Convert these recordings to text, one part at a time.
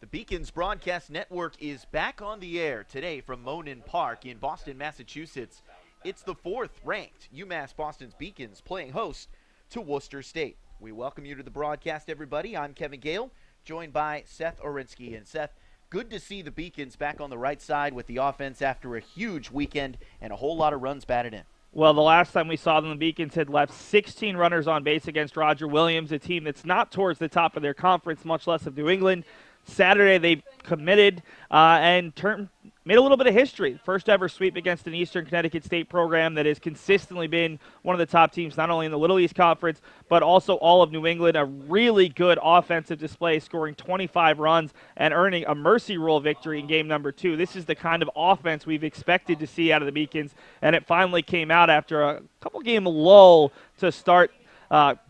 The Beacons Broadcast Network is back on the air today from Monin Park in Boston, Massachusetts. It's the fourth-ranked UMass Boston's Beacons playing host to Worcester State. We welcome you to the broadcast, everybody. I'm Kevin Gale, joined by Seth Orinsky. And Seth, good to see the Beacons back on the right side with the offense after a huge weekend and a whole lot of runs batted in. Well, the last time we saw them, the Beacons had left 16 runners on base against Roger Williams, a team that's not towards the top of their conference, much less of New England. Saturday, they committed and made a little bit of history. First ever sweep against an Eastern Connecticut State program that has consistently been one of the top teams, not only in the Little East Conference, but also all of New England. A really good offensive display, scoring 25 runs and earning a mercy rule victory in game number 2. This is the kind of offense we've expected to see out of the Beacons, and it finally came out after a couple-game lull to start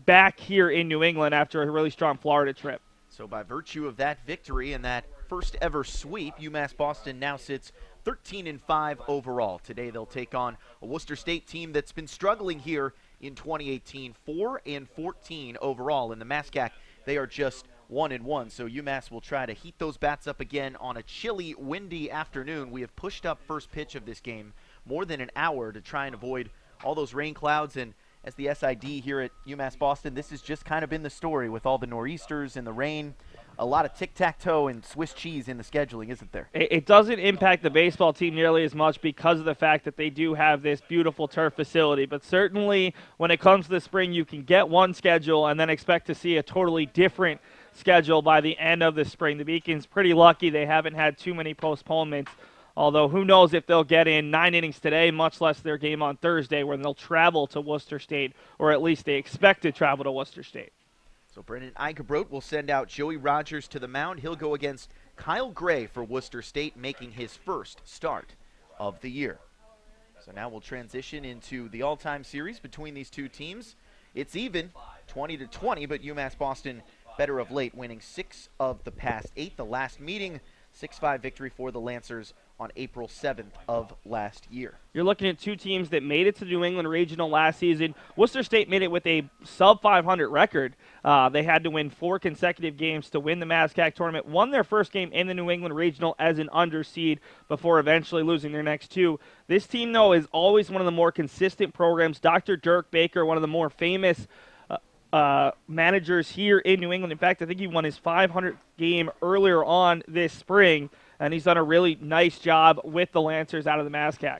back here in New England after a really strong Florida trip. So by virtue of that victory and that first ever sweep, UMass Boston now sits 13-5 overall. Today they'll take on a Worcester State team that's been struggling here in 2018, 4-14 overall. In the MASCAC, they are just 1-1. So UMass will try to heat those bats up again on a chilly, windy afternoon. We have pushed up first pitch of this game more than an hour to try and avoid all those rain clouds. And as the SID here at UMass Boston, this has just kind of been the story with all the nor'easters and the rain. A lot of tic-tac-toe and Swiss cheese in the scheduling, isn't there? It doesn't impact the baseball team nearly as much because of the fact that they do have this beautiful turf facility. But certainly when it comes to the spring, you can get one schedule and then expect to see a totally different schedule by the end of the spring. The Beacons pretty lucky. They haven't had too many postponements. Although who knows if they'll get in 9 innings today, much less their game on Thursday when they'll travel to Worcester State, or at least they expect to travel to Worcester State. So Brendan Eichenbrot will send out Joey Rogers to the mound. He'll go against Kyle Gray for Worcester State, making his first start of the year. So now we'll transition into the all-time series between these two teams. It's even, 20-20, but UMass Boston better of late, winning 6 of the past 8. The last meeting, 6-5 victory for the Lancers on April 7th of last year. You're looking at two teams that made it to the New England Regional last season. Worcester State made it with a sub-500 record. They had to win 4 consecutive games to win the MASCAC tournament, won their first game in the New England Regional as an underseed before eventually losing their next 2. This team, though, is always one of the more consistent programs. Dr. Dirk Baker, one of the more famous managers here in New England. In fact, I think he won his 500th game earlier on this spring, and he's done a really nice job with the Lancers out of the MASCAC.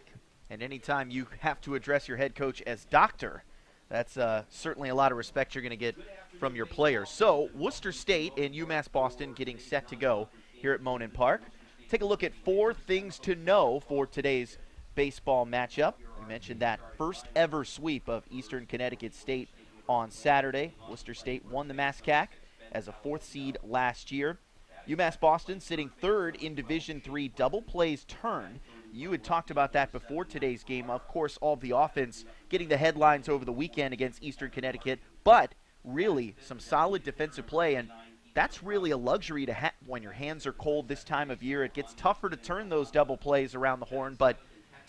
And anytime you have to address your head coach as doctor, that's certainly a lot of respect you're going to get from your players. So Worcester State and UMass Boston getting set to go here at Monin Park. Take a look at 4 things to know for today's baseball matchup. We mentioned that first ever sweep of Eastern Connecticut State on Saturday. Worcester State won the MASCAC as a 4th seed last year. UMass Boston sitting 3rd in Division III double plays turn. You had talked about that before today's game. Of course, all of the offense getting the headlines over the weekend against Eastern Connecticut, but really some solid defensive play, and that's really a luxury to have when your hands are cold this time of year. It gets tougher to turn those double plays around the horn, but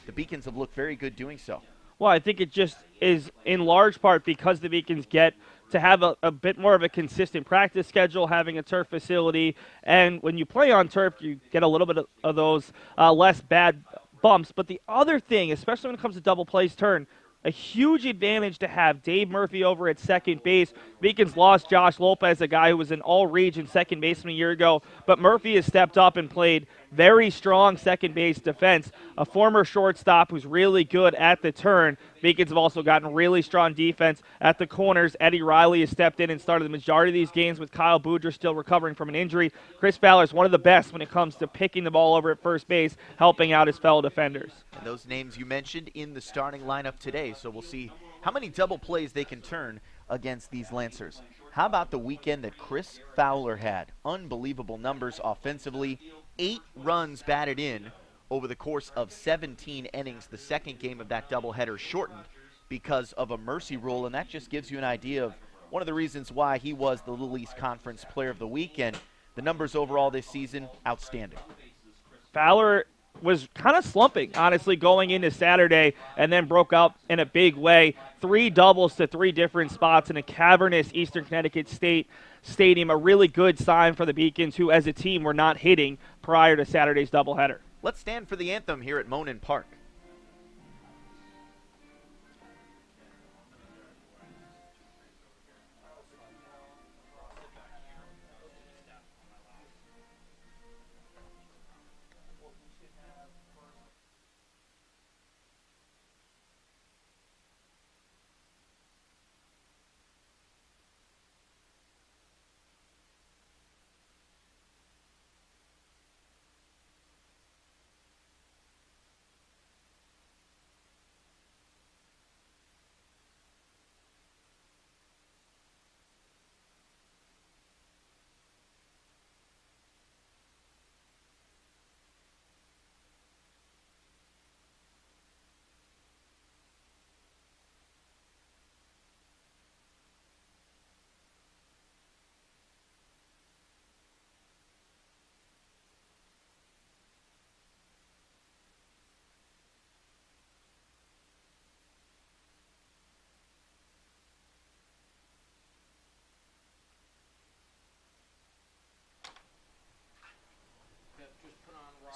the Beacons have looked very good doing so. Well, I think it just is in large part because the Beacons get to have a bit more of a consistent practice schedule, having a turf facility. And when you play on turf, you get a little bit of those less bad bumps. But the other thing, especially when it comes to double plays turn, a huge advantage to have Dave Murphy over at second base. Beacons lost Josh Lopez, a guy who was an all-region second baseman a year ago, but Murphy has stepped up and played very strong second base defense. A former shortstop who's really good at the turn. Beacons have also gotten really strong defense at the corners. Eddie Riley has stepped in and started the majority of these games with Kyle Boudrias still recovering from an injury. Chris Fowler is one of the best when it comes to picking the ball over at first base, helping out his fellow defenders. And those names you mentioned in the starting lineup today, so we'll see how many double plays they can turn against these Lancers. How about the weekend that Chris Fowler had? Unbelievable numbers offensively. 8 runs batted in over the course of 17 innings. The second game of that doubleheader shortened because of a mercy rule, and that just gives you an idea of one of the reasons why he was the Little East Conference Player of the Week, and the numbers overall this season, outstanding. Fowler was kind of slumping, honestly, going into Saturday, and then broke out in a big way. 3 doubles to 3 different spots in a cavernous Eastern Connecticut State Stadium, a really good sign for the Beacons, who as a team were not hitting prior to Saturday's doubleheader. Let's stand for the anthem here at Monin Park.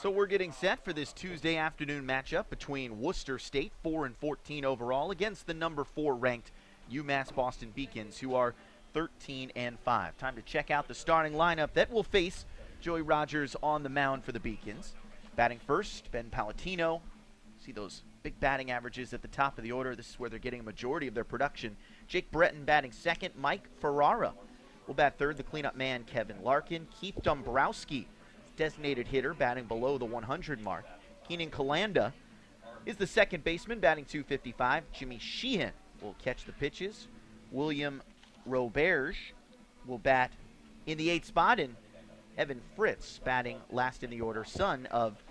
So we're getting set for this Tuesday afternoon matchup between Worcester State, 4-14 overall, against the number 4 ranked UMass Boston Beacons, who are 13-5. Time to check out the starting lineup that will face Joey Rogers on the mound for the Beacons. Batting first, Ben Palatino. See those big batting averages at the top of the order. This is where they're getting a majority of their production. Jake Breton batting second. Mike Ferrara will bat third. The cleanup man, Kevin Larkin. Keith Dombrowski, designated hitter, batting below the 100 mark. Keenan Kalanda is the second baseman, batting 255. Jimmy Sheehan will catch the pitches. William Roberge will bat in the 8th spot, and Evan Fritz batting last in the order, son of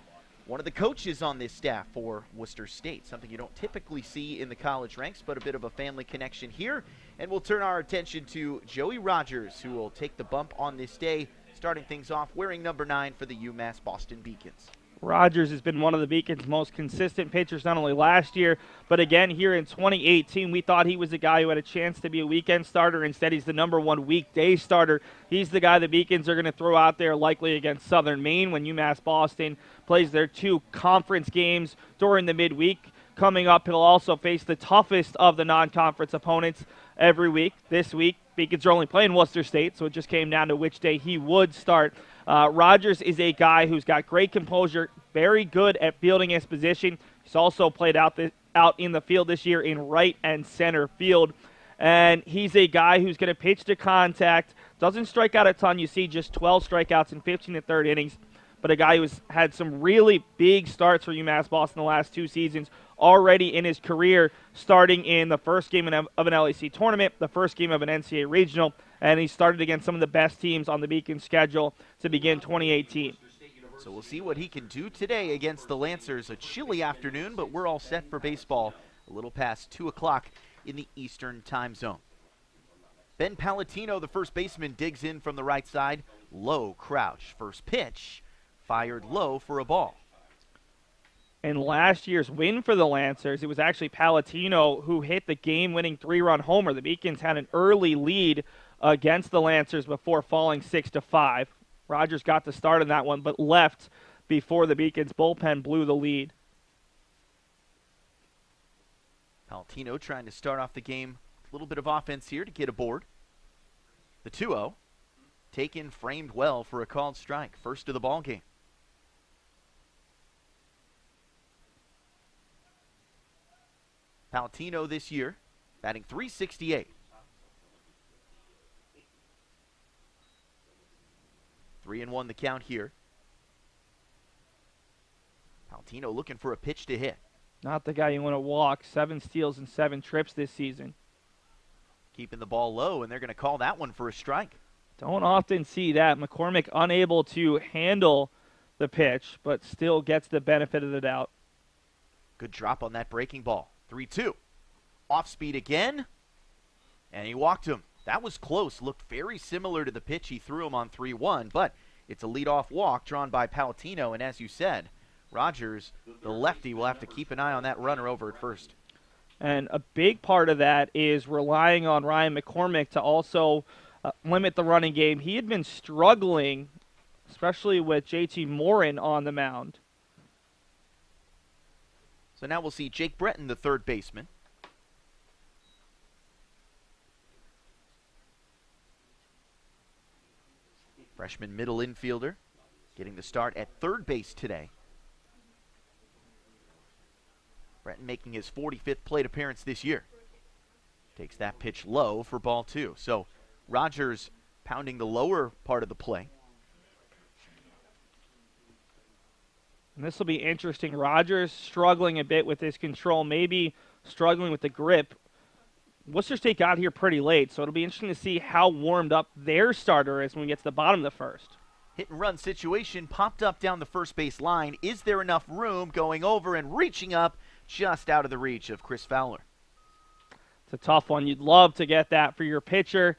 one of the coaches on this staff for Worcester State, something you don't typically see in the college ranks, but a bit of a family connection here. And we'll turn our attention to Joey Rogers, who will take the bump on this day, starting things off wearing number 9 for the UMass Boston Beacons. Rogers has been one of the Beacons' most consistent pitchers, not only last year, but again here in 2018. We thought he was a guy who had a chance to be a weekend starter. Instead, he's the number 1 weekday starter. He's the guy the Beacons are going to throw out there likely against Southern Maine when UMass Boston plays their 2 conference games during the midweek. Coming up, he'll also face the toughest of the non-conference opponents every week. This week, Beacons are only playing Worcester State, so it just came down to which day he would start. Rogers is a guy who's got great composure, very good at fielding his position. He's also played out in the field this year in right and center field. And he's a guy who's going to pitch to contact, doesn't strike out a ton. You see just 12 strikeouts in 15 1/3 innings. But a guy who's had some really big starts for UMass Boston the last 2 seasons already in his career, starting in the first game of an LAC tournament, the first game of an NCAA regional, and he started against some of the best teams on the Beacon schedule to begin 2018. So we'll see what he can do today against the Lancers. A chilly afternoon, but we're all set for baseball a little past 2 o'clock in the Eastern time zone. Ben Palatino, the first baseman, digs in from the right side. Low crouch. First pitch, fired low for a ball. In last year's win for the Lancers, it was actually Palatino who hit the game-winning 3-run homer. The Beacons had an early lead against the Lancers before falling 6-5. Rogers got the start on that one, but left before the Beacons' bullpen blew the lead. Palatino trying to start off the game with a little bit of offense here to get aboard. The 2-0, taken, framed well for a called strike. First of the ball game. Palatino this year, batting .368. 3-1 the count here. Palatino looking for a pitch to hit. Not the guy you want to walk. 7 steals and 7 trips this season. Keeping the ball low, and they're going to call that one for a strike. Don't often see that. McCormick unable to handle the pitch, but still gets the benefit of the doubt. Good drop on that breaking ball. 3-2. Off speed again, and he walked him. That was close. Looked very similar to the pitch he threw him on 3-1, but it's a leadoff walk drawn by Palatino, and as you said, Rogers, the lefty, will have to keep an eye on that runner over at first. And a big part of that is relying on Ryan McCormick to also limit the running game. He had been struggling, especially with JT Morin on the mound. So now we'll see Jake Breton, the third baseman. Freshman middle infielder getting the start at third base today. Breton making his 45th plate appearance this year. Takes that pitch low for ball 2. So Rogers pounding the lower part of the play. And this will be interesting. Rogers struggling a bit with his control, maybe struggling with the grip. Worcester State got here pretty late, so it'll be interesting to see how warmed up their starter is when we get to the bottom of the first. Hit and run situation, popped up down the first base line. Is there enough room? Going over and reaching up, just out of the reach of Chris Fowler. It's a tough one. You'd love to get that for your pitcher,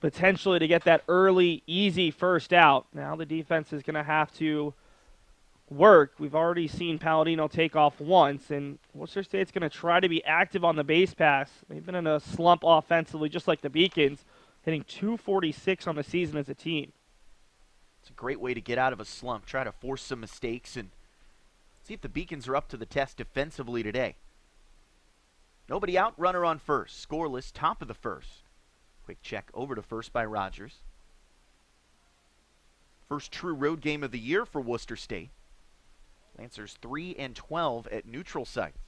potentially to get that early, easy first out. Now the defense is going to have to work. We've already seen Palladino take off once, and Worcester State's going to try to be active on the base pass. They've been in a slump offensively, just like the Beacons, hitting .246 on the season as a team. It's a great way to get out of a slump. Try to force some mistakes and see if the Beacons are up to the test defensively today. Nobody out, runner on first. Scoreless, top of the first. Quick check over to first by Rogers. First true road game of the year for Worcester State. Lancers 3-12 at neutral sites.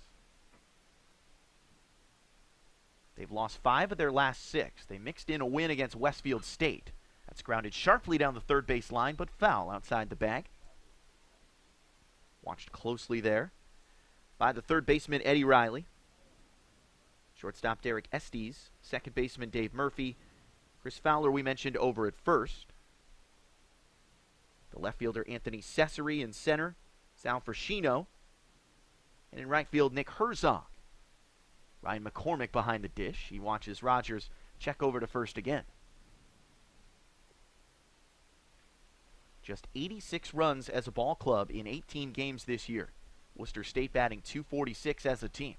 They've lost 5 of their last 6. They mixed in a win against Westfield State. That's grounded sharply down the third base line, but foul outside the bag. Watched closely there by the third baseman, Eddie Riley. Shortstop, Derek Estes. Second baseman, Dave Murphy. Chris Fowler, we mentioned, over at first. The left fielder, Anthony Cesare in center. Sal Frascino. And in right field, Nick Herzog. Ryan McCormick behind the dish. He watches Rogers check over to first again. Just 86 runs as a ball club in 18 games this year. Worcester State batting .246 as a team.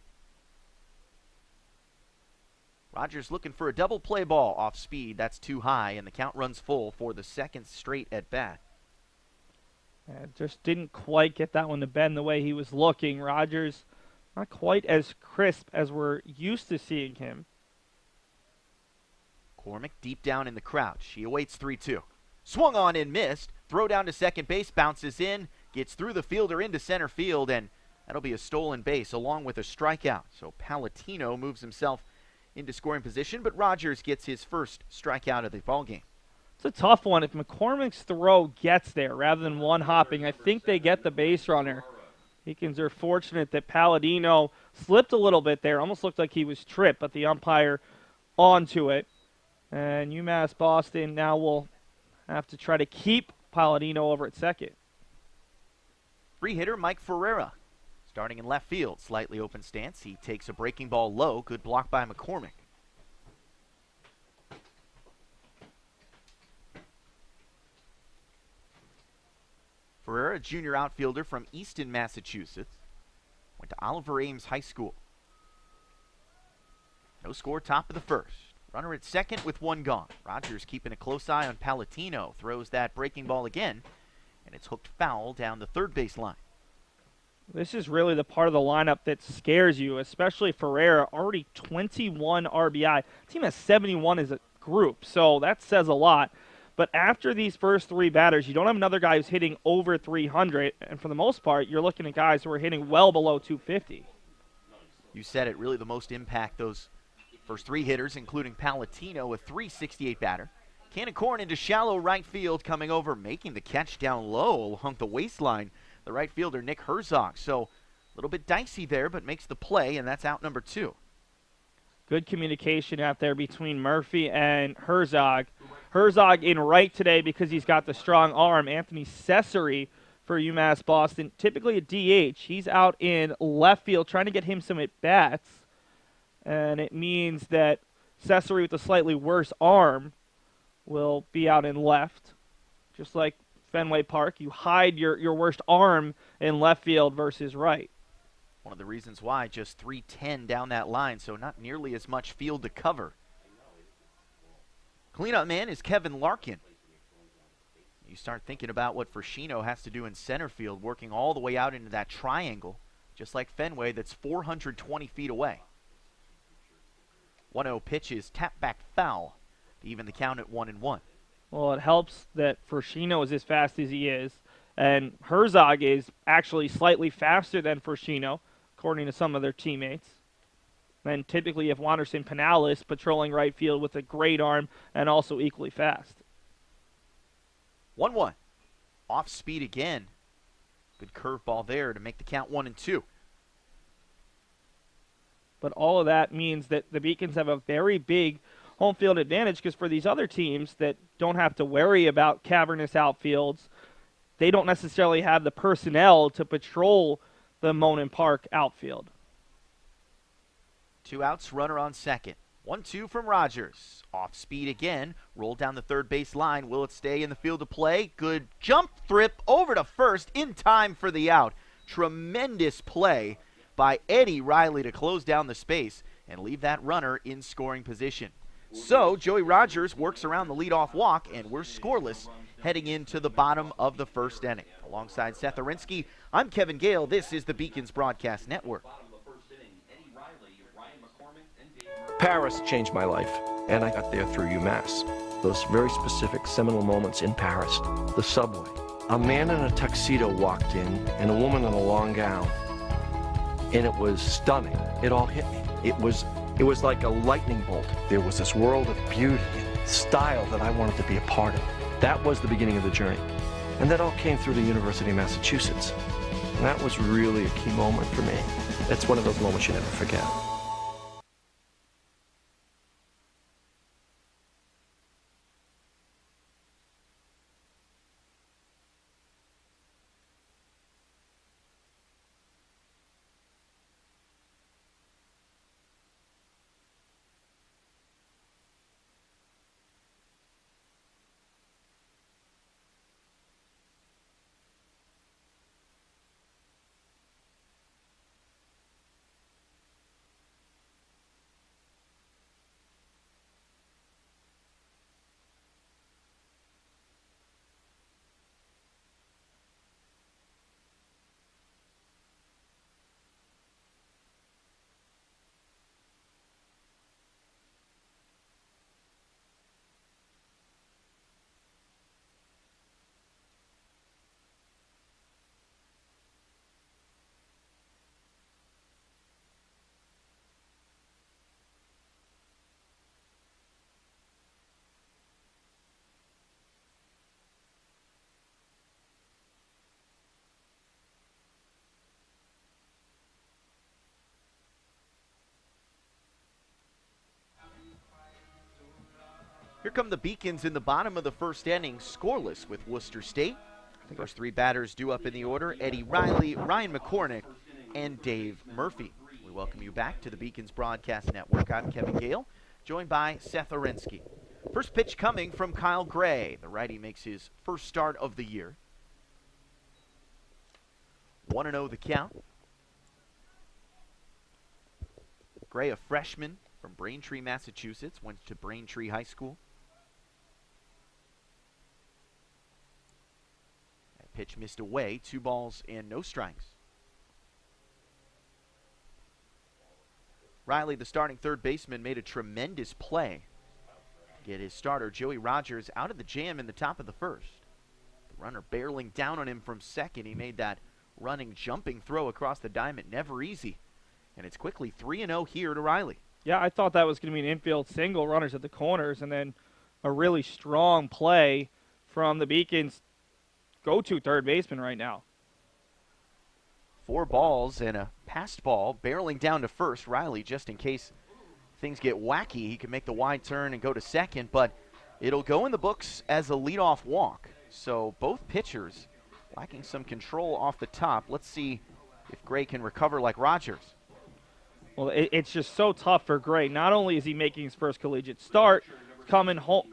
Rogers looking for a double play ball off speed. That's too high, and the count runs full for the second straight at bat. Just didn't quite get that one to bend the way he was looking. Rogers not quite as crisp as we're used to seeing him. McCormick deep down in the crouch. He awaits 3-2. Swung on and missed. Throw down to second base, bounces in, gets through the fielder into center field, and that'll be a stolen base along with a strikeout. So Palladino moves himself into scoring position, but Rogers gets his first strikeout of the ballgame. It's a tough one. If McCormick's throw gets there rather than one hopping, I think they get the base runner. Beacons are fortunate that Palladino slipped a little bit there. Almost looked like he was tripped, but the umpire onto it. And UMass Boston now will have to try to keep Palladino over at second. Free hitter Mike Ferreira starting in left field. Slightly open stance. He takes a breaking ball low. Good block by McCormick. Ferreira, a junior outfielder from Easton, Massachusetts. Went to Oliver Ames High School. No score, top of the first. Runner at second with one gone. Rogers keeping a close eye on Palladino. Throws that breaking ball again, and it's hooked foul down the third base line. This is really the part of the lineup that scares you, especially Ferreira, already 21 RBI. Team has 71 as a group, so that says a lot. But after these first 3 batters, you don't have another guy who's hitting over 300, and for the most part, you're looking at guys who are hitting well below 250. You said it, really the most impact, those first 3 hitters, including Palladino, a .368 batter. Can of corn into shallow right field, coming over, making the catch down low along the waistline. The right fielder, Nick Herzog. So a little bit dicey there, but makes the play, and that's out number 2. Good communication out there between Murphy and Herzog. Herzog in right today because he's got the strong arm. Anthony Cesare for UMass Boston, typically a DH. He's out in left field trying to get him some at-bats. And it means that Cesare with a slightly worse arm will be out in left, just like Fenway Park. You hide your worst arm in left field versus right. One of the reasons why, just 310 down that line, so not nearly as much field to cover. Cleanup man is Kevin Larkin. You start thinking about what Frashino has to do in center field, working all the way out into that triangle, just like Fenway, that's 420 feet away. 1-0 pitch is tap back foul to even the count at 1-1. Well, it helps that Frashino is as fast as he is, and Herzog is actually slightly faster than Frashino, according to some of their teammates. And typically, if Wanderson Pinales patrolling right field with a great arm and also equally fast. 1-1. Off speed again. Good curveball there to make the count 1-2. But all of that means that the Beacons have a very big home field advantage, because for these other teams that don't have to worry about cavernous outfields, they don't necessarily have the personnel to patrol the Monin Park outfield. 2 outs, runner on second. 1-2 from Rogers. Off speed again. Roll down the third base line. Will it stay in the field of play? Good jump thrip over to first in time for the out. Tremendous play by Eddie Riley to close down the space and leave that runner in scoring position. So Joey Rogers works around the leadoff walk, and we're scoreless heading into the bottom of the first inning. Alongside Seth Arinsky, I'm Kevin Gale. This is the Beacons Broadcast Network. Paris changed my life, and I got there through UMass. Those very specific seminal moments in Paris. The subway. A man in a tuxedo walked in, and a woman in a long gown. And it was stunning. It all hit me. It was like a lightning bolt. There was this world of beauty and style that I wanted to be a part of. That was the beginning of the journey. And that all came through the University of Massachusetts. And that was really a key moment for me. It's one of those moments you never forget. Here come the Beacons in the bottom of the first inning, scoreless with Worcester State. The first 3 batters due up in the order: Eddie Riley, Ryan McCormick, and Dave Murphy. We welcome you back to the Beacons Broadcast Network. I'm Kevin Gale, joined by Seth Arinsky. First pitch coming from Kyle Gray. The righty makes his first start of the year. 1-0 the count. Gray, a freshman from Braintree, Massachusetts, went to Braintree High School. That pitch missed away, 2 balls and no strikes. Riley, the starting third baseman, made a tremendous play to get his starter, Joey Rogers, out of the jam in the top of the first. The runner barreling down on him from second. He made that running, jumping throw across the diamond. Never easy. And it's quickly 3-0 here to Riley. Yeah, I thought that was going to be an infield single, runners at the corners, and then a really strong play from the Beacons' go-to third baseman right now. 4 balls and a passed ball, barreling down to first. Riley, just in case things get wacky, he can make the wide turn and go to second, but it'll go in the books as a leadoff walk. So both pitchers lacking some control off the top. Let's see if Gray can recover like Rogers. Well, it's just so tough for Gray. Not only is he making his first collegiate start, coming home,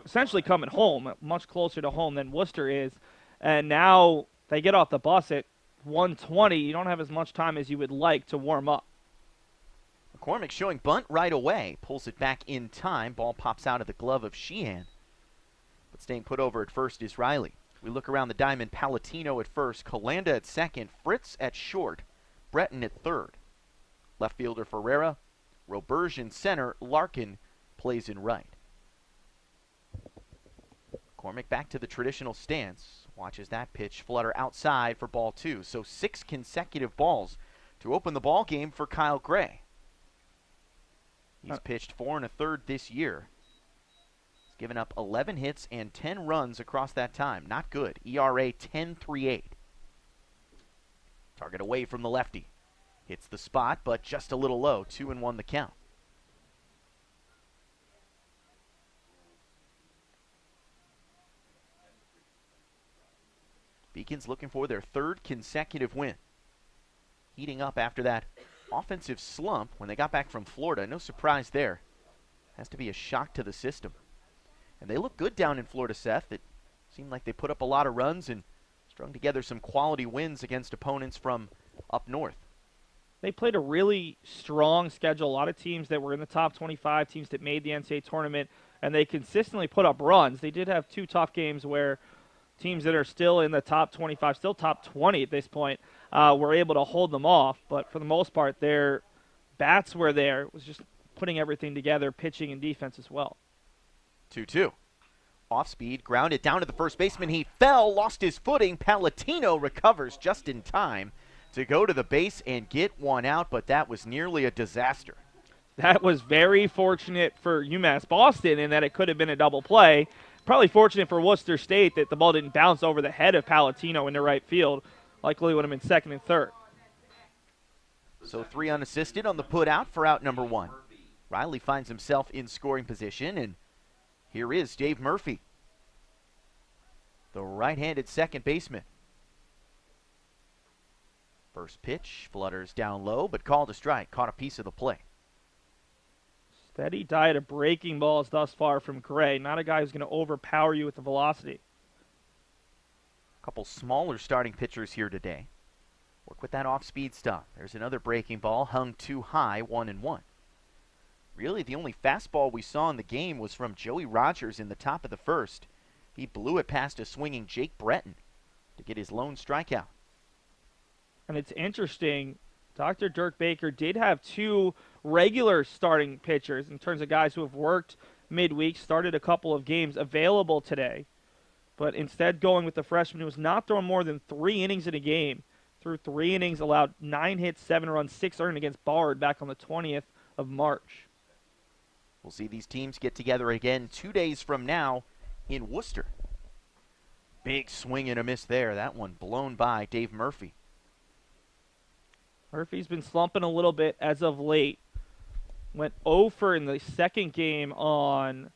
essentially coming home, much closer to home than Worcester is, And now they get off the bus at 1:20. You don't have as much time as you would like to warm up. McCormick showing bunt right away. Pulls it back in time. Ball pops out of the glove of Sheehan. But staying put over at first is Riley. We look around the diamond. Palatino at first. Colanda at second. Fritz at short. Breton at third. Left fielder Ferreira. Roberge in center. Larkin plays in right. McCormick back to the traditional stance. Watches that pitch flutter outside for ball 2. So 6 consecutive balls to open the ball game for Kyle Gray. He's pitched 4 1/3 this year. He's given up 11 hits and 10 runs across that time. Not good. ERA 10.38. Target away from the lefty. Hits the spot, but just a little low. 2-1 the count. Beacons looking for their 3rd consecutive win. Heating up after that offensive slump when they got back from Florida. No surprise there. Has to be a shock to the system. And they look good down in Florida, Seth. It seemed like they put up a lot of runs and strung together some quality wins against opponents from up north. They played a really strong schedule. A lot of teams that were in the top 25, teams that made the NCAA tournament, and they consistently put up runs. They did have 2 tough games where teams that are still in the top 25, still top 20 at this point, were able to hold them off. But for the most part, their bats were there. It was just putting everything together, pitching and defense as well. 2-2. Off speed, grounded down to the first baseman. He fell, lost his footing. Palatino recovers just in time to go to the base and get one out, but that was nearly a disaster. That was very fortunate for UMass Boston in that it could have been a double play. Probably fortunate for Worcester State that the ball didn't bounce over the head of Palatino into right field. Likely would have been 2nd and 3rd. So 3 unassisted on the put out for out number 1. Riley finds himself in scoring position, and here is Dave Murphy, the right-handed second baseman. First pitch flutters down low, but called a strike. Caught a piece of the play. Steady diet of breaking balls thus far from Gray. Not a guy who's going to overpower you with the velocity. A couple smaller starting pitchers here today. Work with that off-speed stuff. There's another breaking ball, hung too high, 1-1. Really, the only fastball we saw in the game was from Joey Rogers in the top of the first. He blew it past a swinging Jake Breton to get his lone strikeout. And it's interesting, Dr. Dirk Baker did have 2 regular starting pitchers in terms of guys who have worked midweek, started a couple of games available today, but instead going with the freshman who was not throwing more than 3 innings in a game. Through 3 innings, allowed 9 hits, 7 runs, 6 earned against Bard back on the 20th of March. We'll see these teams get together again 2 days from now in Worcester. Big swing and a miss there. That one blown by Dave Murphy. Murphy's been slumping a little bit as of late. Went 0 for in the second game on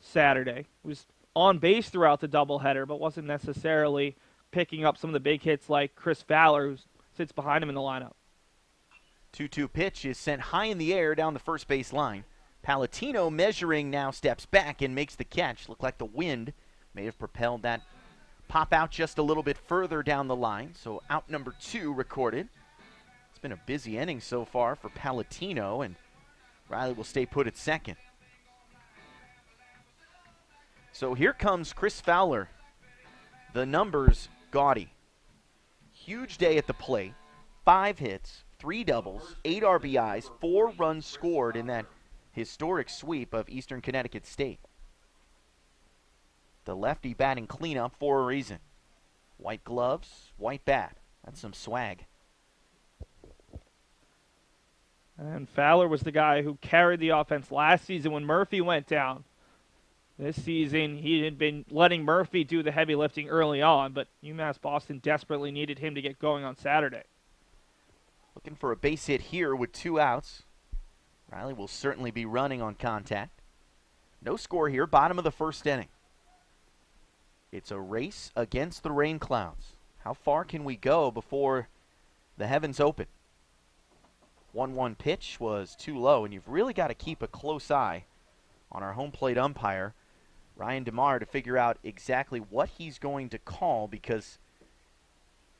Saturday. Was on base throughout the doubleheader, but wasn't necessarily picking up some of the big hits like Chris Fowler, who sits behind him in the lineup. 2-2 pitch is sent high in the air down the first base line. Palatino measuring now steps back and makes the catch. Looked like the wind may have propelled that pop out just a little bit further down the line. So out number 2 recorded. It's been a busy inning so far for Palatino, and Riley will stay put at second. So here comes Chris Fowler. The numbers gaudy. Huge day at the plate. 5 hits, 3 doubles, 8 RBIs, 4 runs scored in that historic sweep of Eastern Connecticut State. The lefty batting cleanup for a reason. White gloves, white bat. That's some swag. And Fowler was the guy who carried the offense last season when Murphy went down. This season, he had been letting Murphy do the heavy lifting early on, but UMass Boston desperately needed him to get going on Saturday. Looking for a base hit here with 2 outs. Riley will certainly be running on contact. No score here, bottom of the first inning. It's a race against the rain clouds. How far can we go before the heavens open? 1-1 pitch was too low, and you've really got to keep a close eye on our home plate umpire. Ryan DeMar to figure out exactly what he's going to call, because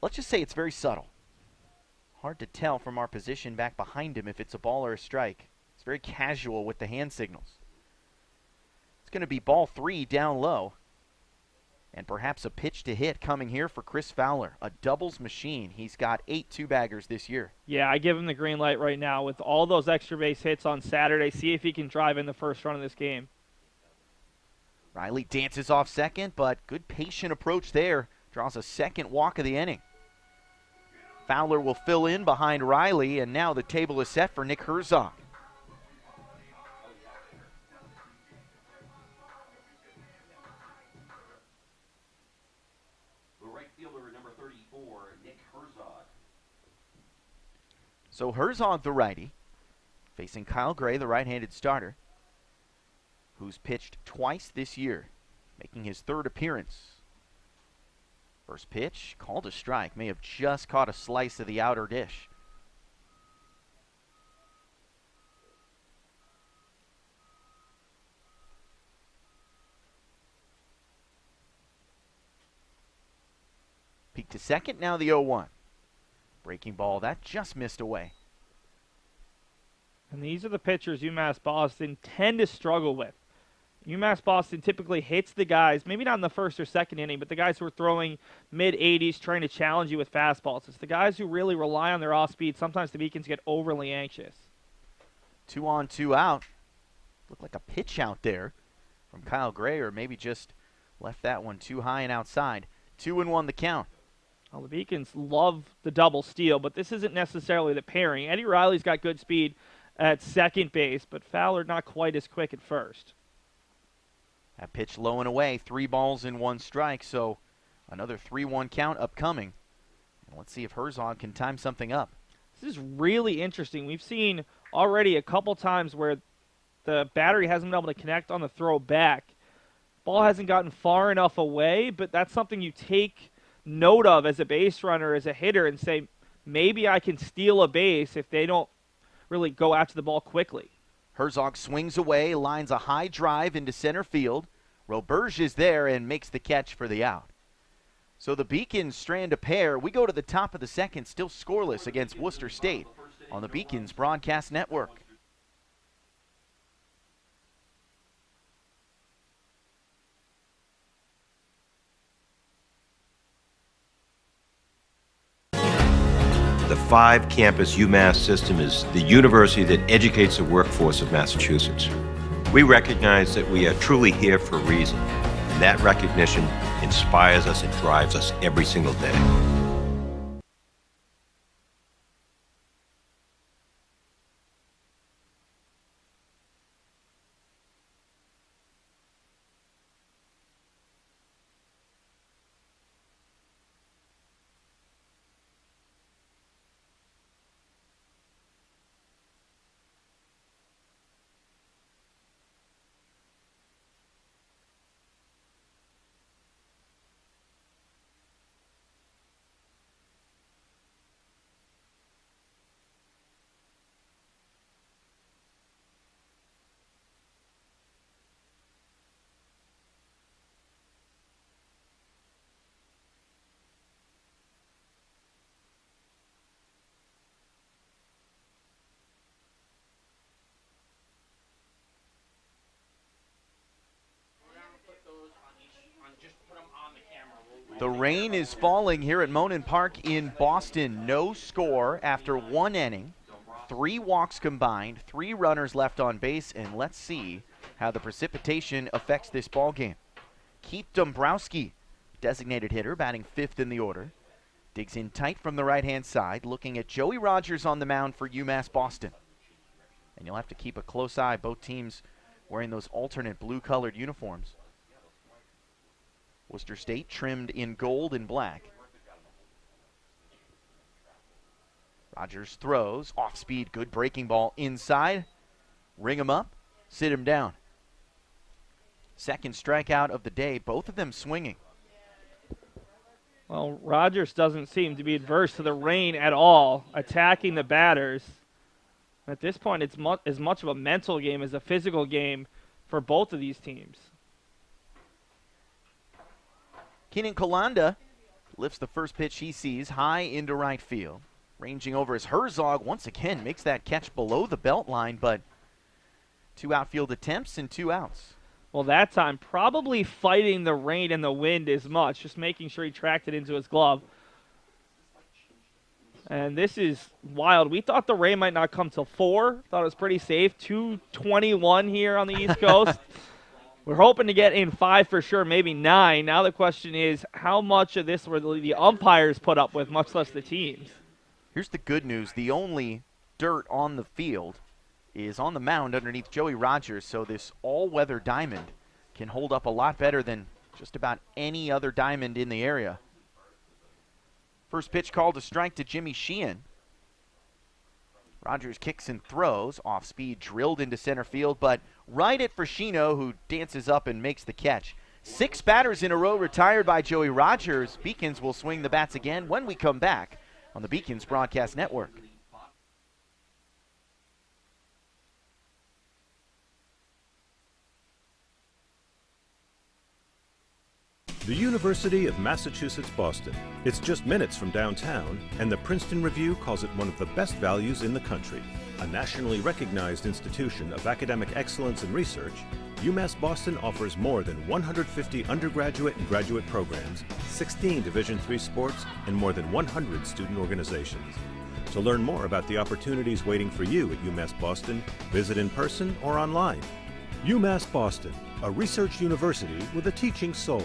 let's just say it's very subtle. Hard to tell from our position back behind him if it's a ball or a strike. It's very casual with the hand signals. It's going to be ball 3 down low. And perhaps a pitch to hit coming here for Chris Fowler, a doubles machine. He's got 8 two-baggers this year. Yeah, I give him the green light right now with all those extra base hits on Saturday. See if he can drive in the first run of this game. Riley dances off second, but good patient approach there. Draws a second walk of the inning. Fowler will fill in behind Riley, and now the table is set for Nick Herzog. So Herzog, the righty, facing Kyle Gray, the right-handed starter, who's pitched twice this year, making his 3rd appearance. First pitch, called a strike, may have just caught a slice of the outer dish. Peak to second, now the 0-1. Breaking ball, that just missed away. And these are the pitchers UMass Boston tend to struggle with. UMass Boston typically hits the guys, maybe not in the first or second inning, but the guys who are throwing mid-80s trying to challenge you with fastballs. It's the guys who really rely on their off-speed. Sometimes the Beacons get overly anxious. 2 on, 2 out. Looked like a pitch out there from Kyle Gray, or maybe just left that one too high and outside. 2-1 the count. Well, the Beacons love the double steal, but this isn't necessarily the pairing. Eddie Riley's got good speed at second base, but Fowler not quite as quick at first. That pitch low and away, 3 balls and 1 strike, so another 3-1 count upcoming. And let's see if Herzog can time something up. This is really interesting. We've seen already a couple times where the battery hasn't been able to connect on the throw back. Ball hasn't gotten far enough away, but that's something you take note of as a base runner, as a hitter, and say, maybe I can steal a base if they don't really go after the ball quickly. Herzog swings away, lines a high drive into center field. Roberge is there and makes the catch for the out. So the Beacons strand a pair. We go to the top of the second, still scoreless against Worcester State on the Beacons Broadcast Network. The 5-campus UMass system is the university that educates the workforce of Massachusetts. We recognize that we are truly here for a reason, and that recognition inspires us and drives us every single day. The rain is falling here at Monin Park in Boston. No score after 1 inning. 3 walks combined, 3 runners left on base, and let's see how the precipitation affects this ball game. Keith Dombrowski, designated hitter, batting 5th in the order. Digs in tight from the right-hand side, looking at Joey Rogers on the mound for UMass Boston. And you'll have to keep a close eye, both teams wearing those alternate blue-colored uniforms. Worcester State trimmed in gold and black. Rogers throws, off-speed, good breaking ball inside. Ring him up, sit him down. Second strikeout of the day, both of them swinging. Well, Rogers doesn't seem to be adverse to the rain at all, attacking the batters. At this point, it's as much of a mental game as a physical game for both of these teams. Keenan Kalanda lifts the first pitch he sees high into right field. Ranging over as Herzog once again makes that catch below the belt line, but 2 outfield attempts and 2 outs. Well, that time probably fighting the rain and the wind as much, just making sure he tracked it into his glove. And this is wild. We thought the rain might not come till 4. Thought it was pretty safe. 2:21 here on the East Coast. We're hoping to get in 5 for sure, maybe 9. Now the question is, how much of this were the umpires put up with, much less the teams? Here's the good news. The only dirt on the field is on the mound underneath Joey Rogers, so this all-weather diamond can hold up a lot better than just about any other diamond in the area. First pitch called a strike to Jimmy Sheehan. Rogers kicks and throws, off speed, drilled into center field, but right at Frashino, who dances up and makes the catch. 6 batters in a row retired by Joey Rogers. Beacons will swing the bats again when we come back on the Beacons Broadcast Network. The University of Massachusetts Boston. It's just minutes from downtown, and the Princeton Review calls it one of the best values in the country. A nationally recognized institution of academic excellence and research, UMass Boston offers more than 150 undergraduate and graduate programs, 16 Division III sports, and more than 100 student organizations. To learn more about the opportunities waiting for you at UMass Boston, visit in person or online. UMass Boston, a research university with a teaching soul.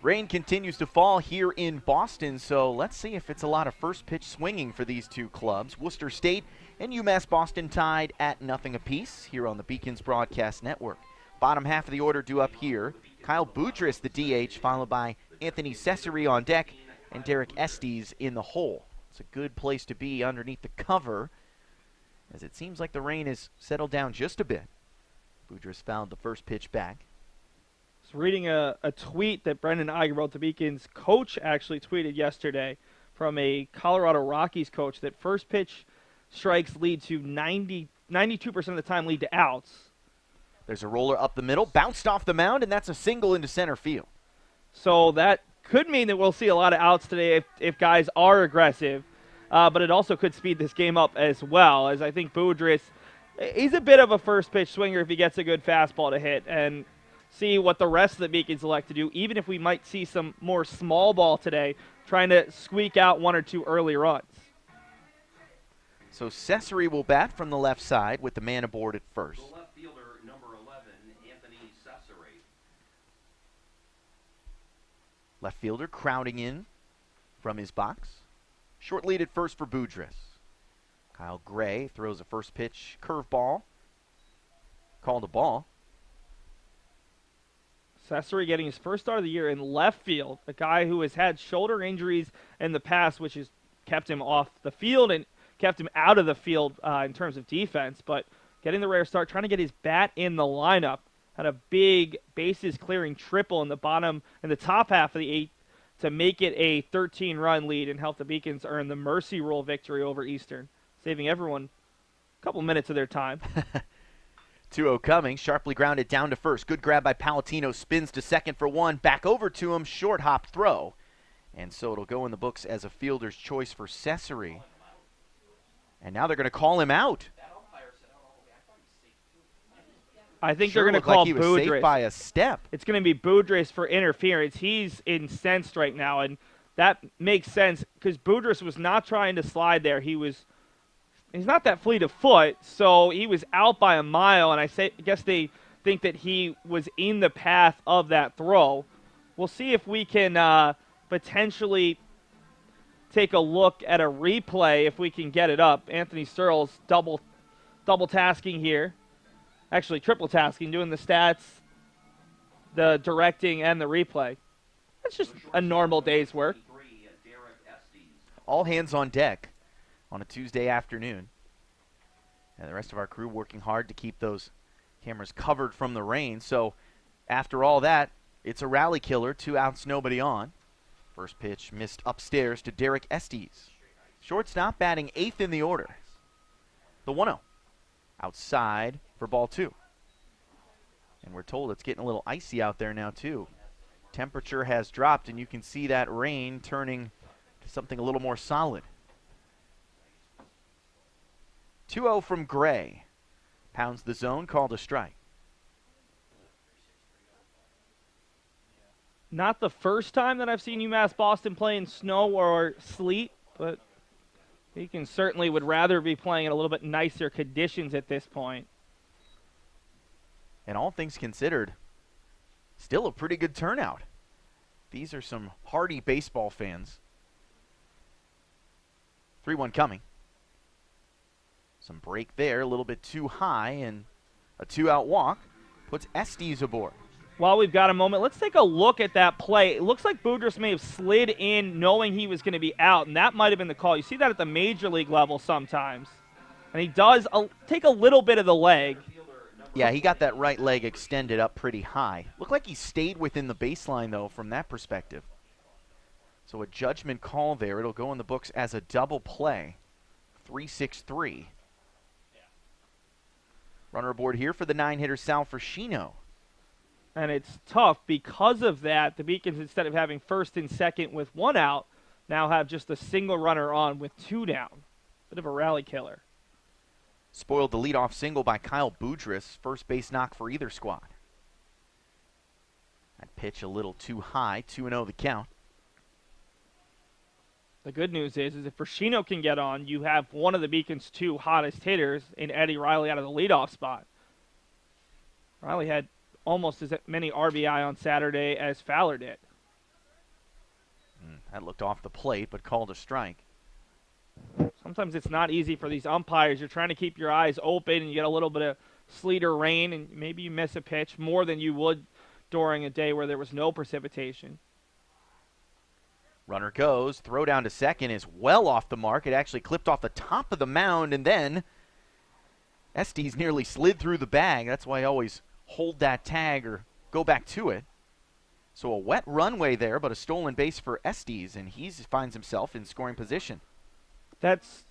Rain continues to fall here in Boston, so let's see if it's a lot of first pitch swinging for these two clubs. Worcester State and UMass Boston tied at 0 apiece here on the Beacons Broadcast Network. Bottom half of the order due up here. Kyle Boudrias, the DH, followed by Anthony Cesare on deck and Derek Estes in the hole. It's a good place to be underneath the cover, as it seems like the rain has settled down just a bit. Boudrias fouled the first pitch back. Reading a tweet that Brendan Iger wrote, the Beacons coach actually tweeted yesterday from a Colorado Rockies coach that first pitch strikes lead to 92% of the time lead to outs. There's a roller up the middle, bounced off the mound, and that's a single into center field. So that could mean that we'll see a lot of outs today if guys are aggressive, but it also could speed this game up as well, as I think Boudrias, he's a bit of a first pitch swinger if he gets a good fastball to hit, and see what the rest of the Beacons elect to do, even if we might see some more small ball today, trying to squeak out 1 or 2 early runs. So Cesare will bat from the left side with the man aboard at first. The left fielder, number 11, Anthony Cesare. Left fielder crowding in from his box. Short lead at first for Boudrias. Kyle Gray throws a first pitch curveball. Called a ball. Cesare getting his first start of the year in left field, a guy who has had shoulder injuries in the past, which has kept him off the field and kept him out of the field in terms of defense, but getting the rare start, trying to get his bat in the lineup. Had a big bases-clearing triple in the top half of the 8th to make it a 13-run lead and help the Beacons earn the Mercy Rule victory over Eastern, saving everyone a couple minutes of their time. 2-0 coming, sharply grounded down to first. Good grab by Palatino, spins to second for 1, back over to him, short hop throw. And so it'll go in the books as a fielder's choice for Cesare. And now they're going to call him out. I think Sure they're going to looked like call he was safe by Boudrias. a step. It's going to be Boudrias for interference. He's incensed right now, and that makes sense because Boudrias was not trying to slide there. He's not that fleet of foot, so he was out by a mile, and I guess they think that he was in the path of that throw. We'll see if we can potentially take a look at a replay if we can get it up. Anthony Searles double tasking here. Actually, triple tasking, doing the stats, the directing, and the replay. That's just a normal day's work. All hands on deck on a Tuesday afternoon. And the rest of our crew working hard to keep those cameras covered from the rain. So after all that, it's a rally killer, 2 outs, nobody on. First pitch missed upstairs to Derek Estes. Shortstop batting 8th in the order. The 1-0. Outside for ball 2. And we're told it's getting a little icy out there now too. Temperature has dropped and you can see that rain turning to something a little more solid. 2-0 from Gray. Pounds the zone, called a strike. Not the first time that I've seen UMass Boston play in snow or sleet, but Beacon certainly would rather be playing in a little bit nicer conditions at this point. And all things considered, still a pretty good turnout. These are some hardy baseball fans. 3-1 coming. Some break there, a little bit too high, and a 2-out walk puts Estes aboard. While we've got a moment, let's take a look at that play. It looks like Boudrias may have slid in knowing he was going to be out, and that might have been the call. You see that at the major league level sometimes. And he does take a little bit of the leg. Yeah, he got that right leg extended up pretty high. Looked like he stayed within the baseline, though, from that perspective. So a judgment call there. It'll go in the books as a double play. 3-6-3. Runner aboard here for the 9-hitter Sal Frashino. And it's tough because of that. The Beacons, instead of having first and second with 1 out, now have just a single runner on with 2 down. Bit of a rally killer. Spoiled the leadoff single by Kyle Boudrias. First base knock for either squad. That pitch a little too high. 2-0 the count. The good news is if Frashino can get on, you have one of the Beacons' 2 hottest hitters in Eddie Riley out of the leadoff spot. Riley had almost as many RBI on Saturday as Fowler did. That looked off the plate, but called a strike. Sometimes it's not easy for these umpires. You're trying to keep your eyes open, and you get a little bit of sleet or rain, and maybe you miss a pitch more than you would during a day where there was no precipitation. Runner goes. Throw down to second is well off the mark. It actually clipped off the top of the mound, and then Estes nearly slid through the bag. That's why I always hold that tag or go back to it. So a wet runway there, but a stolen base for Estes, and he finds himself in scoring position. That's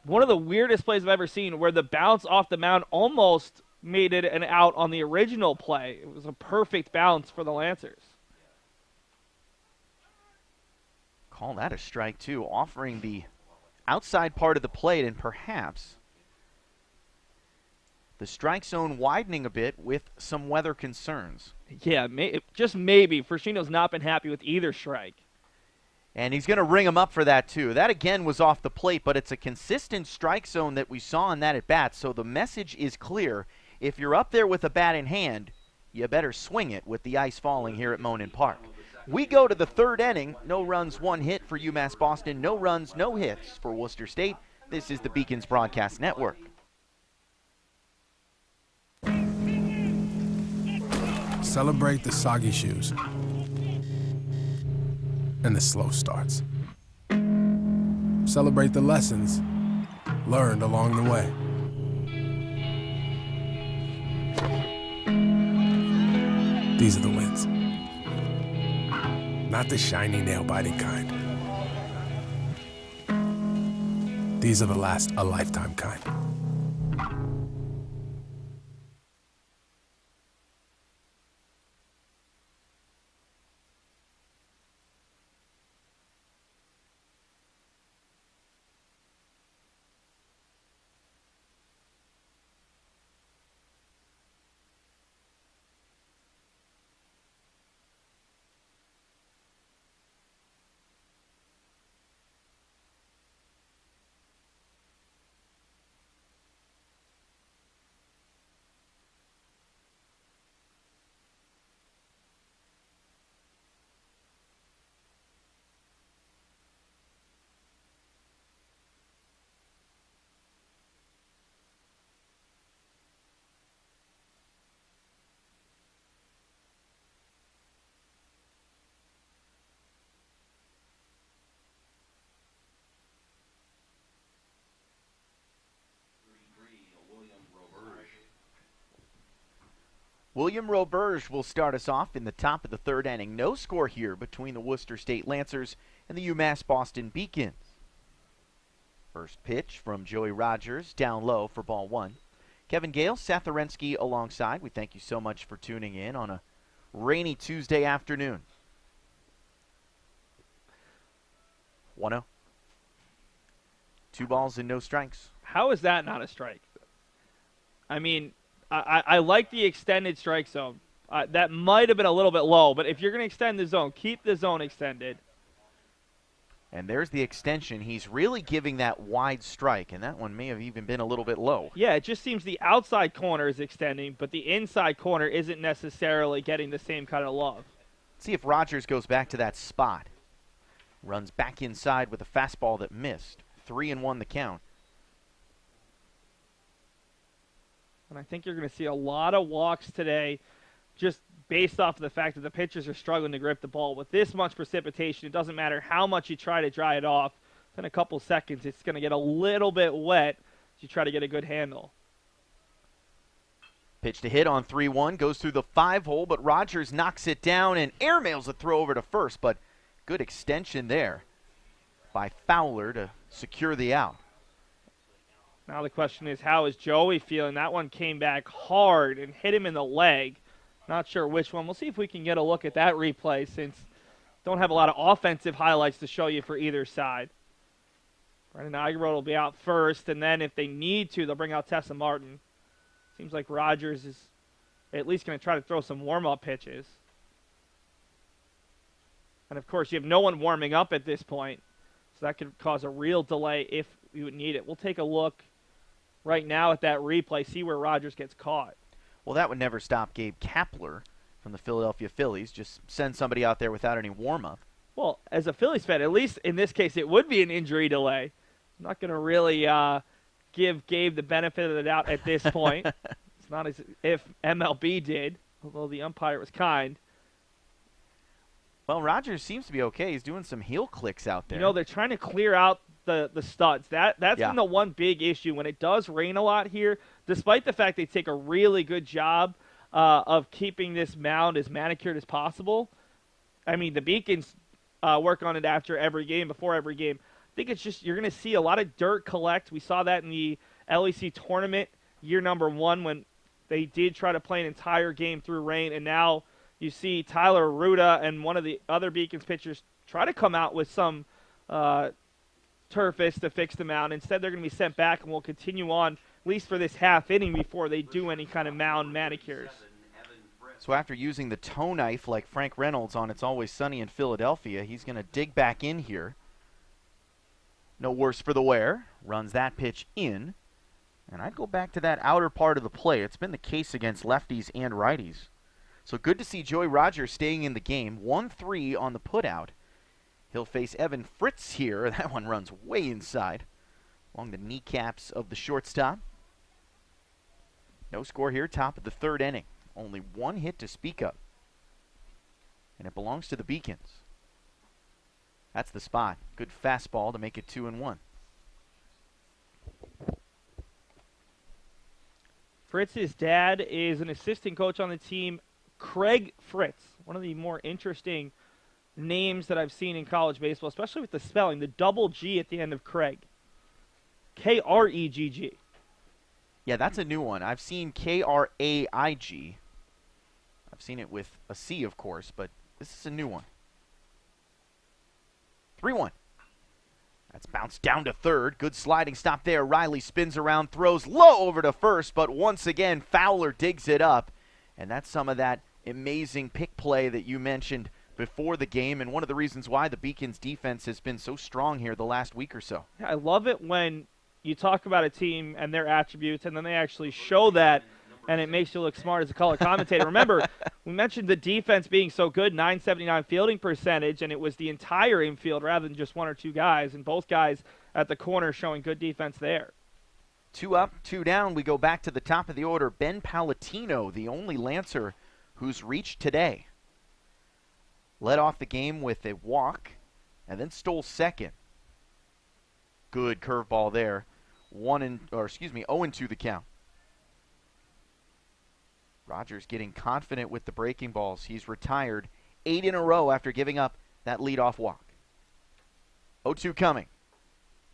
one of the weirdest plays I've ever seen, where the bounce off the mound almost made it an out on the original play. It was a perfect bounce for the Lancers. Call that a strike, too, offering the outside part of the plate, and perhaps the strike zone widening a bit with some weather concerns. Yeah, just maybe. Frashino's not been happy with either strike. And he's going to ring him up for that, too. That, again, was off the plate, but it's a consistent strike zone that we saw in that at-bat, so the message is clear. If you're up there with a bat in hand, you better swing it with the ice falling here at Monin Park. We go to the 3rd inning. No runs, 1 hit for UMass Boston. No runs, no hits for Worcester State. This is the Beacons Broadcast Network. Celebrate the soggy shoes and the slow starts. Celebrate the lessons learned along the way. These are the wins. Not the shiny, nail-biting kind. These are the last a lifetime kind. William Roberge will start us off in the top of the third inning. No score here between the Worcester State Lancers and the UMass Boston Beacons. First pitch from Joey Rogers, down low for ball one. Kevin Gale, Seth Arensky alongside. We thank you so much for tuning in on a rainy Tuesday afternoon. 1-0. 2 balls and no strikes. How is that not a strike? I mean, I like the extended strike zone. That might have been a little bit low, but if you're going to extend the zone, keep the zone extended. And there's the extension. He's really giving that wide strike, and that one may have even been a little bit low. Yeah, it just seems the outside corner is extending, but the inside corner isn't necessarily getting the same kind of love. See if Rogers goes back to that spot. Runs back inside with a fastball that missed. 3-1 the count. And I think you're going to see a lot of walks today just based off of the fact that the pitchers are struggling to grip the ball. With this much precipitation, it doesn't matter how much you try to dry it off. In a couple seconds, it's going to get a little bit wet as you try to get a good handle. Pitch to hit on 3-1. Goes through the 5-hole, but Rogers knocks it down and airmails a throw over to first. But good extension there by Fowler to secure the out. Now the question is, how is Joey feeling? That one came back hard and hit him in the leg. Not sure which one. We'll see if we can get a look at that replay since don't have a lot of offensive highlights to show you for either side. Brendan Igerode will be out first, and then if they need to, they'll bring out Tessa Martin. Seems like Rogers is at least going to try to throw some warm-up pitches. And, of course, you have no one warming up at this point, so that could cause a real delay if you would need it. We'll take a look right now at that replay, see where Rogers gets caught. Well, that would never stop Gabe Kapler from the Philadelphia Phillies. Just send somebody out there without any warm-up. Well, as a Phillies fan, at least in this case, it would be an injury delay. I'm not going to really give Gabe the benefit of the doubt at this point. It's not as if MLB did, although the umpire was kind. Well, Rogers seems to be okay. He's doing some heel clicks out there. You know, they're trying to clear out the studs. That's been the one big issue. When it does rain a lot here, despite the fact they take a really good job of keeping this mound as manicured as possible, I mean, the Beacons work on it after every game, before every game. I think it's just you're going to see a lot of dirt collect. We saw that in the LEC tournament year number 1 when they did try to play an entire game through rain, and now you see Tyler Ruda and one of the other Beacons pitchers try to come out with some turfist to fix the mound. Instead, they're going to be sent back, and we'll continue on at least for this half inning before they do any kind of mound manicures. So after using the toe knife like Frank Reynolds on It's Always Sunny in Philadelphia, he's going to dig back in here. No worse for the wear. Runs that pitch in. And I'd go back to that outer part of the plate. It's been the case against lefties and righties. So good to see Joey Rogers staying in the game. 1-3 on the putout. He'll face Evan Fritz here. That one runs way inside along the kneecaps of the shortstop. No score here, top of the third inning. Only one hit to speak of. And it belongs to the Beacons. That's the spot. Good fastball to make it 2-1. Fritz's dad is an assistant coach on the team, Craig Fritz. One of the more interesting names that I've seen in college baseball, especially with the spelling, the double G at the end of Craig. K-R-E-G-G. Yeah, that's a new one. I've seen K-R-A-I-G. I've seen it with a C, of course, but this is a new one. 3-1. That's bounced down to third. Good sliding stop there. Riley spins around, throws low over to first, but once again, Fowler digs it up. And that's some of that amazing pick play that you mentioned before the game, and one of the reasons why the Beacons defense has been so strong here the last week or so. I love it when you talk about a team and their attributes, and then they actually show that, and it makes you look smart as a color commentator. Remember, we mentioned the defense being so good, 979 fielding percentage, and it was the entire infield rather than just one or two guys, and both guys at the corner showing good defense there. 2 up, 2 down. We go back to the top of the order. Ben Palatino, the only Lancer who's reached today. Led off the game with a walk and then stole second. Good curveball there. 0-2 the count. Rogers getting confident with the breaking balls. He's retired 8 in a row after giving up that leadoff walk. 0-2 coming.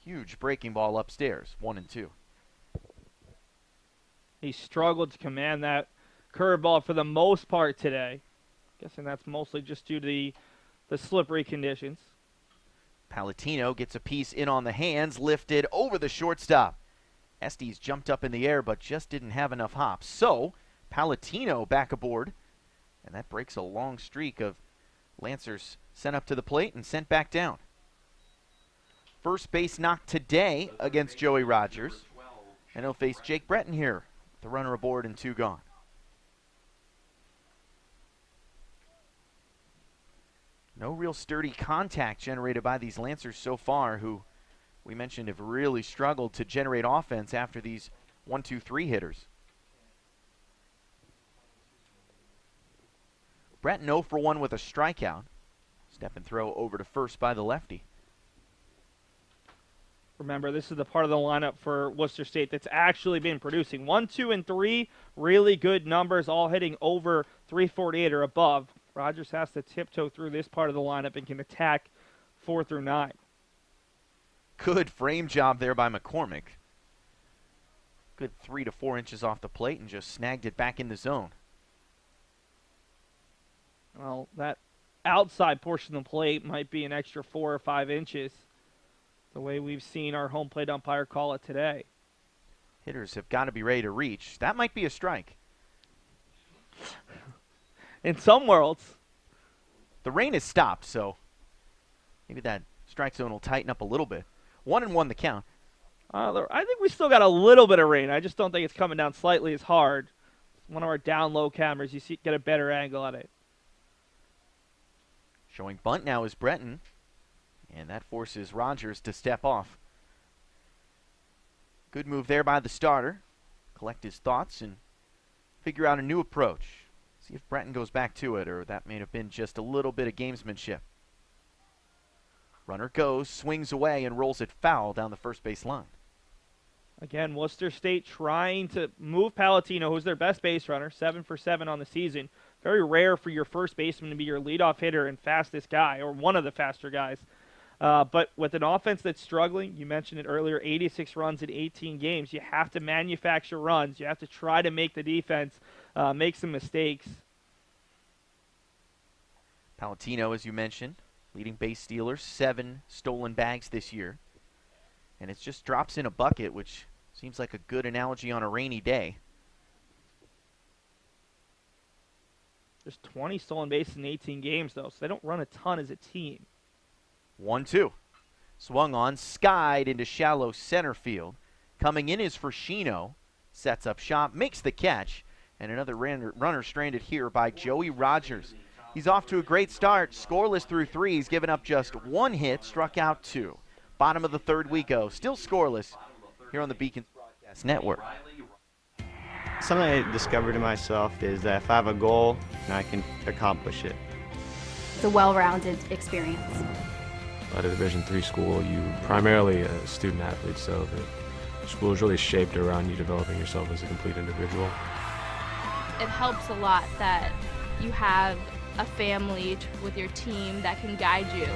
Huge breaking ball upstairs, 1-2. He struggled to command that curveball for the most part today. Guessing that's mostly just due to the slippery conditions. Palatino gets a piece in on the hands, lifted over the shortstop. Estes jumped up in the air but just didn't have enough hops. So Palatino back aboard, and that breaks a long streak of Lancers sent up to the plate and sent back down. First base knock today against Joey Rogers, and he'll face Jake Breton here, the runner aboard and 2 gone. No real sturdy contact generated by these Lancers so far, who we mentioned have really struggled to generate offense after these 1-2-3 hitters. Breton 0 for 1 with a strikeout. Step and throw over to first by the lefty. Remember, this is the part of the lineup for Worcester State that's actually been producing. 1, 2, and 3, really good numbers, all hitting over 348 or above. Rogers has to tiptoe through this part of the lineup and can attack 4 through 9. Good frame job there by McCormick. Good 3 to 4 inches off the plate and just snagged it back in the zone. Well, that outside portion of the plate might be an extra 4 or 5 inches, the way we've seen our home plate umpire call it today. Hitters have got to be ready to reach. That might be a strike. In some worlds. The rain has stopped, so maybe that strike zone will tighten up a little bit. 1-1 the count. I think we still got a little bit of rain. I just don't think it's coming down slightly as hard. One of our down low cameras, you get a better angle at it. Showing bunt now is Breton, and that forces Rogers to step off. Good move there by the starter. Collect his thoughts and figure out a new approach. See if Breton goes back to it, or that may have been just a little bit of gamesmanship. Runner goes, swings away, and rolls it foul down the first base line. Again, Worcester State trying to move Palatino, who's their best base runner, 7 for 7 on the season. Very rare for your first baseman to be your leadoff hitter and fastest guy, or one of the faster guys. But with an offense that's struggling, you mentioned it earlier, 86 runs in 18 games. You have to manufacture runs. You have to try to make the defense make some mistakes. Palatino, as you mentioned, leading base stealers, 7 stolen bags this year. And it just drops in a bucket, which seems like a good analogy on a rainy day. There's 20 stolen bases in 18 games, though, so they don't run a ton as a team. 1-2. Swung on, skied into shallow center field. Coming in is Frashino. Sets up shop, makes the catch. And another runner stranded here by Joey Rogers. He's off to a great start. Scoreless through 3. He's given up just 1 hit, struck out 2. Bottom of the third we go. Still scoreless here on the Beacon Broadcast Network. Something I discovered in myself is that if I have a goal, I can accomplish it. It's a well-rounded experience. At a Division III school, you primarily a student athlete, so the school is really shaped around you developing yourself as a complete individual. It helps a lot that you have a family with your team that can guide you.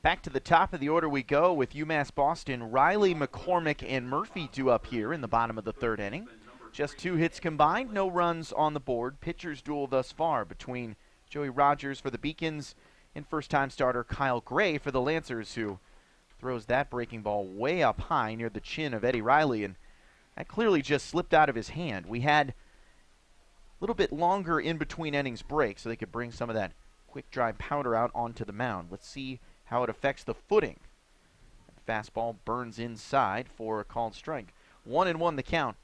Back to the top of the order we go with UMass Boston. Riley, McCormick, and Murphy due up here in the bottom of the third inning. Just 2 hits combined, no runs on the board. Pitchers duel thus far between Joey Rogers for the Beacons and first-time starter Kyle Gray for the Lancers, who throws that breaking ball way up high near the chin of Eddie Riley, and that clearly just slipped out of his hand. We had a little bit longer in between innings break so they could bring some of that quick dry powder out onto the mound. Let's see how it affects the footing. Fastball burns inside for a called strike. 1-1 the count.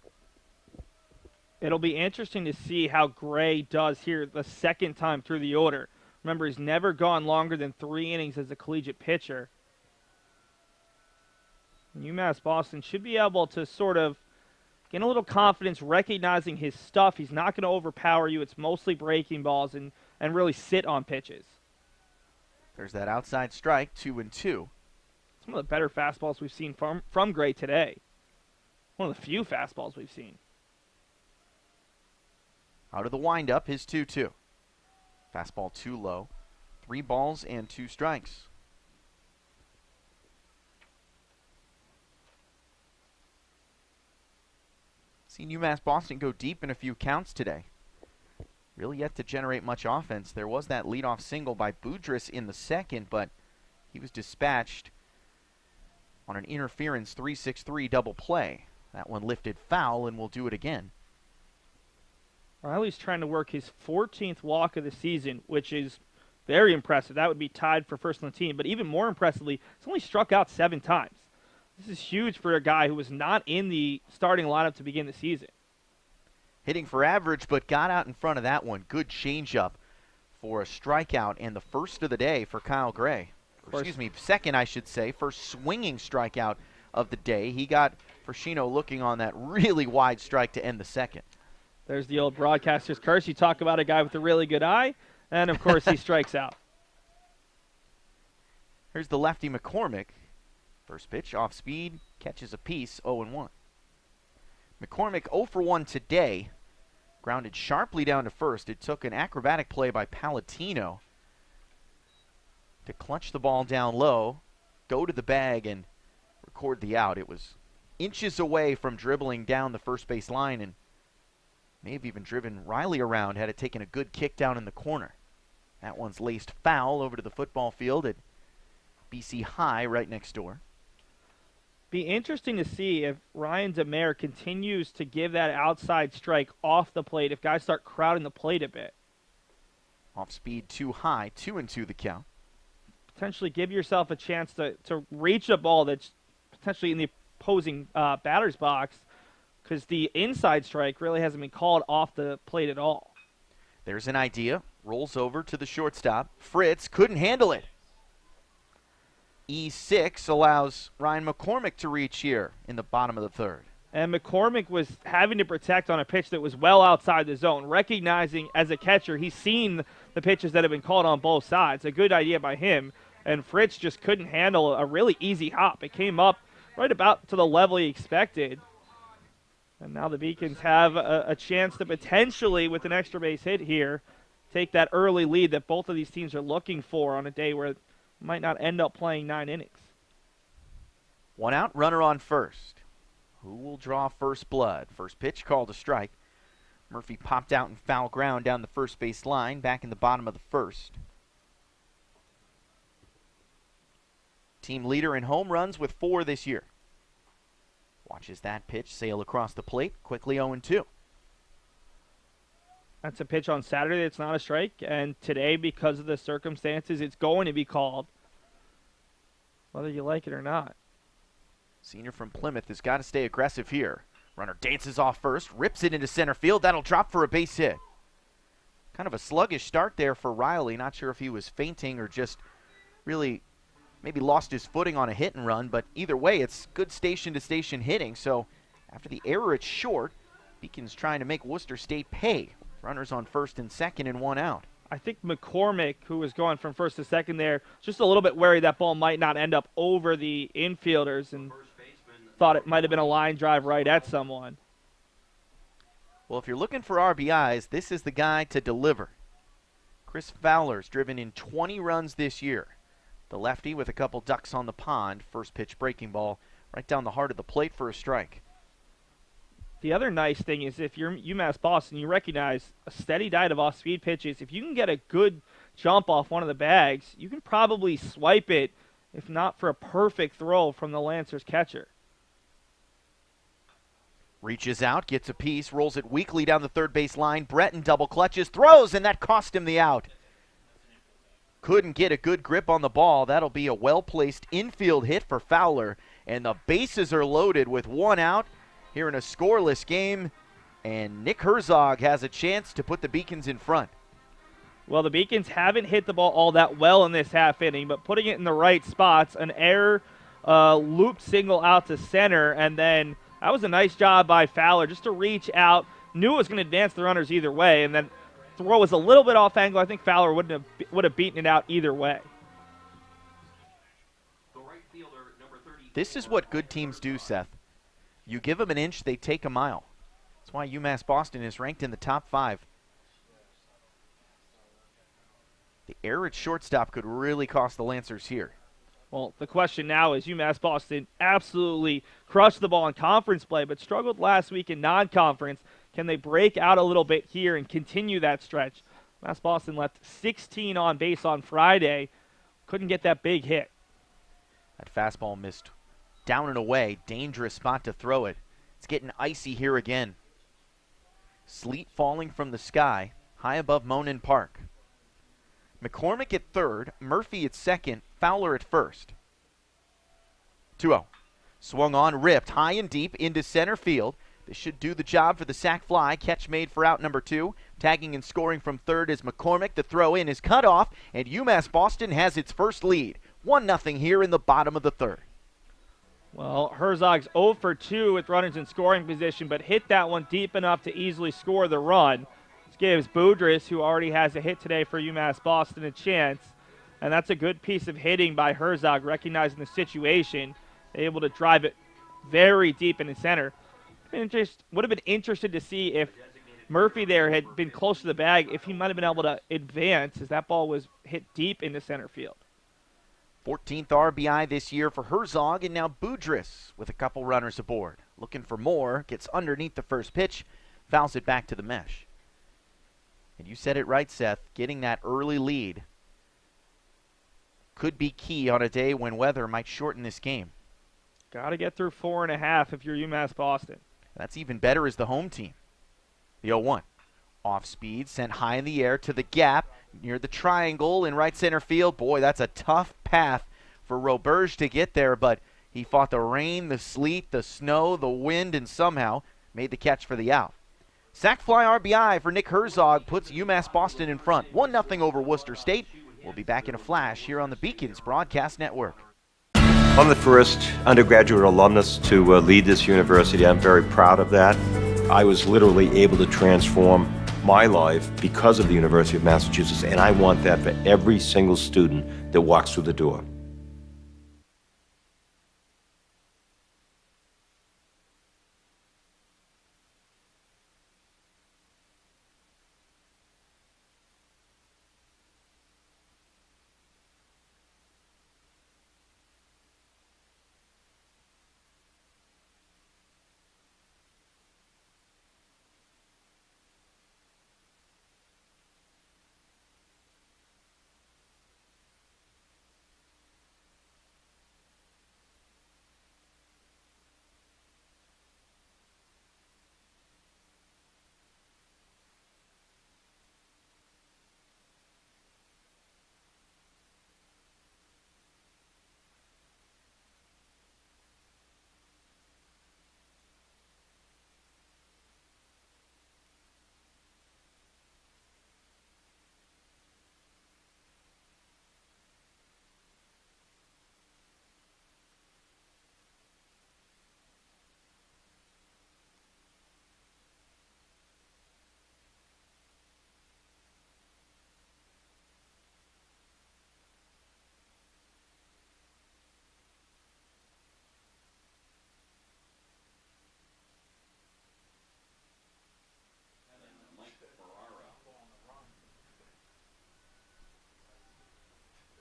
It'll be interesting to see how Gray does here the second time through the order. Remember, he's never gone longer than 3 innings as a collegiate pitcher. UMass Boston should be able to sort of gain a little confidence, recognizing his stuff. He's not going to overpower you. It's mostly breaking balls and really sit on pitches. There's that outside strike, 2-2. Some of the better fastballs we've seen from Gray today. One of the few fastballs we've seen. Out of the windup, his 2-2. Fastball too low. 3 balls and 2 strikes. Seen UMass Boston go deep in a few counts today. Really yet to generate much offense. There was that leadoff single by Boudrias in the second, but he was dispatched on an interference 3-6-3 double play. That one lifted foul, and will do it again. Riley's trying to work his 14th walk of the season, which is very impressive. That would be tied for first on the team, but even more impressively, he's only struck out 7 times. This is huge for a guy who was not in the starting lineup to begin the season. Hitting for average, but got out in front of that one. Good changeup for a strikeout, and the first of the day for Kyle Gray. Excuse me, second, I should say. First swinging strikeout of the day. He got Fershino looking on that really wide strike to end the second. There's the old broadcaster's curse. You talk about a guy with a really good eye, and of course he strikes out. Here's the lefty McCormick. First pitch, off speed, catches a piece, 0-1. McCormick 0 for 1 today. Grounded sharply down to first. It took an acrobatic play by Palatino to clutch the ball down low, go to the bag, and record the out. It was inches away from dribbling down the first base line, and may have even driven Riley around had it taken a good kick down in the corner. That one's laced foul over to the football field at BC High right next door. Be interesting to see if Ryan DeMare continues to give that outside strike off the plate, if guys start crowding the plate a bit. Off speed too high, 2-2 the count. Potentially give yourself a chance to reach a ball that's potentially in the opposing batter's box, because the inside strike really hasn't been called off the plate at all. There's an idea. Rolls over to the shortstop. Fritz couldn't handle it. E6 allows Ryan McCormick to reach here in the bottom of the third. And McCormick was having to protect on a pitch that was well outside the zone, recognizing as a catcher he's seen the pitches that have been called on both sides. A good idea by him. And Fritz just couldn't handle a really easy hop. It came up right about to the level he expected. And now the Beacons have a chance to potentially, with an extra base hit here, take that early lead that both of these teams are looking for on a day where might not end up playing 9 innings. 1 out, runner on first. Who will draw first blood? First pitch called a strike. Murphy popped out in foul ground down the first base line, back in the bottom of the first. Team leader in home runs with 4 this year. Watches that pitch sail across the plate, quickly 0-2. That's a pitch on Saturday that's not a strike, and today, because of the circumstances, it's going to be called, whether you like it or not. Senior from Plymouth has got to stay aggressive here. Runner dances off first, rips it into center field. That'll drop for a base hit. Kind of a sluggish start there for Riley. Not sure if he was fainting or just really maybe lost his footing on a hit and run, but either way, it's good station-to-station hitting. So after the error, it's short. Beacons trying to make Worcester State pay. Runners on first and second and 1 out. I think McCormick, who was going from first to second there, just a little bit worried that ball might not end up over the infielders and thought it might have been a line drive right at someone. Well, if you're looking for RBIs, this is the guy to deliver. Chris Fowler's driven in 20 runs this year. The lefty with a couple ducks on the pond. First pitch breaking ball right down the heart of the plate for a strike. The other nice thing is if you're UMass Boston, you recognize a steady diet of off-speed pitches. If you can get a good jump off one of the bags, you can probably swipe it, if not for a perfect throw from the Lancers catcher. Reaches out, gets a piece, rolls it weakly down the third base line. Breton double clutches, throws, and that cost him the out. Couldn't get a good grip on the ball. That'll be a well-placed infield hit for Fowler. And the bases are loaded with one out here in a scoreless game. And Nick Herzog has a chance to put the Beacons in front. Well, the Beacons haven't hit the ball all that well in this half inning, but putting it in the right spots, an error, looped single out to center, and then that was a nice job by Fowler just to reach out. Knew it was going to advance the runners either way, and then throw was a little bit off angle. I think Fowler would have beaten it out either way. This is what good teams do, Seth. You give them an inch, they take a mile. That's why UMass Boston is ranked in the top 5. The error at shortstop could really cost the Lancers here. Well, the question now is UMass Boston absolutely crushed the ball in conference play, but struggled last week in non-conference. Can they break out a little bit here and continue that stretch? UMass Boston left 16 on base on Friday. Couldn't get that big hit. That fastball missed down and away. Dangerous spot to throw it. It's getting icy here again. Sleet falling from the sky high above Monin Park. McCormick at third, Murphy at second, Fowler at first. 2-0. Swung on, ripped high and deep into center field. This should do the job for the sac fly. Catch made for out number 2. Tagging and scoring from third is McCormick. The throw in is cut off, and UMass Boston has its first lead. 1-0 here in the bottom of the third. Well, Herzog's 0 for 2 with runners in scoring position, but hit that one deep enough to easily score the run. This gives Boudrias, who already has a hit today for UMass Boston, a chance. And that's a good piece of hitting by Herzog, recognizing the situation, able to drive it very deep in the center. Would have been interested to see if Murphy there had been close to the bag, if he might have been able to advance as that ball was hit deep into center field. 14th RBI this year for Herzog, and now Boudrias with a couple runners aboard. Looking for more, gets underneath the first pitch, fouls it back to the mesh. And you said it right, Seth, getting that early lead could be key on a day when weather might shorten this game. Got to get through 4.5 if you're UMass Boston. That's even better as the home team. The 0-1. Off speed, sent high in the air to the gap near the triangle in right center field. Boy, that's a tough path for Roberge to get there, but he fought the rain, the sleet, the snow, the wind, and somehow made the catch for the out. Sac fly RBI for Nick Herzog puts UMass Boston in front. 1-0 over Worcester State. We'll be back in a flash here on the Beacons Broadcast Network. I'm the first undergraduate alumnus to lead this university. I'm very proud of that. I was literally able to transform my life because of the University of Massachusetts, and I want that for every single student that walks through the door.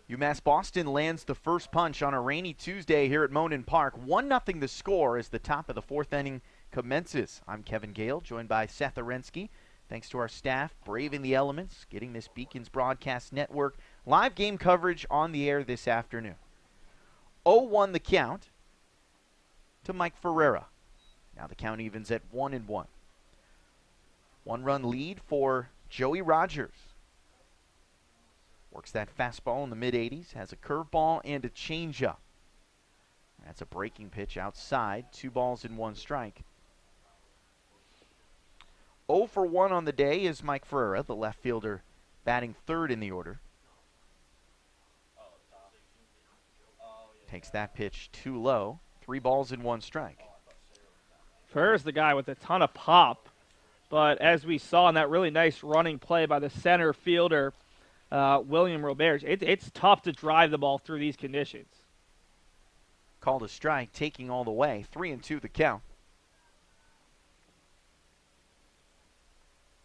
UMass Boston lands the first punch on a rainy Tuesday here at Monin Park. 1-0 the score as the top of the fourth inning commences. I'm Kevin Gale, joined by Seth Arensky. Thanks to our staff, braving the elements, getting this Beacons Broadcast Network live game coverage on the air this afternoon. 0-1 the count to Mike Ferreira. Now the count evens at 1-1. One-run lead for Joey Rogers. Works that fastball in the mid-80s, has a curveball and a changeup. That's a breaking pitch outside, 2 balls and 1 strike. 0 for 1 on the day is Mike Ferreira, the left fielder, batting third in the order. Takes that pitch too low, 3 balls and 1 strike. Ferreira's the guy with a ton of pop, but as we saw in that really nice running play by the center fielder, William Robert, it's tough to drive the ball through these conditions. Called a strike, taking all the way, 3-2 the count.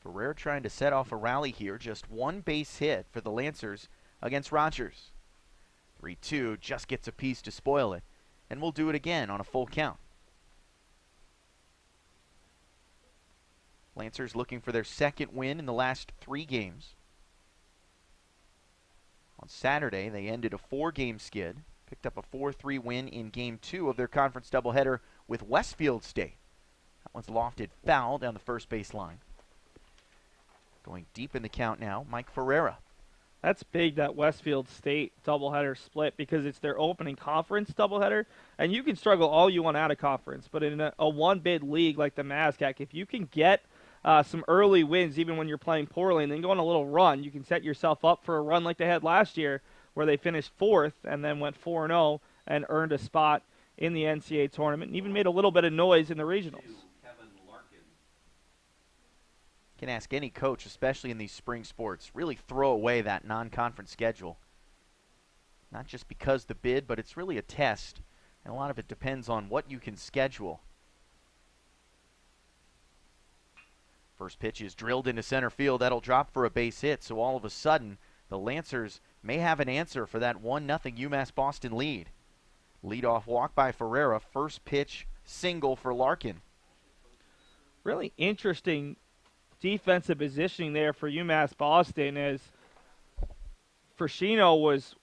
Ferreira trying to set off a rally here, just 1 base hit for the Lancers against Rogers. 3-2, just gets a piece to spoil it, and we'll do it again on a full count. Lancers looking for their second win in the last 3 games. On Saturday, they ended a 4-game skid, picked up a 4-3 win in Game 2 of their conference doubleheader with Westfield State. That one's lofted foul down the first base line. Going deep in the count now, Mike Ferreira. That's big, that Westfield State doubleheader split, because it's their opening conference doubleheader, and you can struggle all you want out of conference, but in a one-bid league like the MASCAC, if you can get some early wins even when you're playing poorly and then go on a little run, you can set yourself up for a run like they had last year where they finished 4th and then went 4-0 and earned a spot in the NCAA tournament and even made a little bit of noise in the regionals. Can ask any coach, especially in these spring sports, really throw away that non-conference schedule. Not just because the bid, but it's really a test, and a lot of it depends on what you can schedule. First pitch is drilled into center field. That'll drop for a base hit, so all of a sudden, the Lancers may have an answer for that 1-0 UMass Boston lead. Leadoff walk by Ferreira, first pitch single for Larkin. Really interesting defensive positioning there for UMass Boston, as Frashino was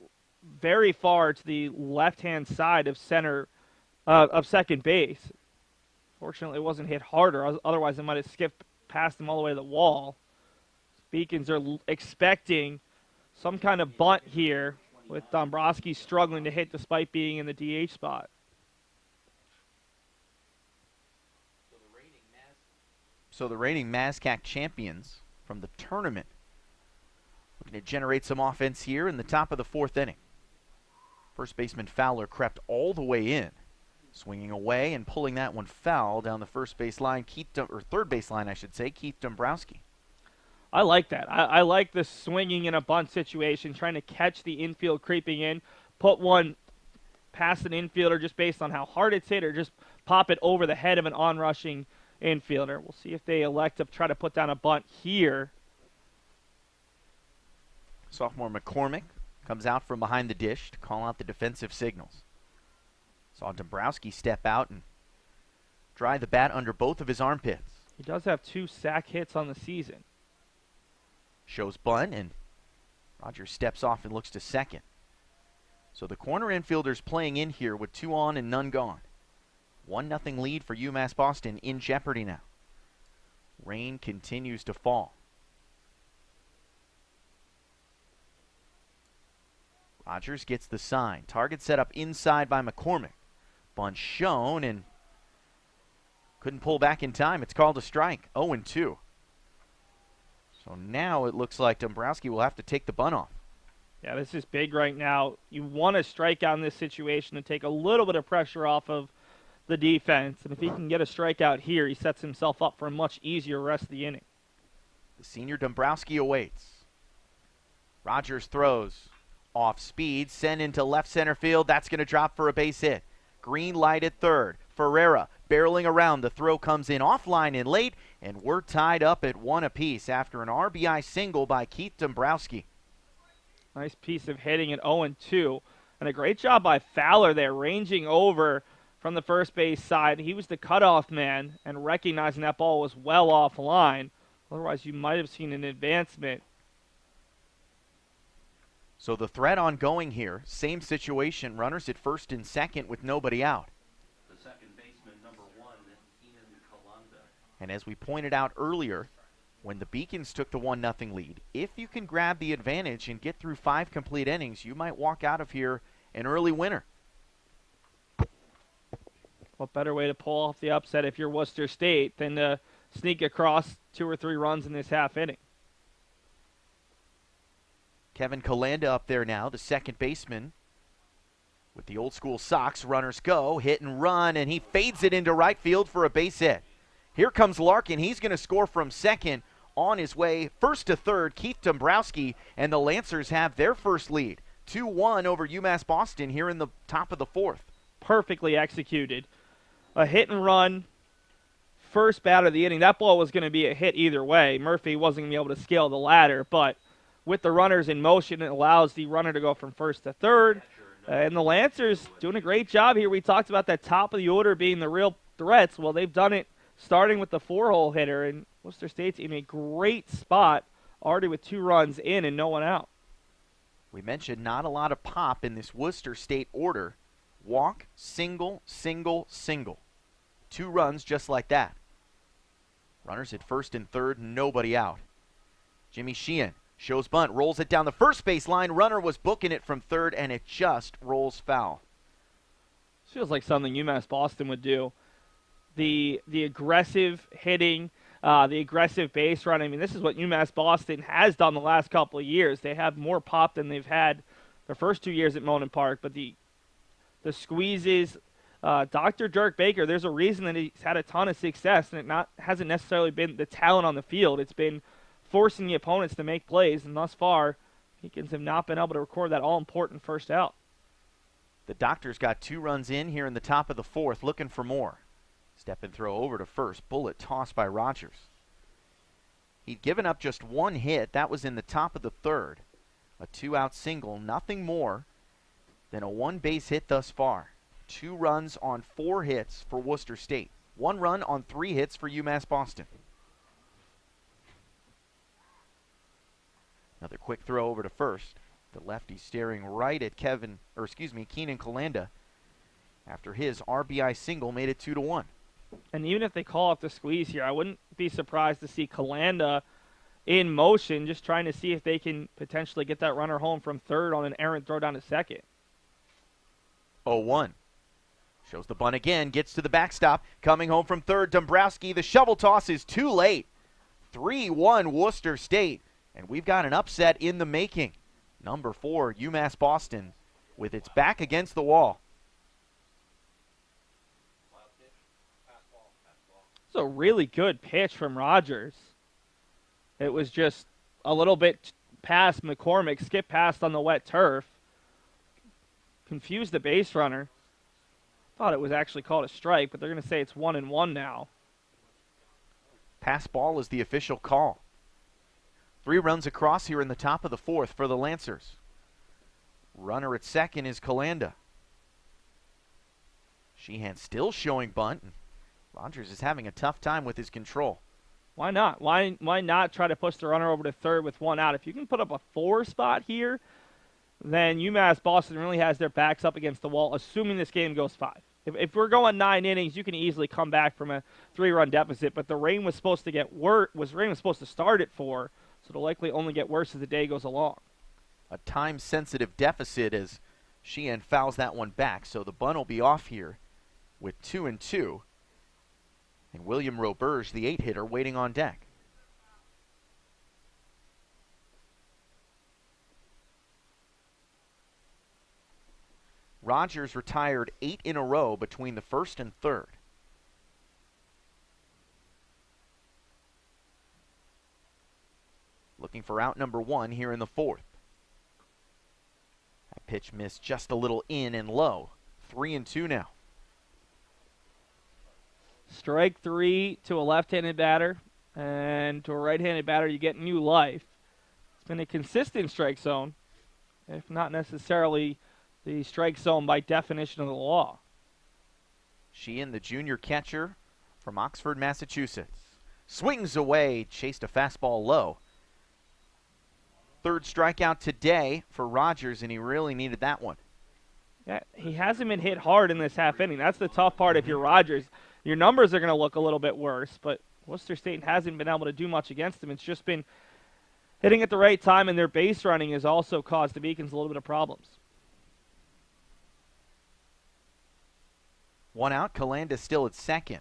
very far to the left-hand side of second base. Fortunately, it wasn't hit harder. Otherwise, it might have skipped past him all the way to the wall. Beacons are expecting some kind of bunt here, with Dombrowski struggling to hit despite being in the DH spot. So the reigning MASCAC champions from the tournament looking to generate some offense here in the top of the 4th inning. First baseman Fowler crept all the way in, swinging away and pulling that one foul down the first base line, third base line, I should say, Keith Dombrowski. I like that. I like the swinging in a bunt situation, trying to catch the infield creeping in, put one past an infielder just based on how hard it's hit, or just pop it over the head of an onrushing infielder. We'll see if they elect to try to put down a bunt here. Sophomore McCormick comes out from behind the dish to call out the defensive signals. Saw Dombrowski step out and dry the bat under both of his armpits. He does have 2 sack hits on the season. Shows bunt, and Rogers steps off and looks to second. So the corner infielders playing in here with 2 on and none gone. 1-0 lead for UMass Boston in jeopardy now. Rain continues to fall. Rogers gets the sign. Target set up inside by McCormick. Bunt shown, and couldn't pull back in time. It's called a strike. 0-2. So now it looks like Dombrowski will have to take the bunt off. Yeah, this is big right now. You want to strike out in this situation to take a little bit of pressure off of the defense. And if he can get a strikeout here, he sets himself up for a much easier rest of the inning. The senior Dombrowski awaits. Rogers throws off speed, sent into left center field. That's going to drop for a base hit. Green light at third. Ferreira barreling around. The throw comes in offline and late, and we're tied up at 1 apiece after an RBI single by Keith Dombrowski. Nice piece of hitting at 0-2. And a great job by Fowler there, ranging over from the first base side. He was the cutoff man and recognizing that ball was well offline. Otherwise, you might have seen an advancement. So the threat ongoing here. Same situation. Runners at first and second with nobody out. The second baseman, number 1, Ian Kalanda. And as we pointed out earlier, when the Beacons took the 1-0 lead, if you can grab the advantage and get through 5 complete innings, you might walk out of here an early winner. What better way to pull off the upset if you're Worcester State than to sneak across 2 or 3 runs in this half inning? Kevin Kalanda up there now, the second baseman. With the old school Sox, runners go, hit and run, and he fades it into right field for a base hit. Here comes Larkin. He's going to score from second. On his way first to third, Keith Dombrowski, and the Lancers have their first lead. 2-1 over UMass Boston here in the top of the 4th. Perfectly executed. A hit and run, first bat of the inning. That ball was going to be a hit either way. Murphy wasn't going to be able to scale the ladder, but with the runners in motion, it allows the runner to go from first to third. And the Lancers doing a great job here. We talked about that top of the order being the real threats. Well, they've done it starting with the 4-hole hitter, and Worcester State's in a great spot already with 2 runs in and no one out. We mentioned not a lot of pop in this Worcester State order. Walk, single, single, single. 2 runs just like that. Runners at first and third, nobody out. Jimmy Sheehan shows bunt, rolls it down the first base line. Runner was booking it from third, and it just rolls foul. This feels like something UMass Boston would do. The aggressive hitting, the aggressive base run. I mean, this is what UMass Boston has done the last couple of years. They have more pop than they've had the first 2 years at Monon Park, but the squeezes, Dr. Dirk Baker, there's a reason that he's had a ton of success, and it hasn't necessarily been the talent on the field. It's been forcing the opponents to make plays, and thus far, Beacons have not been able to record that all-important first out. The Doctors got 2 runs in here in the top of the 4th, looking for more. Step and throw over to first. Bullet tossed by Rogers. He'd given up just 1 hit. That was in the top of the 3rd. A 2-out single, nothing more than a 1-base hit thus far. 2 runs on 4 hits for Worcester State. 1 run on 3 hits for UMass Boston. Another quick throw over to first. The lefty staring right at Keenan Kalanda after his RBI single made it 2-1. And even if they call up the squeeze here, I wouldn't be surprised to see Kalanda in motion, just trying to see if they can potentially get that runner home from third on an errant throw down to second. 0-1. Shows the bunt again, gets to the backstop. Coming home from third, Dombrowski. The shovel toss is too late. 3-1 Worcester State. And we've got an upset in the making. Number 4, UMass Boston, with its back against the wall. It's a really good pitch from Rogers. It was just a little bit past McCormick, skipped past on the wet turf. Confused the base runner. Thought it was actually called a strike, but they're going to say it's 1-1 now. Pass ball is the official call. 3 runs across here in the top of the 4th for the Lancers. Runner at second is Kalanda. Sheehan still showing bunt. Rogers is having a tough time with his control. Why not? Why not try to push the runner over to third with 1 out? If you can put up a 4 spot here, then UMass Boston really has their backs up against the wall, assuming this game goes 5. If we're going 9 innings, you can easily come back from a 3-run deficit. But the rain was supposed to start at 4, so it'll likely only get worse as the day goes along. A time-sensitive deficit as Sheehan fouls that one back, so the bunt will be off here with 2-2. And William Roberge, the 8-hitter, waiting on deck. Rogers retired 8 in a row between the 1st and 3rd. Looking for out number 1 here in the 4th. That pitch missed just a little in and low. 3-2 now. Strike 3 to a left-handed batter, and to a right-handed batter, you get new life. It's been a consistent strike zone. if not necessarily the strike zone by definition of the law. Sheehan, the junior catcher from Oxford, Massachusetts. Swings away, chased a fastball low. Third strikeout today for Rogers, and he really needed that one. Yeah, he hasn't been hit hard in this half inning. That's the tough part if you're Rogers. Your numbers are going to look a little bit worse, but Worcester State hasn't been able to do much against him. It's just been hitting at the right time, and their base running has also caused the Beacons a little bit of problems. One out, Kalanda still at second.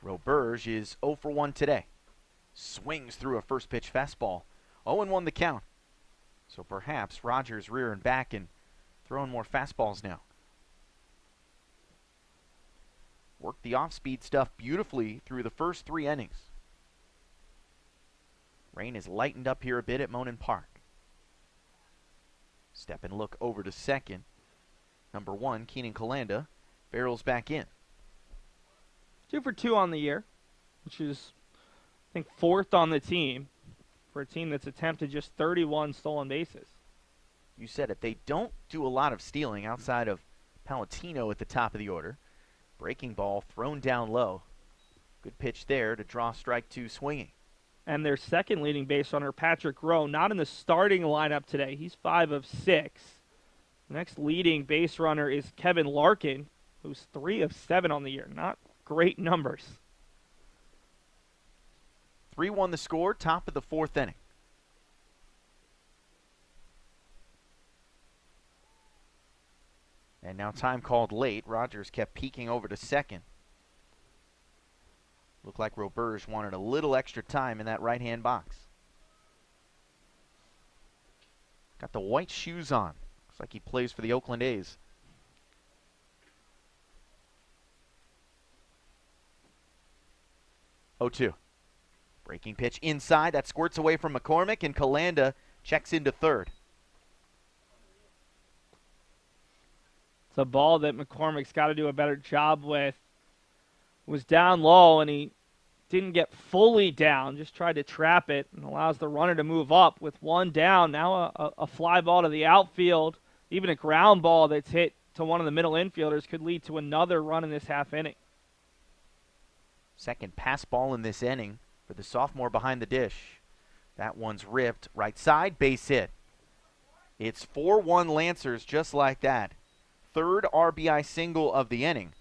Roberge is 0 for 1 today. Swings through a first pitch fastball. 0-1 the count. So perhaps Rogers rearing back and throwing more fastballs now. Worked the off-speed stuff beautifully through the first 3 innings. Rain is lightened up here a bit at Monin Park. Step and look over to second. Number 1, Keenan Kalanda, barrels back in. 2 for 2 on the year, which is, I think, 4th on the team for a team that's attempted just 31 stolen bases. You said it. They don't do a lot of stealing outside of Palatino at the top of the order. Breaking ball thrown down low. Good pitch there to draw strike 2 swinging. And their second leading base runner, Patrick Rowe, not in the starting lineup today. He's 5 of 6. The next leading base runner is Kevin Larkin, who's 3 of 7 on the year. Not great numbers. 3-1 the score, top of the 4th inning. And now time called late. Rogers kept peeking over to second. Looked like Roberge wanted a little extra time in that right-hand box. Got the white shoes on. Looks like he plays for the Oakland A's. Oh, 2. Breaking pitch inside. That squirts away from McCormick, and Kalanda checks into third. It's a ball that McCormick's got to do a better job with. Was down low, and he didn't get fully down, just tried to trap it, and allows the runner to move up with 1 down. Now a fly ball to the outfield, even a ground ball that's hit to one of the middle infielders could lead to another run in this half inning. Second pass ball in this inning for the sophomore behind the dish. That one's ripped right side, base hit. It's 4-1 Lancers just like that. Third RBI single of the inning.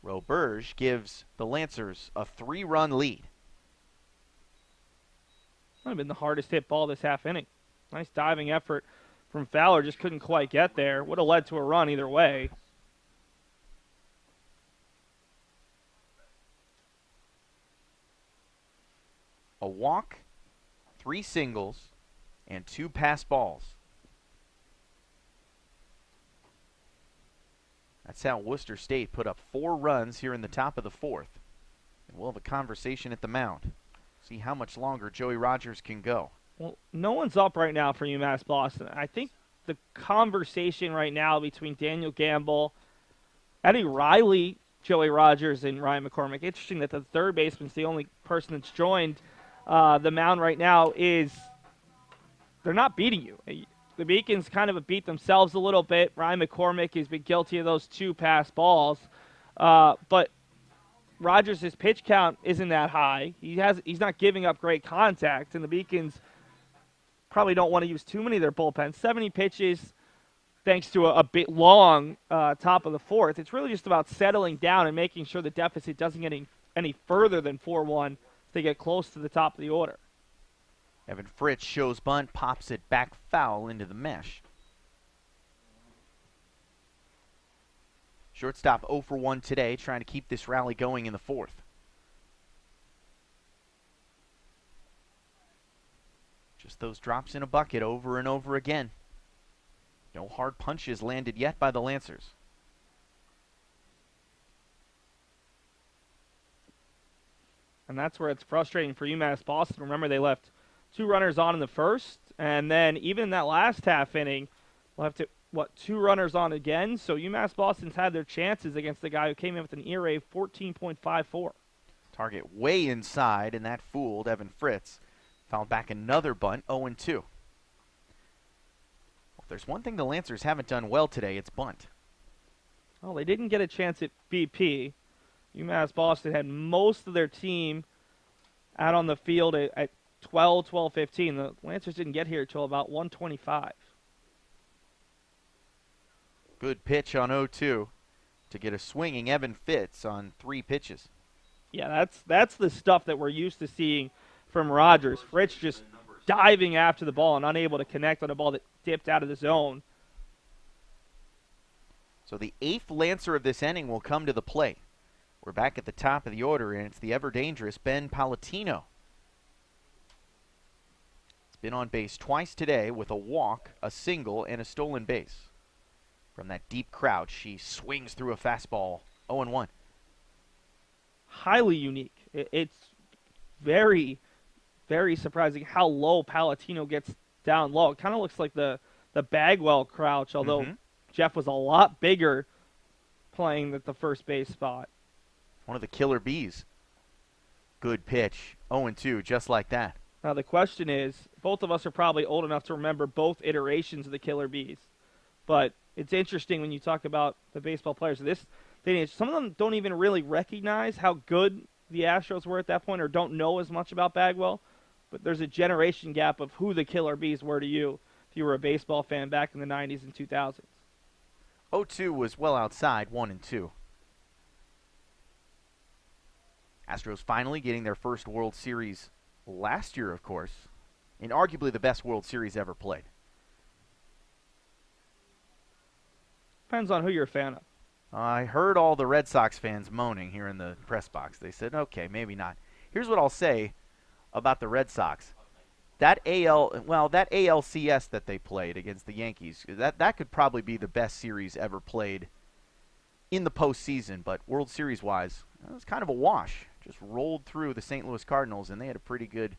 Roberge gives the Lancers a 3-run lead. Might have been the hardest hit ball this half inning. Nice diving effort from Fowler, just couldn't quite get there. Would have led to a run either way. A walk, 3 singles, and 2 pass balls. That's how Worcester State put up 4 runs here in the top of the 4th. And we'll have a conversation at the mound. See how much longer Joey Rogers can go. Well, no one's up right now for UMass Boston. I think the conversation right now between Daniel Gamble, Eddie Riley, Joey Rogers, and Ryan McCormick. Interesting that the third baseman's the only person that's joined the mound right now. Is they're not beating you. The Beacons kind of beat themselves a little bit. Ryan McCormick has been guilty of those 2 pass balls. But Rogers' pitch count isn't that high. He's not giving up great contact, and the Beacons probably don't want to use too many of their bullpens. 70 pitches, thanks to a bit long top of the 4th. It's really just about settling down and making sure the deficit doesn't get any further than 4-1 to get close to the top of the order. Evan Fritz shows bunt, pops it back foul into the mesh. Shortstop 0 for 1 today, trying to keep this rally going in the 4th. Just those drops in a bucket over and over again. No hard punches landed yet by the Lancers. And that's where it's frustrating for UMass Boston. Remember, they left 2 runners on in the first, and then even in that last half inning, left 2 runners on again. So UMass Boston's had their chances against the guy who came in with an ERA of 14.54. Target way inside, and that fooled Evan Fritz. Fouled back another bunt, 0-2. there's one thing the Lancers haven't done well today, it's bunt. Well, they didn't get a chance at BP. UMass Boston had most of their team out on the field at 12:15. The Lancers didn't get here until about 1:25. Good pitch on 0-2 to get a swinging Evan Fitz on 3 pitches. Yeah, that's the stuff that we're used to seeing from Rogers. Fritz just diving after the ball and unable to connect on a ball that dipped out of the zone. So the 8th Lancer of this inning will come to the plate. We're back at the top of the order, and it's the ever-dangerous Ben Palatino. He's been on base twice today with a walk, a single, and a stolen base. From that deep crouch, she swings through a fastball, 0-1. Highly unique. It's very, very surprising how low Palatino gets down low. It kind of looks like the Bagwell crouch, although Jeff was a lot bigger playing at the first base spot. One of the killer bees. Good pitch, 0-2, just like that. Now the question is, both of us are probably old enough to remember both iterations of the killer bees. But it's interesting when you talk about the baseball players of this day. Some of them don't even really recognize how good the Astros were at that point or don't know as much about Bagwell. But there's a generation gap of who the killer bees were to you if you were a baseball fan back in the 90s and 2000s. 0-2 was well outside, 1-2. Astros finally getting their first World Series last year, of course, and arguably the best World Series ever played. Depends on who you're a fan of. I heard all the Red Sox fans moaning here in the press box. They said, okay, maybe not. Here's what I'll say about the Red Sox. That ALCS that they played against the Yankees, that could probably be the best series ever played in the postseason, but World Series-wise, it was kind of a wash. Just rolled through the St. Louis Cardinals, and they had a pretty good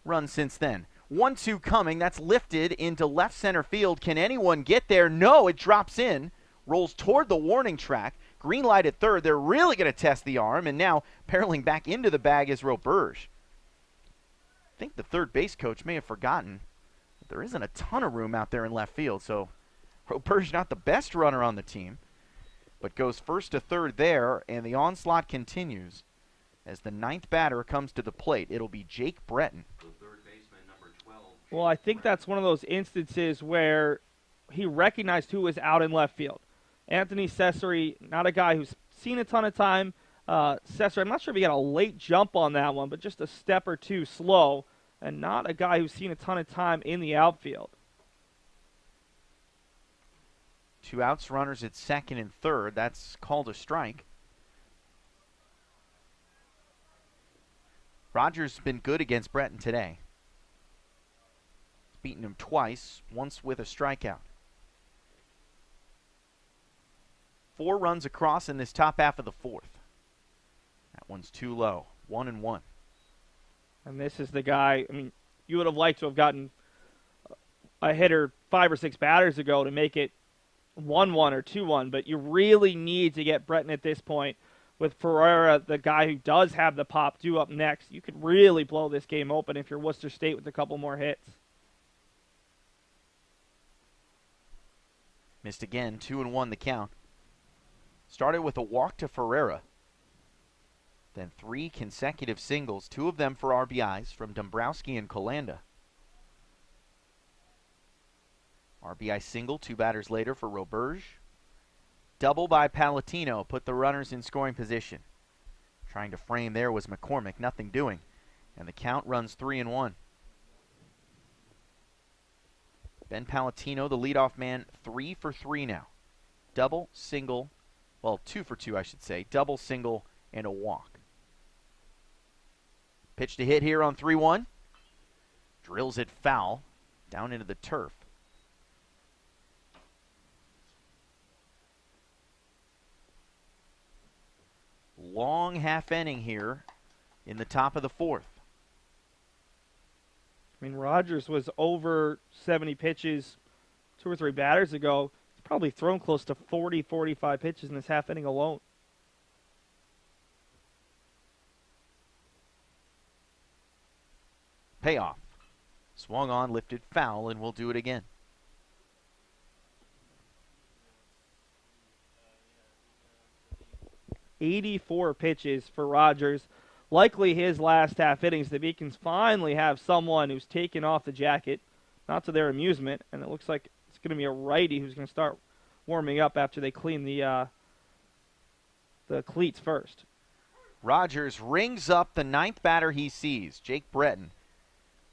run since then. 1-2 coming. That's lifted into left center field. Can anyone get there? No, it drops in, rolls toward the warning track. Green light at third. They're really going to test the arm, and now barreling back into the bag is Roberge. I think the third base coach may have forgotten that there isn't a ton of room out there in left field, so Roberge not the best runner on the team, but goes first to third there, and the onslaught continues. As the 9th batter comes to the plate, it'll be Jake Breton. Well, I think that's one of those instances where he recognized who was out in left field. Anthony Cesare, not a guy who's seen a ton of time. Cesare, I'm not sure if he got a late jump on that one, but just a step or two slow, and not a guy who's seen a ton of time in the outfield. 2 outs, runners at second and third. That's called a strike. Rogers has been good against Breton today. He's beaten him twice, once with a strikeout. 4 runs across in this top half of the 4th. That one's too low, 1-1. And this is the guy, I mean, you would have liked to have gotten a hitter 5 or 6 batters ago to make it 1-1 or 2-1, but you really need to get Breton at this point. With Ferreira, the guy who does have the pop, due up next, you could really blow this game open if you're Worcester State with a couple more hits. Missed again, 2-1 the count. Started with a walk to Ferreira. Then 3 consecutive singles, 2 of them for RBIs from Dombrowski and Colanda. RBI single 2 batters later for Roberge. Double by Palatino put the runners in scoring position. Trying to frame there was McCormick, nothing doing. And the count runs 3-1. Ben Palatino, the leadoff man, 3 for 3 now. Double, single, well, 2 for 2 I should say. Double, single, and a walk. Pitch to hit here on 3-1. Drills it foul down into the turf. Long half inning here in the top of the 4th. I mean, Rogers was over 70 pitches 2 or 3 batters ago. He's probably thrown close to 40, 45 pitches in this half inning alone. Payoff. Swung on, lifted foul, and we'll do it again. 84 pitches for Rogers. Likely his last half innings. The Beacons finally have someone who's taken off the jacket, not to their amusement, and it looks like it's going to be a righty who's going to start warming up after they clean the cleats first. Rogers rings up the ninth batter he sees, Jake Breton.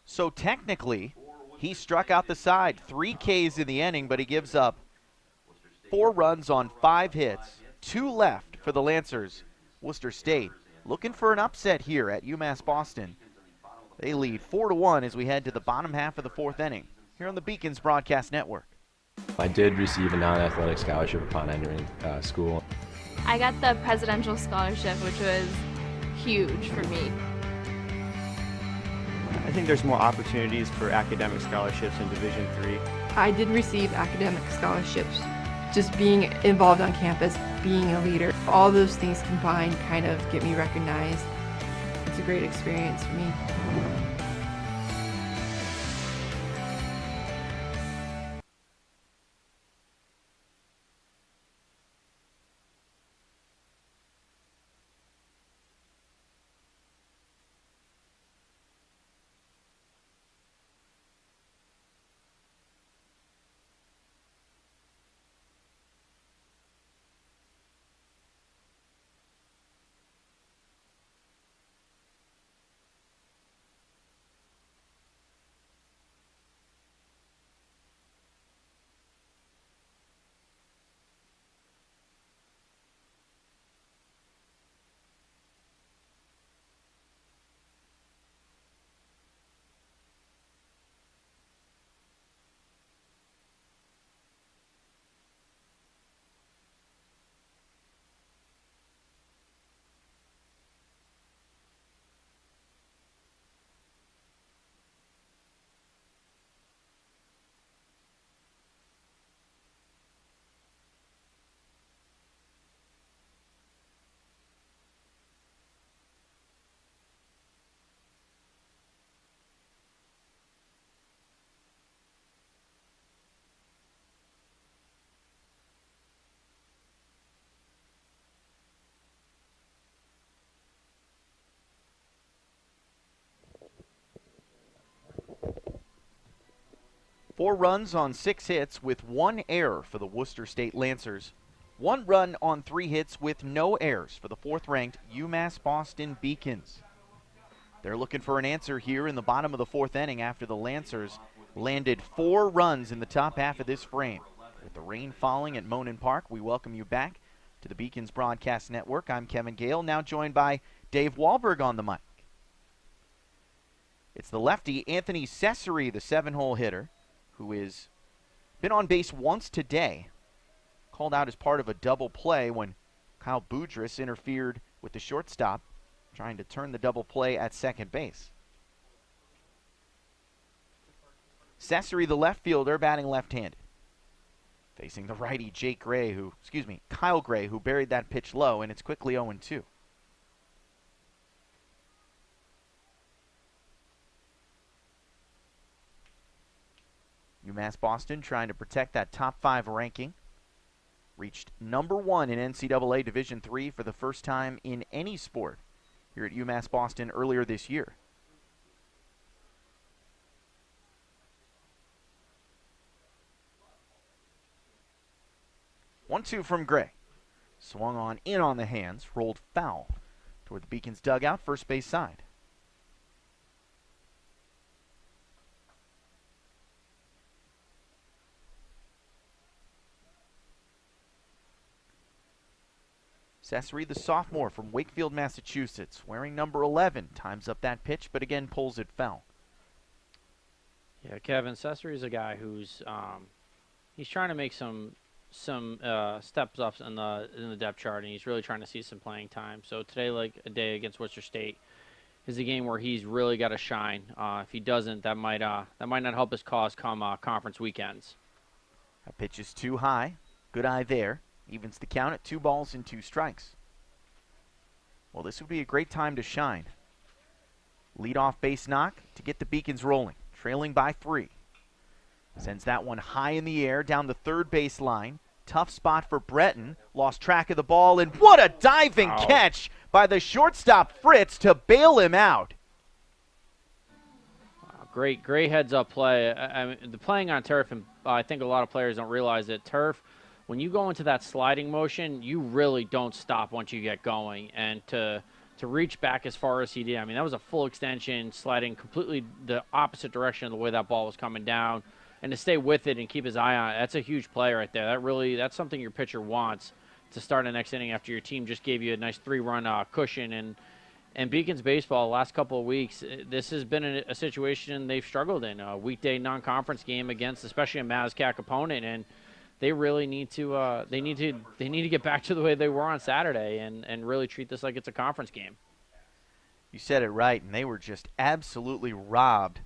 So technically, he struck out the side. 3 Ks in the inning, but he gives up 4 runs on 5 hits. 2 left for the Lancers. Worcester State looking for an upset here at UMass Boston. They lead 4-1 as we head to the bottom half of the 4th inning here on the Beacons Broadcast Network. I did receive a non-athletic scholarship upon entering school. I got the presidential scholarship, which was huge for me. I think there's more opportunities for academic scholarships in Division III. I did receive academic scholarships. Just being involved on campus, being a leader, all those things combined kind of get me recognized. It's a great experience for me. Four runs on 6 hits with 1 error for the Worcester State Lancers. 1 run on 3 hits with no errors for the 4th-ranked UMass Boston Beacons. They're looking for an answer here in the bottom of the 4th inning after the Lancers landed 4 runs in the top half of this frame. With the rain falling at Monin Park, we welcome you back to the Beacons Broadcast Network. I'm Kevin Gale, now joined by Dave Wahlberg on the mic. It's the lefty Anthony Cesare, the 7-hole hitter, who has been on base once today. Called out as part of a double play when Kyle Boudrias interfered with the shortstop, trying to turn the double play at second base. Cesare, the left fielder, batting left-handed. Facing the righty Kyle Gray, who buried that pitch low, and it's quickly 0-2. UMass Boston trying to protect that top 5 ranking. Reached number 1 in NCAA Division III for the first time in any sport here at UMass Boston earlier this year. One-two from Gray. Swung on in on the hands, rolled foul toward the Beacons dugout, first base side. Cesare, the sophomore from Wakefield, Massachusetts, wearing number 11, times up that pitch, but again pulls it foul. Yeah, Kevin, Cesare is a guy who's he's trying to make some steps up in the depth chart, and he's really trying to see some playing time. So today, like a day against Worcester State, is a game where he's really got to shine. If he doesn't, that might not help his cause come conference weekends. That pitch is too high. Good eye there. Evens the count at 2 balls and 2 strikes. Well, this would be a great time to shine. Lead-off base knock to get the Beacons rolling, trailing by 3. Sends that one high in the air down the third base line. Tough spot for Breton. Lost track of the ball, and what a diving catch by the shortstop Fritz to bail him out. Great heads-up play. I mean, the playing on turf, and I think a lot of players don't realize that turf, when you go into that sliding motion, you really don't stop once you get going. And to reach back as far as he did, I mean, that was a full extension, sliding completely the opposite direction of the way that ball was coming down. And to stay with it and keep his eye on it, that's a huge play right there. That's something your pitcher wants to start the next inning after your team just gave you a nice 3-run cushion. And Beacons baseball, the last couple of weeks, this has been a situation they've struggled in. A weekday non-conference game against, especially a MASCAC opponent, and they really need to they need to get back to the way they were on Saturday and really treat this like it's a conference game. You said it right, and they were just absolutely robbed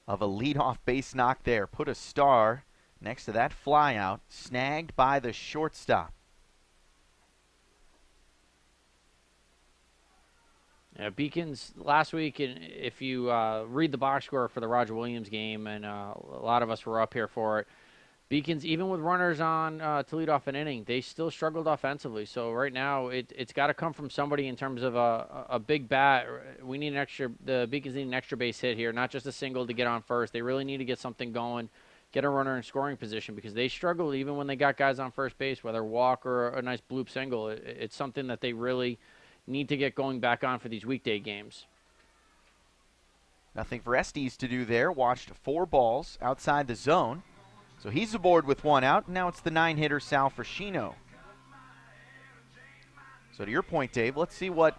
of a leadoff base knock there. Put a star next to that flyout, snagged by the shortstop. Yeah, Beacons last week, and if you read the box score for the Roger Williams game, and a lot of us were up here for it, Beacons, even with runners on to lead off an inning, they still struggled offensively. So right now, it's got to come from somebody in terms of a big bat. We need the Beacons need an extra base hit here, not just a single to get on first. They really need to get something going, get a runner in scoring position, because they struggled even when they got guys on first base, whether walk or a nice bloop single. It's something that they really need to get going back on for these weekday games. Nothing for Estes to do there. Watched 4 balls outside the zone. So he's aboard with 1 out. Now it's the 9-hitter Sal Frascino. So to your point, Dave, let's see what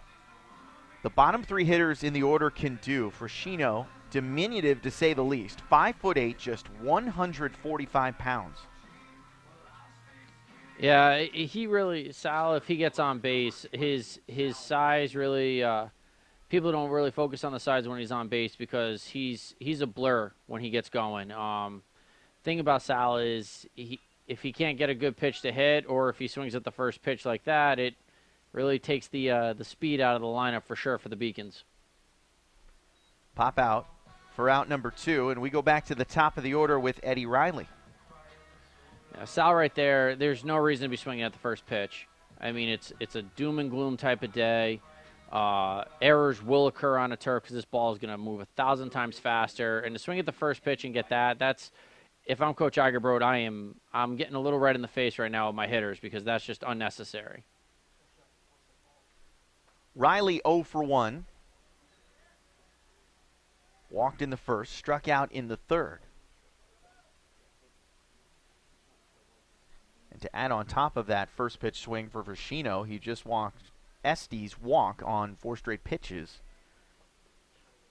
the bottom 3 hitters in the order can do. Frascino, diminutive to say the least. 5'8", just 145 pounds. Yeah, he really, Sal, if he gets on base, his size really, people don't really focus on the size when he's on base because he's a blur when he gets going. Thing about Sal is if he can't get a good pitch to hit, or if he swings at the first pitch like that, it really takes the speed out of the lineup for sure for the Beacons. Pop out for out number 2, and we go back to the top of the order with Eddie Riley. Yeah, Sal right there, there's no reason to be swinging at the first pitch. I mean, it's a doom and gloom type of day. Errors will occur on a turf because this ball is going to move 1,000 times faster. And to swing at the first pitch and get that's, if I'm Coach Igerbrod, I'm getting a little red in the face right now with my hitters because that's just unnecessary. Riley 0 for 1. Walked in the first, struck out in the third. And to add on top of that first pitch swing for Frascino, he just walked Estes walk on 4 straight pitches.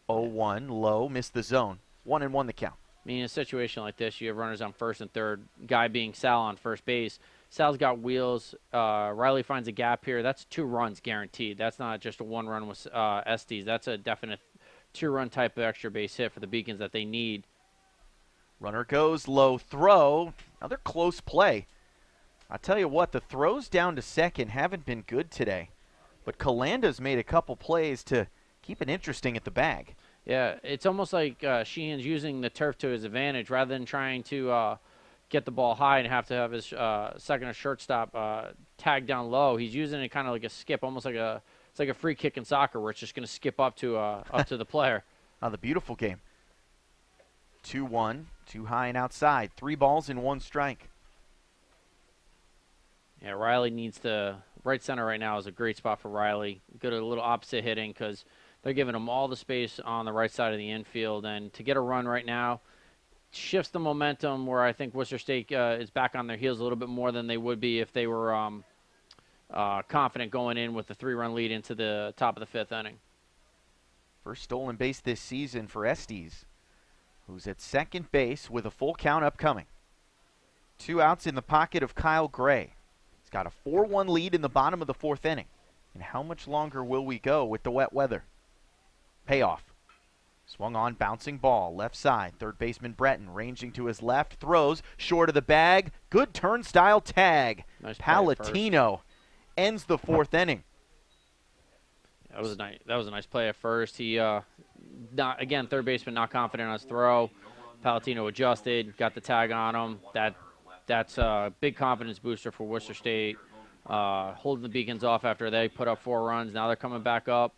0-1, low, missed the zone. 1-1 the count. I mean, in a situation like this, you have runners on first and third, guy being Sal on first base. Sal's got wheels. Riley finds a gap here. That's 2 runs guaranteed. That's not just a 1 run with Estes. That's a definite 2-run type of extra base hit for the Beacons that they need. Runner goes, low throw. Another close play. I'll tell you what, the throws down to second haven't been good today. But Calanda's made a couple plays to keep it interesting at the bag. Yeah, it's almost like Sheehan's using the turf to his advantage rather than trying to get the ball high and have to have his second or shortstop tag down low. He's using it kind of like a skip, almost like it's like a free kick in soccer where it's just going to skip up to the player. Oh, the beautiful game. 2-1, too high and outside. 3 balls and 1 strike. Yeah, Riley needs to right center right now is a great spot for Riley. Good a little opposite hitting because they're giving him all the space on the right side of the infield. And to get a run right now shifts the momentum where I think Worcester State is back on their heels a little bit more than they would be if they were confident going in with the 3-run lead into the top of the 5th inning. First stolen base this season for Estes, who's at second base with a full count upcoming. 2 outs in the pocket of Kyle Gray. He's got a 4-1 lead in the bottom of the 4th inning. And how much longer will we go with the wet weather? Payoff. Swung on, bouncing ball, left side. Third baseman Breton ranging to his left, throws short of the bag. Good turnstile tag. Nice Palatino ends the 4th inning. That was a nice play at first. He third baseman not confident on his throw. Palatino adjusted, got the tag on him. that's a big confidence booster for Worcester State. Holding the Beacons off after they put up 4 runs. Now they're coming back up,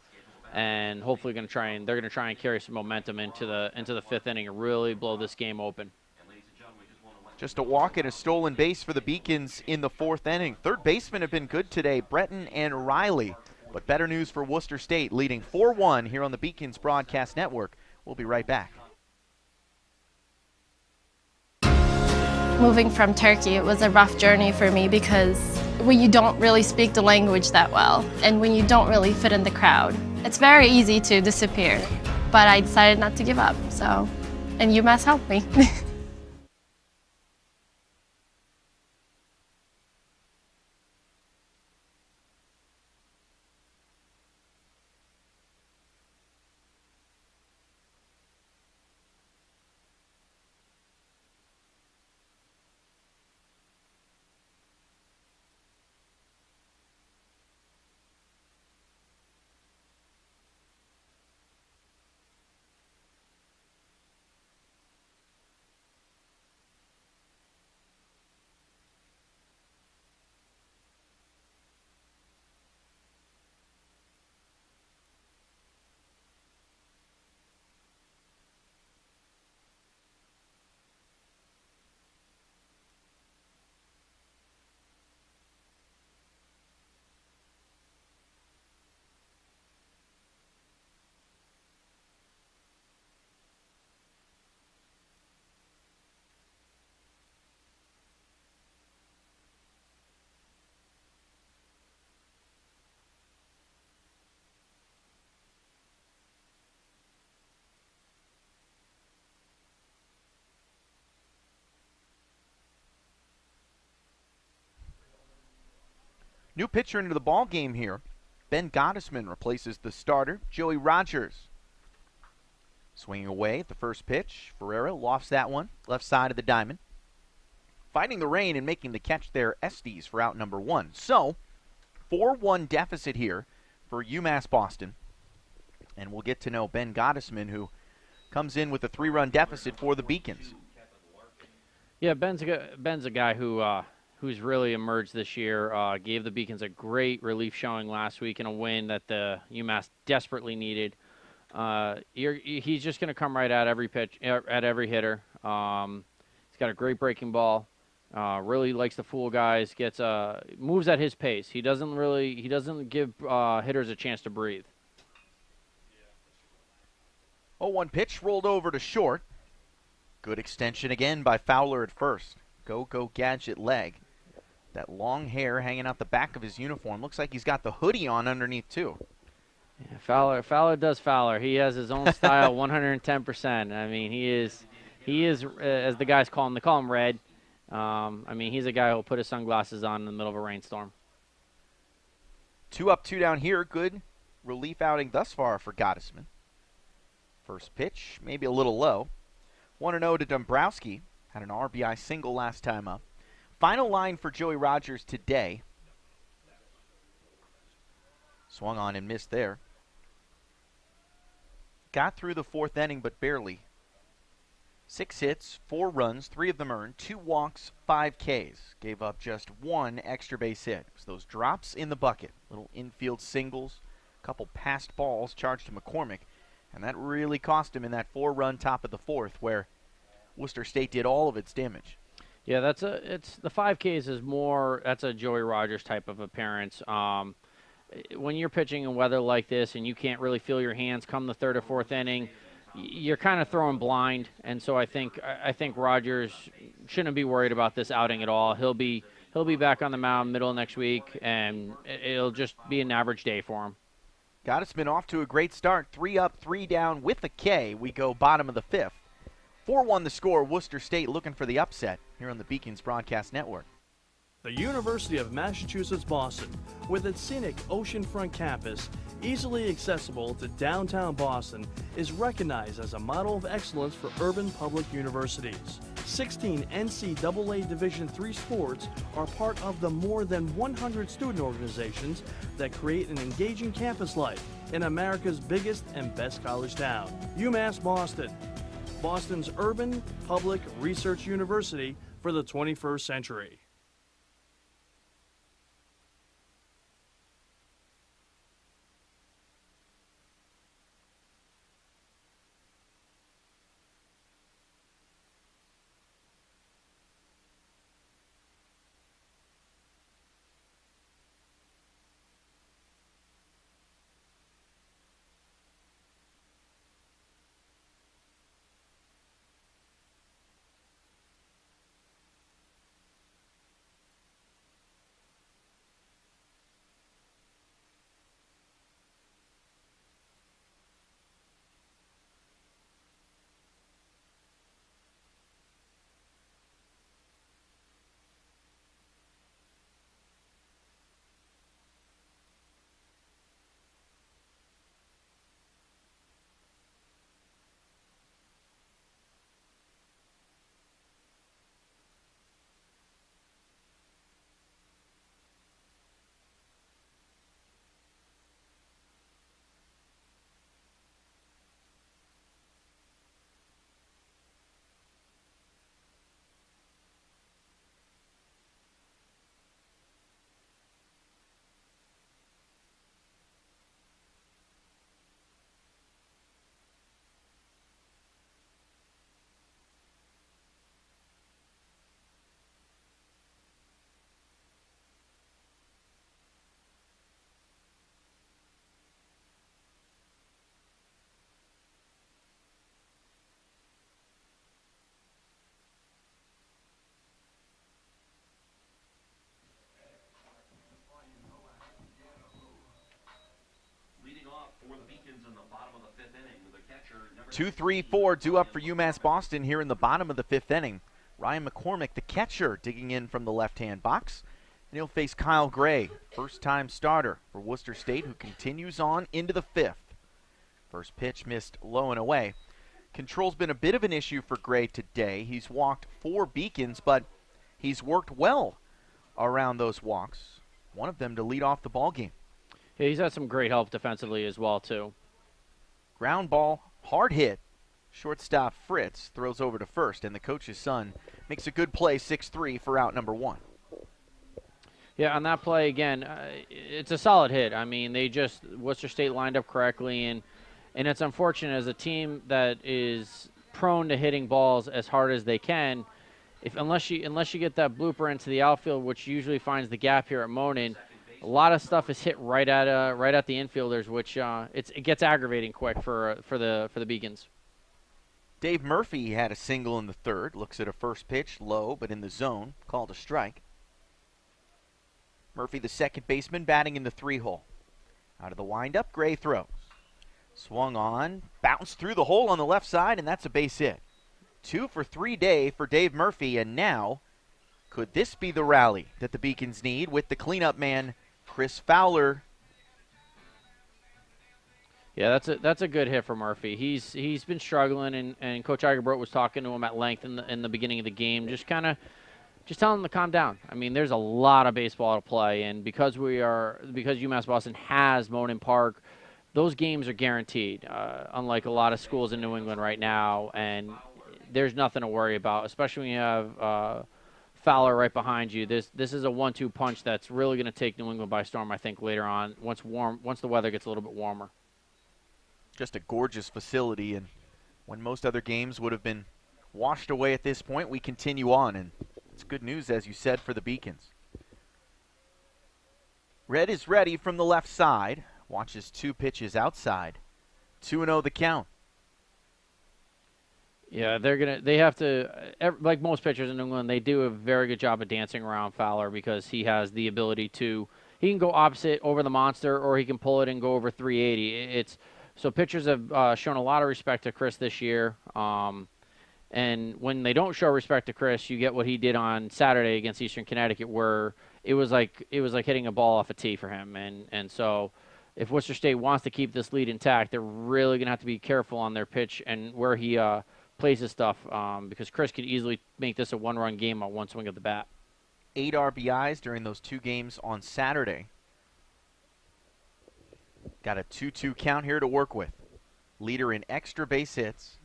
and hopefully they're going to try and carry some momentum into the 5th inning and really blow this game open. Just a walk and a stolen base for the Beacons in the 4th inning. Third basemen have been good today, Breton and Riley. But better news for Worcester State, leading 4-1 here on the Beacons Broadcast Network. We'll be right back. Moving from Turkey, it was a rough journey for me because when you don't really speak the language that well and when you don't really fit in the crowd, it's very easy to disappear. But I decided not to give up, and UMass helped me. New pitcher into the ball game here. Ben Gottesman replaces the starter, Joey Rogers. Swinging away at the first pitch. Ferreira lofts that one, left side of the diamond. Fighting the rain and making the catch there, Estes for out number 1. So, 4-1 deficit here for UMass Boston. And we'll get to know Ben Gottesman, who comes in with a 3-run deficit for the Beacons. Yeah, Ben's a guy who's really emerged this year. Gave the Beacons a great relief showing last week in a win that the UMass desperately needed. He's just going to come right at every pitch, at every hitter. He's got a great breaking ball. Really likes to fool guys. Moves at his pace. He doesn't give hitters a chance to breathe. 0-1 pitch rolled over to short. Good extension again by Fowler at first. Go gadget leg. That long hair hanging out the back of his uniform. Looks like he's got the hoodie on underneath too. Yeah, Fowler does Fowler. He has his own style 110%. I mean, he is as the guys call him, they call him Red. I mean, he's a guy who'll put his sunglasses on in the middle of a rainstorm. 2 up, 2 down here. Good relief outing thus far for Gottesman. First pitch, maybe a little low. 1-0 to Dombrowski. Had an RBI single last time up. Final line for Joey Rogers today. Swung on and missed there. Got through the 4th inning, but barely. 6 hits, 4 runs, 3 of them earned, 2 walks, 5 Ks. Gave up just 1 extra base hit. It was those drops in the bucket. Little infield singles, a couple passed balls charged to McCormick. And that really cost him in that 4-run top of the 4th, where Worcester State did all of its damage. Yeah, it's the 5 Ks is more. That's a Joey Rogers type of appearance. When you're pitching in weather like this and you can't really feel your hands come the 3rd or 4th inning, you're kind of throwing blind. And so I think Rogers shouldn't be worried about this outing at all. He'll be back on the mound middle of next week, and it'll just be an average day for him. Gottesman off to a great start. 3 up, 3 down with a K. We go bottom of the 5th. 4-1 the score. Worcester State looking for the upset here on the Beacons Broadcast Network. The University of Massachusetts Boston, with its scenic oceanfront campus, easily accessible to downtown Boston, is recognized as a model of excellence for urban public universities. 16 NCAA Division III sports are part of the more than 100 student organizations that create an engaging campus life in America's biggest and best college town. UMass Boston, Boston's urban public research university, for the 21st century. Leading off for the Beacons in the bottom of the 5th inning with a catcher. 2-3-4 due up for UMass Boston here in the bottom of the 5th inning. Ryan McCormick, the catcher, digging in from the left-hand box. And he'll face Kyle Gray, first-time starter for Worcester State, who continues on into the 5th. First pitch missed low and away. Control's been a bit of an issue for Gray today. He's walked 4 Beacons, but he's worked well around those walks. One of them to lead off the ball game. Yeah, he's had some great help defensively as well, too. Ground ball, hard hit. Shortstop Fritz throws over to first, and the coach's son makes a good play, 6-3 for out number 1. Yeah, on that play, again, it's a solid hit. I mean, Worcester State lined up correctly, and it's unfortunate as a team that is prone to hitting balls as hard as they can. Unless you get that blooper into the outfield, which usually finds the gap here at Monin, a lot of stuff is hit right at the infielders, which it gets aggravating quick for the Beacons. Dave Murphy had a single in the 3rd. Looks at a first pitch, low but in the zone, called a strike. Murphy, the second baseman, batting in the 3-hole. Out of the windup, Gray throws. Swung on, bounced through the hole on the left side, and that's a base hit. 2 for 3 day for Dave Murphy, and now could this be the rally that the Beacons need with the cleanup man, Chris Fowler? Yeah, that's a good hit for Murphy. He's been struggling, and Coach Egerbrodt was talking to him at length in the beginning of the game, just telling him to calm down. I mean, there's a lot of baseball to play, and because UMass Boston has Monin Park, those games are guaranteed. Unlike a lot of schools in New England right now, and there's nothing to worry about, especially when you have Fowler right behind you. This is a 1-2 punch that's really going to take New England by storm, I think, later on once the weather gets a little bit warmer. Just a gorgeous facility, and when most other games would have been washed away at this point, we continue on, and it's good news, as you said, for the Beacons. Red is ready from the left side. Watches 2 pitches outside. 2-0 the count. Yeah, they have to, like most pitchers in New England, they do a very good job of dancing around Fowler because he has the ability he can go opposite over the monster, or he can pull it and go over 380. So pitchers have shown a lot of respect to Chris this year. And when they don't show respect to Chris, you get what he did on Saturday against Eastern Connecticut, where it was like hitting a ball off a tee for him. And so if Worcester State wants to keep this lead intact, they're really going to have to be careful on their pitch and where he plays his stuff, because Chris could easily make this a 1-run game on one swing of the bat. 8 RBIs during those 2 games on Saturday. Got a 2-2 count here to work with. Leader in extra base hits,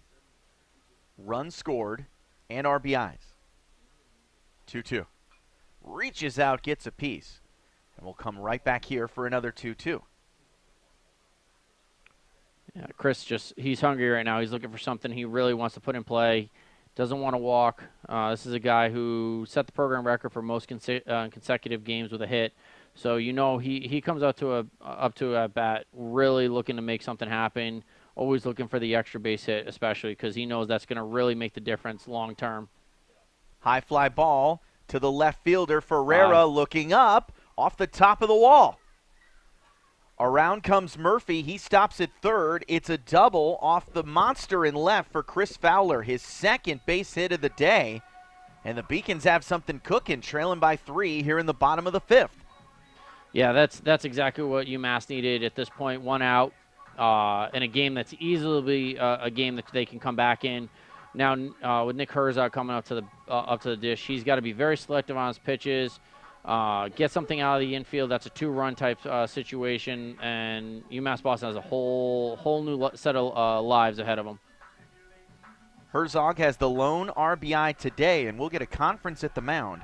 runs scored, and RBIs. 2-2. Reaches out, gets a piece. And we'll come right back here for another 2-2. Yeah, Chris he's hungry right now. He's looking for something he really wants to put in play. Doesn't want to walk. This is a guy who set the program record for most consecutive games with a hit. So he comes up to a bat really looking to make something happen. Always looking for the extra base hit, especially because he knows that's going to really make the difference long term. High fly ball to the left fielder. Ferreira looking up off the top of the wall. Around comes Murphy. He stops at third. It's a double off the monster in left for Chris Fowler, his second base hit of the day. And the Beacons have something cooking, trailing by 3 here in the bottom of the 5th. Yeah, that's exactly what UMass needed at this point. 1 out in a game that's easily a game that they can come back in. Now with Nick Herzog coming up to the dish, he's got to be very selective on his pitches. Get something out of the infield. That's a 2-run type situation, and UMass Boston has a whole new set of lives ahead of them. Herzog has the lone RBI today, and we'll get a conference at the mound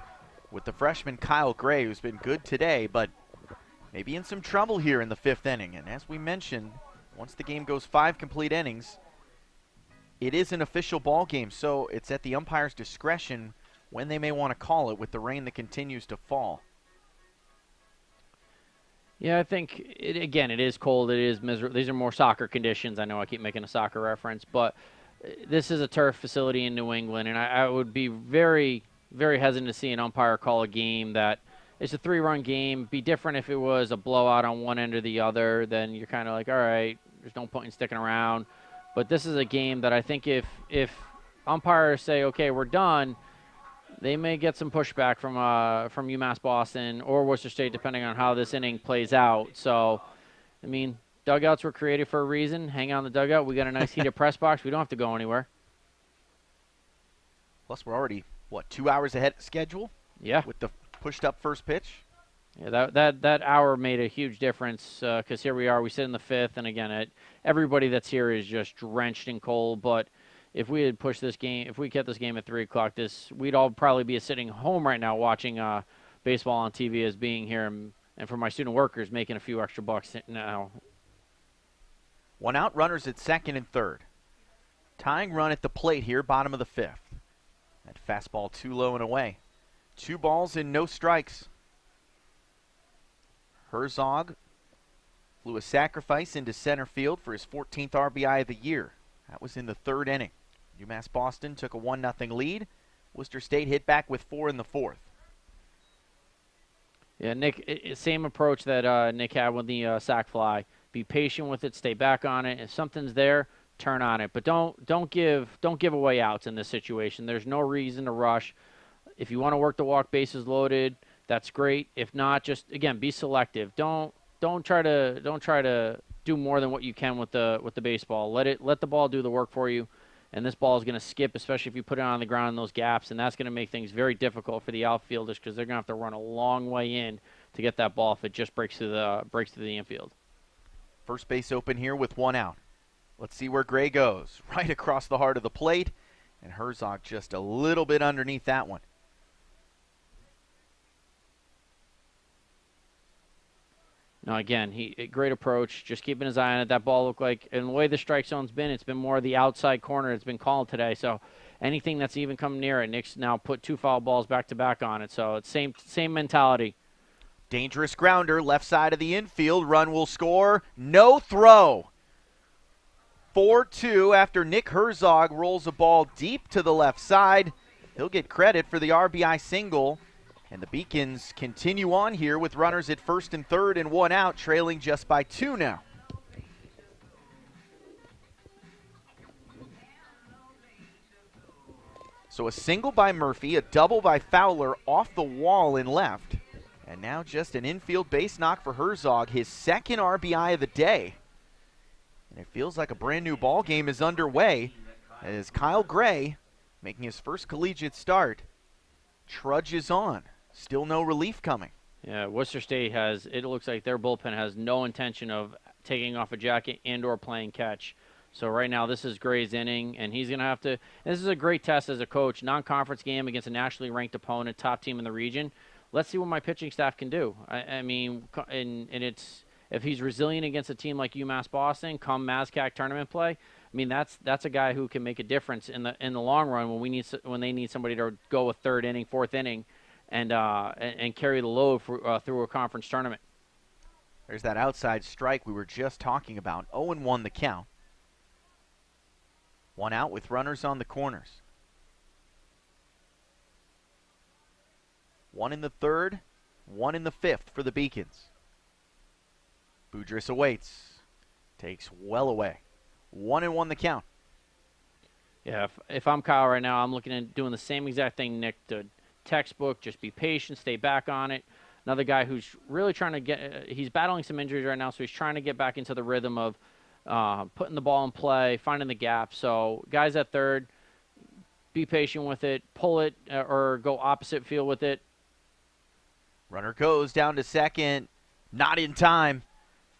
with the freshman Kyle Gray, who's been good today, but maybe in some trouble here in the 5th inning. And as we mentioned, once the game goes 5 complete innings, it is an official ball game, so it's at the umpire's discretion when they may want to call it with the rain that continues to fall. Yeah, I think, it is cold. It is miserable. These are more soccer conditions. I know I keep making a soccer reference, but this is a turf facility in New England, and I would be very, very hesitant to see an umpire call a game that it's a 3-run game. Be different if it was a blowout on one end or the other. Then you're kind of like, all right, there's no point in sticking around. But this is a game that I think if umpires say, okay, we're done, they may get some pushback from UMass Boston or Worcester State, depending on how this inning plays out. So, I mean, dugouts were created for a reason. Hang out in the dugout. We got a nice heated press box. We don't have to go anywhere. Plus, we're already, 2 hours ahead of schedule? Yeah. With the pushed up first pitch? Yeah, that hour made a huge difference because here we are. We sit in the 5th, and again, everybody that's here is just drenched in cold, but if we had pushed this game, if we kept this game at 3 o'clock, we'd all probably be sitting home right now watching baseball on TV as being here, and for my student workers, making a few extra bucks now. 1 out, runners at second and third. Tying run at the plate here, bottom of the 5th. That fastball too low and away. 2 balls and no strikes. Herzog flew a sacrifice into center field for his 14th RBI of the year. That was in the 3rd inning. UMass Boston took a 1-0 lead. Worcester State hit back with 4 in the 4th. Yeah, Nick, same approach that Nick had with the sac fly. Be patient with it, stay back on it. If something's there, turn on it. But don't give away outs in this situation. There's no reason to rush. If you want to work the walk, bases loaded, that's great. If not, just again be selective. Don't try to do more than what you can with the baseball. Let the ball do the work for you. And this ball is going to skip, especially if you put it on the ground in those gaps, and that's going to make things very difficult for the outfielders because they're going to have to run a long way in to get that ball if it just breaks through the infield. First base open here with 1 out. Let's see where Gray goes. Right across the heart of the plate, and Herzog just a little bit underneath that one. No, again, great approach, just keeping his eye on it. That ball looked like, and the way the strike zone's been, it's been more the outside corner it's been called today. So anything that's even come near it, Nick's now put 2 foul balls back-to-back on it. So it's same mentality. Dangerous grounder, left side of the infield. Run will score. No throw. 4-2 after Nick Herzog rolls a ball deep to the left side. He'll get credit for the RBI single. And the Beacons continue on here with runners at first and third and 1 out, trailing just by 2 now. So a single by Murphy, a double by Fowler off the wall in left. And now just an infield base knock for Herzog, his 2nd RBI of the day. And it feels like a brand new ball game is underway as Kyle Gray, making his first collegiate start, trudges on. Still no relief coming. Yeah, Worcester State it looks like their bullpen has no intention of taking off a jacket and or playing catch. So right now, this is Gray's inning, and he's going to have to. This is a great test as a coach. Non-conference game against a nationally ranked opponent, top team in the region. Let's see what my pitching staff can do. I mean, and it's if he's resilient against a team like UMass Boston, come MASCAC tournament play. I mean, that's a guy who can make a difference in the long run when they need somebody to go a third inning, fourth inning, and carry the load through a conference tournament. There's that outside strike we were just talking about. 0-1 the count. 1 out with runners on the corners. 1 in the third, 1 in the fifth for the Beacons. Boudrias awaits. Takes well away. 1-1 the count. Yeah, if I'm Kyle right now, I'm looking at doing the same exact thing, Nick, the textbook, just be patient, stay back on it. Another guy who's really trying to get he's battling some injuries right now, so he's trying to get back into the rhythm of putting the ball in play, finding the gap. So guys at third, be patient with it, pull it, or go opposite field with it. Runner goes down to second, not in time.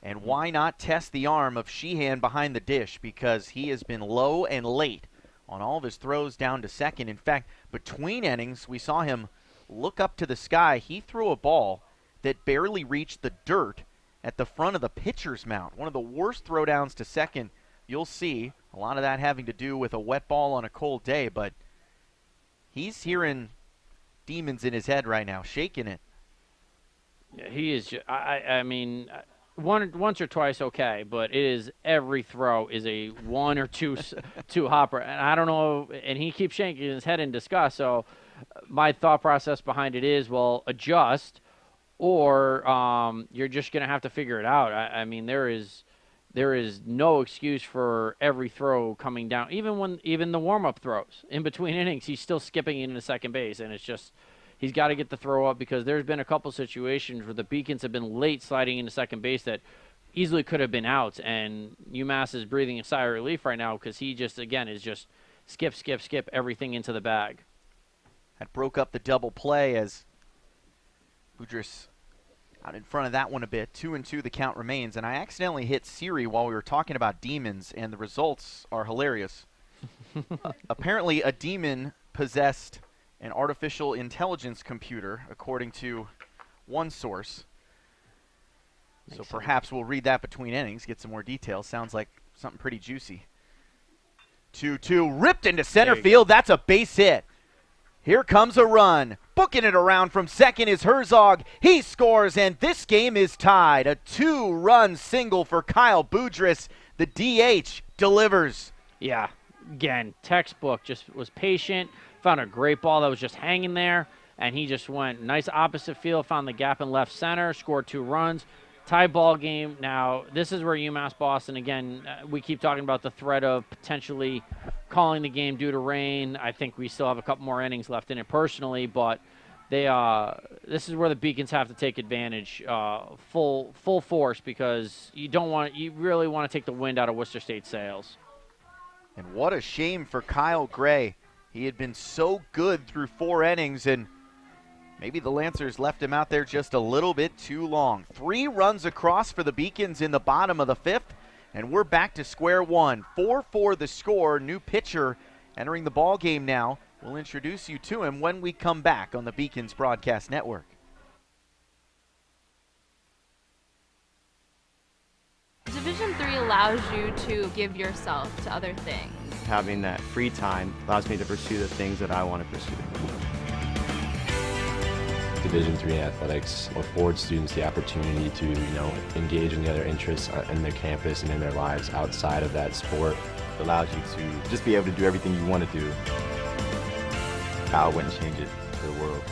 And why not test the arm of Sheehan behind the dish, because he has been low and late on all of his throws down to second. In fact, between innings, we saw him look up to the sky. He threw a ball that barely reached the dirt at the front of the pitcher's mound. One of the worst throwdowns to second you'll see. A lot of that having to do with a wet ball on a cold day, but he's hearing demons in his head right now, shaking it. Yeah, he is. I mean, once or twice, okay, but it is every throw is a 1 or 2 hopper, and I don't know. And he keeps shaking his head in disgust. So my thought process behind it is, well, adjust, or you're just gonna have to figure it out. I mean, there is no excuse for every throw coming down. Even the warm-up throws in between innings, he's still skipping into second base, and it's just. He's got to get the throw up, because there's been a couple situations where the Beacons have been late sliding into second base that easily could have been outs, and UMass is breathing a sigh of relief right now because he just, again, is just skip everything into the bag. That broke up the double play as Boudrias out in front of that one a bit. 2-2 the count remains, and I accidentally hit Siri while we were talking about demons, and the results are hilarious. Apparently a demon possessed an artificial intelligence computer, according to one source. So perhaps we'll read that between innings, get some more details. Sounds like something pretty juicy. 2-2, ripped into center field. That's a base hit. Here comes a run. Booking it around from second is Herzog. He scores, and this game is tied. A 2-run single for Kyle Boudrias. The DH delivers. Yeah, again, textbook, just was patient. Found a great ball that was just hanging there, and he just went nice opposite field, found the gap in left center, scored 2 runs. Tie ball game. Now, this is where UMass Boston, again, we keep talking about the threat of potentially calling the game due to rain. I think we still have a couple more innings left in it personally, but this is where the Beacons have to take advantage full force, because you really want to take the wind out of Worcester State sails. And what a shame for Kyle Gray. He had been so good through 4 innings, and maybe the Lancers left him out there just a little bit too long. 3 runs across for the Beacons in the bottom of the 5th, and we're back to square one. 4-4 the score. New pitcher entering the ball game now. We'll introduce you to him when we come back on the Beacons Broadcast Network. Division III allows you to give yourself to other things. Having that free time allows me to pursue the things that I want to pursue. Division III athletics affords students the opportunity to, engage in the other interests in their campus and in their lives outside of that sport. It allows you to just be able to do everything you want to do. I wouldn't change it for the world.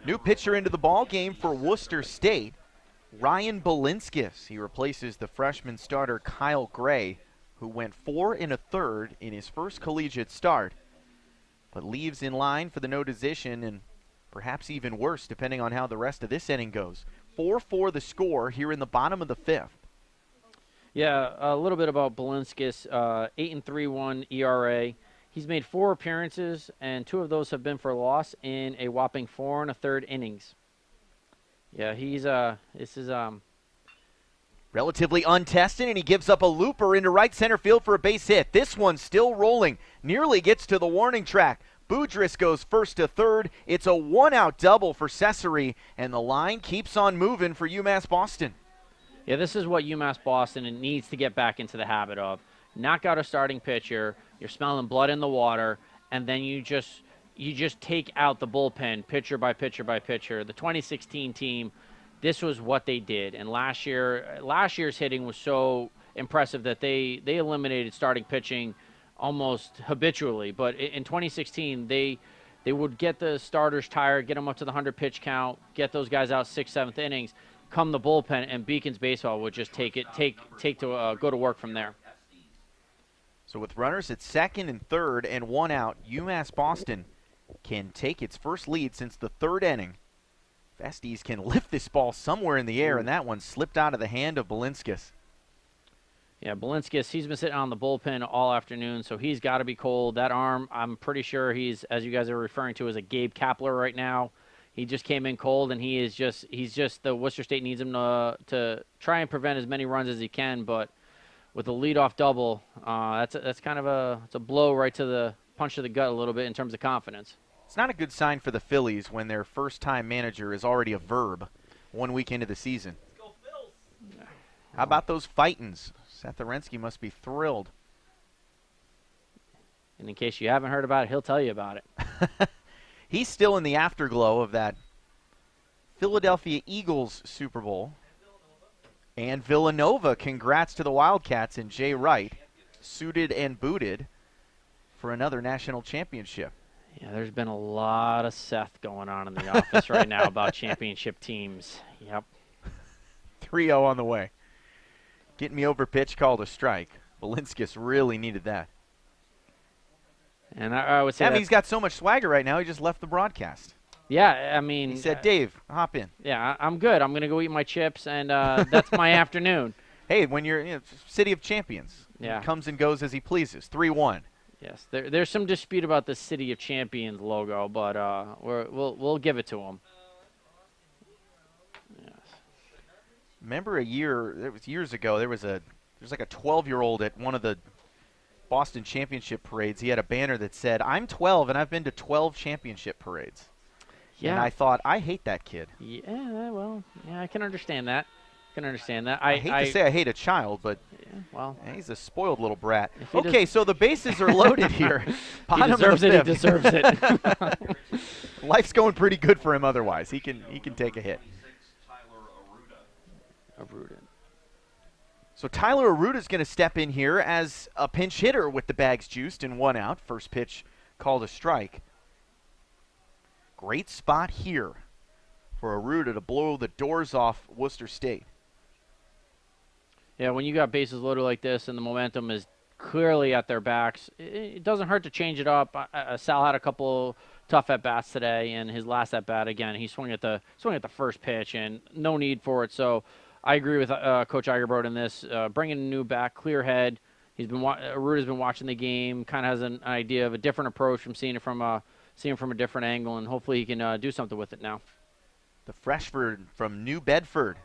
New pitcher into the ball game for Worcester State, Ryan Balinskis. He replaces the freshman starter Kyle Gray, who went 4 1/3 in his first collegiate start, but leaves in line for the no decision and perhaps even worse depending on how the rest of this inning goes. 4-4 the score here in the bottom of the 5th. Yeah, a little bit about Balinskis, 8.31 ERA. He's made 4 appearances, and 2 of those have been for a loss in a whopping 4 1/3 innings. Yeah, this is relatively untested, and he gives up a looper into right center field for a base hit. This one's still rolling, nearly gets to the warning track. Boudrias goes first to third. It's a 1-out double for Cesare, and the line keeps on moving for UMass Boston. Yeah, this is what UMass Boston needs to get back into the habit of. Knock out a starting pitcher, you're smelling blood in the water, and then you just take out the bullpen pitcher by pitcher by pitcher. The 2016 team, this was what they did. And last year's hitting was so impressive that they eliminated starting pitching almost habitually. But in 2016, they would get the starters tired, get them up to the 100 pitch count, get those guys out 6th, 7th innings, come the bullpen, and Beacons baseball would just go to work from there. So with runners at second and third and 1 out, UMass Boston can take its first lead since the 3rd inning. Vestes can lift this ball somewhere in the air, and that one slipped out of the hand of Balinskis. Yeah, Balinskis, he's been sitting on the bullpen all afternoon, so he's got to be cold. That arm, I'm pretty sure he's, as you guys are referring to, as a Gabe Kapler right now. He just came in cold, and he's just the Worcester State needs him to try and prevent as many runs as he can, but with a leadoff double, that's kind of a blow right to the punch to the gut a little bit in terms of confidence. It's not a good sign for the Phillies when their first-time manager is already a verb 1 week into the season. How about those Fightins? Seth Orensky must be thrilled. And in case you haven't heard about it, he'll tell you about it. He's still in the afterglow of that Philadelphia Eagles Super Bowl. And Villanova, congrats to the Wildcats and Jay Wright, suited and booted for another national championship. Yeah, there's been a lot of Seth going on in the office right now about championship teams. Yep. 3-0 on the way. Getting me over pitch, called a strike. Balinskis really needed that. And I would say I mean, he's got so much swagger right now, he just left the broadcast. Yeah, I mean. He said, Dave, hop in. Yeah, I'm good. I'm going to go eat my chips, and that's my afternoon. Hey, when you're City of Champions, yeah. He comes and goes as he pleases. 3-1. Yes, there's some dispute about the City of Champions logo, but we'll give it to him. Yes. Remember it was years ago, there's like a 12-year-old at one of the Boston championship parades. He had a banner that said, "I'm 12 and I've been to 12 championship parades." Yeah. And I thought, I hate that kid. Yeah, well, yeah, I can understand that. I hate to say I hate a child, but yeah, well, he's a spoiled little brat. Okay, so the bases are loaded here. He deserves it. He deserves it. Life's going pretty good for him otherwise. He can take a hit. So Tyler Aruta's going to step in here as a pinch hitter with the bags juiced and 1 out. First pitch called a strike. Great spot here for Aruta to blow the doors off Worcester State. Yeah, when you got bases loaded like this and the momentum is clearly at their backs, it doesn't hurt to change it up. Sal had a couple tough at-bats today, and his last at-bat, again, he swung at the first pitch, and no need for it. So I agree with Coach Egerbrod in this. Bringing a new back, clear head. Aruta's been watching the game, kind of has an idea of a different approach from seeing it from a different angle, and hopefully he can do something with it now. The freshman from New Bedford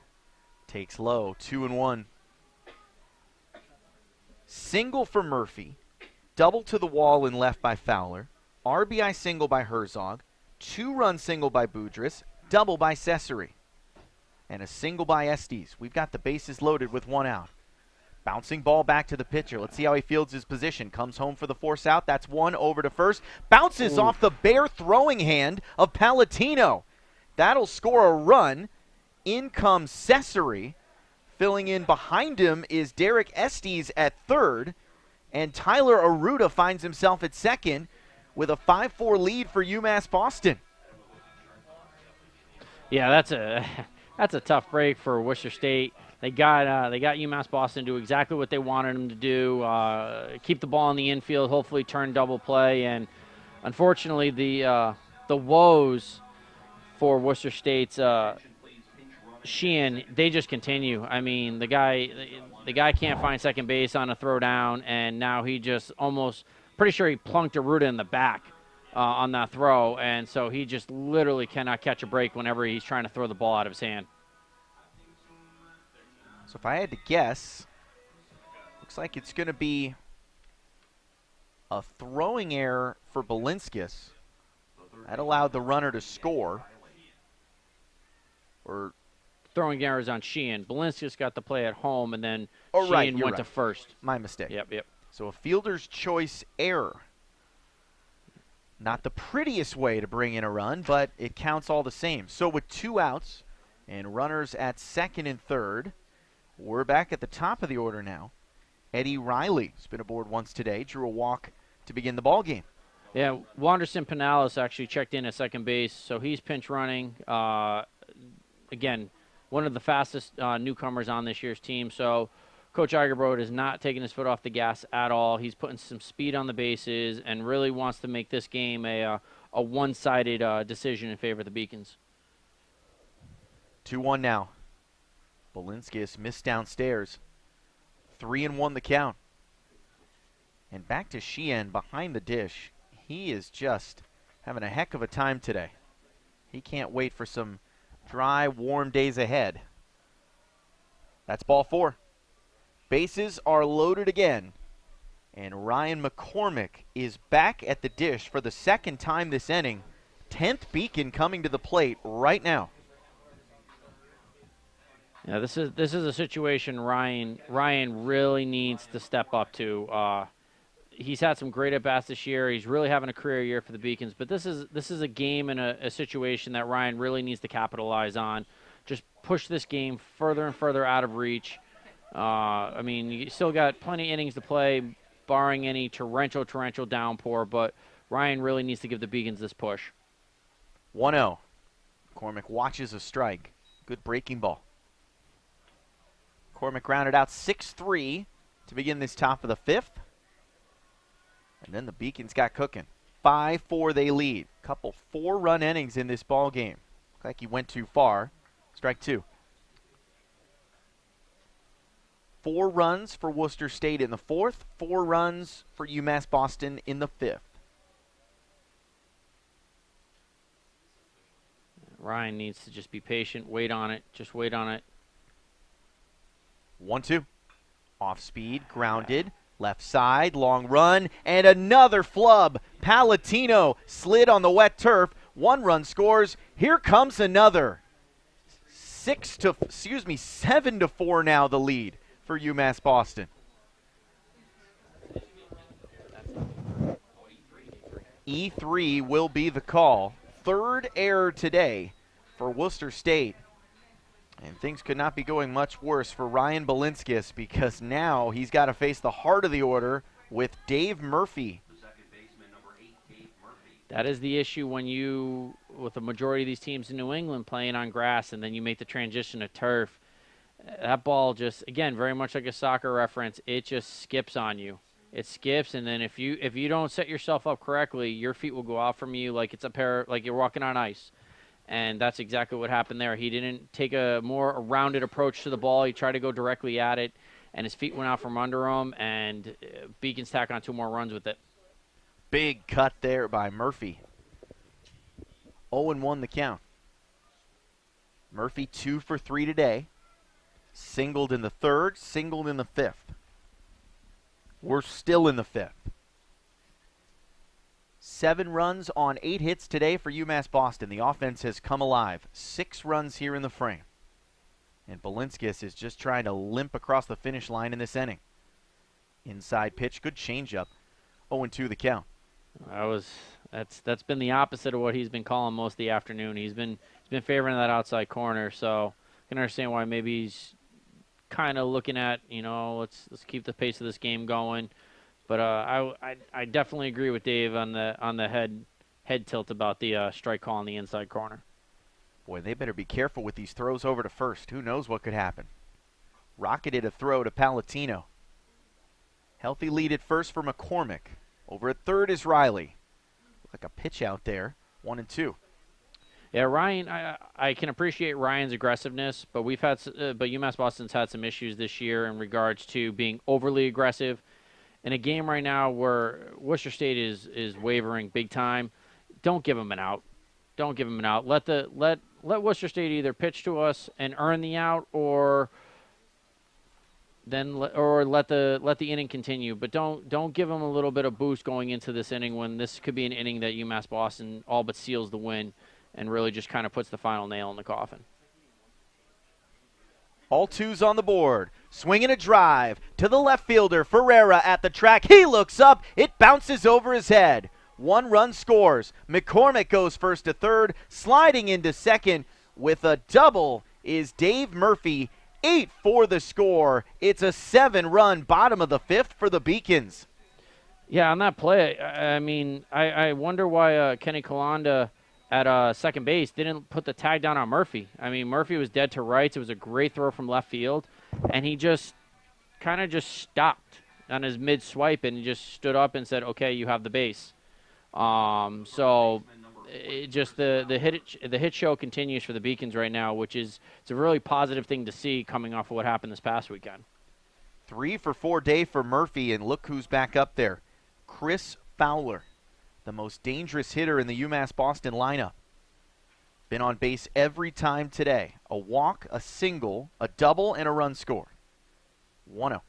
takes low, 2-1. Single for Murphy, double to the wall and left by Fowler, RBI single by Herzog, 2-run single by Boudrias, double by Cesare, and a single by Estes. We've got the bases loaded with 1 out. Bouncing ball back to the pitcher. Let's see how he fields his position. Comes home for the force out. That's 1 over to first. Bounces off the bare throwing hand of Palatino. That'll score a run. In comes Cesare. Filling in behind him is Derek Estes at third. And Tyler Aruta finds himself at second with a 5-4 lead for UMass Boston. Yeah, that's a that's a tough break for Worcester State. They got UMass Boston to do exactly what they wanted them to do. Keep the ball in the infield, hopefully turn double play, and unfortunately the woes for Worcester State's Sheehan, they just continue. I mean, the guy can't find second base on a throw down, and now he just almost pretty sure he plunked Aruda in the back on that throw, and so he just literally cannot catch a break whenever he's trying to throw the ball out of his hand. So if I had to guess, looks like it's going to be a throwing error for Balinskis. That allowed the runner to score. Or throwing errors on Sheehan. Balinskis got the play at home, and then Sheehan went to first. My mistake. Yep. So a fielder's choice error. Not the prettiest way to bring in a run, but it counts all the same. So with 2 outs and runners at second and third, we're back at the top of the order now. Eddie Riley has been aboard once today, drew a walk to begin the ball game. Yeah, Wanderson Pinales actually checked in at second base, so he's pinch running. Again, one of the fastest newcomers on this year's team, so Coach Eigerbrod is not taking his foot off the gas at all. He's putting some speed on the bases and really wants to make this game a one-sided decision in favor of the Beacons. 2-1 now. Balinskis missed downstairs. 3-1 the count. And back to Sheehan behind the dish. He is just having a heck of a time today. He can't wait for some dry, warm days ahead. That's ball 4. Bases are loaded again. And Ryan McCormick is back at the dish for the second time this inning. 10th Beacon coming to the plate right now. Yeah, this is a situation Ryan really needs to step up to. He's had some great at-bats this year. He's really having a career year for the Beacons. But this is a game and a situation that Ryan really needs to capitalize on. Just push this game further and further out of reach. I mean, you still got plenty of innings to play, barring any torrential downpour. But Ryan really needs to give the Beacons this push. 1-0. McCormick watches a strike. Good breaking ball. McCormick grounded out 6-3 to begin this top of the 5th. And then the Beacons got cooking. 5-4 they lead. Couple 4-run innings in this ball game. Looks like he went too far. Strike 2. 4 runs for Worcester State in the 4th. 4 runs for UMass Boston in the 5th. Ryan needs to just be patient. Wait on it. Just wait on it. 1-2. Off speed, grounded. Left side, long run, and another flub. Palatino slid on the wet turf. 1 run scores. Here comes another. 7-4 now the lead for UMass Boston. E3 will be the call. 3rd error today for Worcester State. And things could not be going much worse for Ryan Balinskis, because now he's got to face the heart of the order with Dave Murphy. That is the issue when you, with the majority of these teams in New England playing on grass, and then you make the transition to turf. That ball just, again, very much like a soccer reference, it just skips on you. It skips, and then if you don't set yourself up correctly, your feet will go out from you like like you're walking on ice. And that's exactly what happened there. He didn't take a more rounded approach to the ball. He tried to go directly at it, and his feet went out from under him, and Beacons tack on 2 more runs with it. Big cut there by Murphy. 0-1 the count. Murphy 2 for 3 today. Singled in the 3rd, singled in the 5th. We're still in the 5th. 7 runs on 8 hits today for UMass Boston. The offense has come alive. 6 runs here in the frame. And Balinskis is just trying to limp across the finish line in this inning. Inside pitch, good changeup. 0-2 the count. That's been the opposite of what he's been calling most of the afternoon. He's been favoring that outside corner, so I can understand why maybe he's kind of looking at, let's keep the pace of this game going. But I definitely agree with Dave on the head tilt about the strike call on the inside corner. Boy, they better be careful with these throws over to first. Who knows what could happen. Rocketed a throw to Palatino. Healthy lead at first for McCormick. Over at third is Riley. Like a pitch out there. 1-2. Yeah, Ryan. I can appreciate Ryan's aggressiveness, but UMass Boston's had some issues this year in regards to being overly aggressive. In a game right now where Worcester State is wavering big time, don't give them an out. Don't give them an out. Let Worcester State either pitch to us and earn the out, or let the inning continue. But don't give them a little bit of boost going into this inning when this could be an inning that UMass Boston all but seals the win and really just kind of puts the final nail in the coffin. All twos on the board. Swinging a drive to the left fielder. Ferreira at the track. He looks up. It bounces over his head. 1 run scores. McCormick goes first to third. Sliding into second with a double is Dave Murphy. 8 for the score. It's a 7-run bottom of the 5th for the Beacons. Yeah, on that play, I mean, I wonder why Kenny Kalanda at second base didn't put the tag down on Murphy. I mean, Murphy was dead to rights. It was a great throw from left field, and he just kind of just stopped on his mid-swipe and just stood up and said, okay, you have the base. So it just the hit show continues for the Beacons right now, which is it's a really positive thing to see coming off of what happened this past weekend. 3 for 4 day for Murphy, and look who's back up there. Chris Fowler, the most dangerous hitter in the UMass Boston lineup. Been on base every time today. A walk, a single, a double, and a run score. 1-0.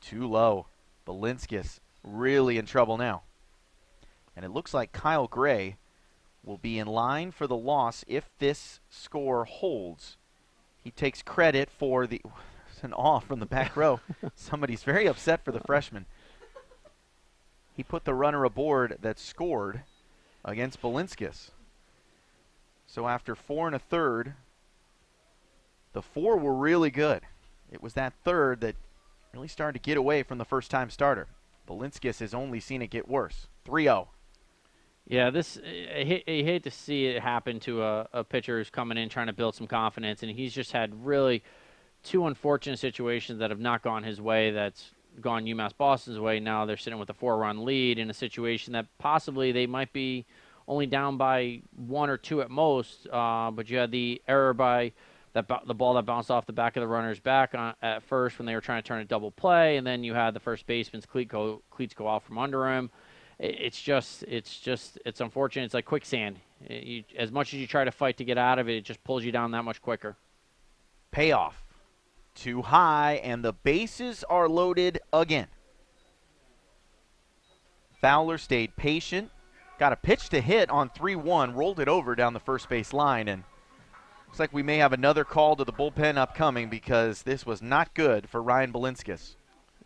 Too low. Balinskis really in trouble now. And it looks like Kyle Gray will be in line for the loss if this score holds. He takes credit for the... It's an awe from the back row. Somebody's very upset for the freshman. He put the runner aboard that scored against Balinskis. So after 4 1/3, the 4 were really good. It was that third that really started to get away from the first-time starter. Balinskis has only seen it get worse. 3-0. Yeah, I hate to see it happen to a pitcher who's coming in trying to build some confidence, and he's just had really 2 unfortunate situations that have not gone his way, that's gone UMass Boston's way. Now they're sitting with a 4-run lead in a situation that possibly they might be only down by 1 or 2 at most, but you had the error by the ball that bounced off the back of the runner's back at first when they were trying to turn a double play, and then you had the first baseman's cleats go out from under him. It's unfortunate. It's like quicksand. As much as you try to fight to get out of it, it just pulls you down that much quicker. Payoff. Too high, and the bases are loaded again. Fowler stayed patient. Got a pitch to hit on 3-1, rolled it over down the first base line, and looks like we may have another call to the bullpen upcoming because this was not good for Ryan Balinskis.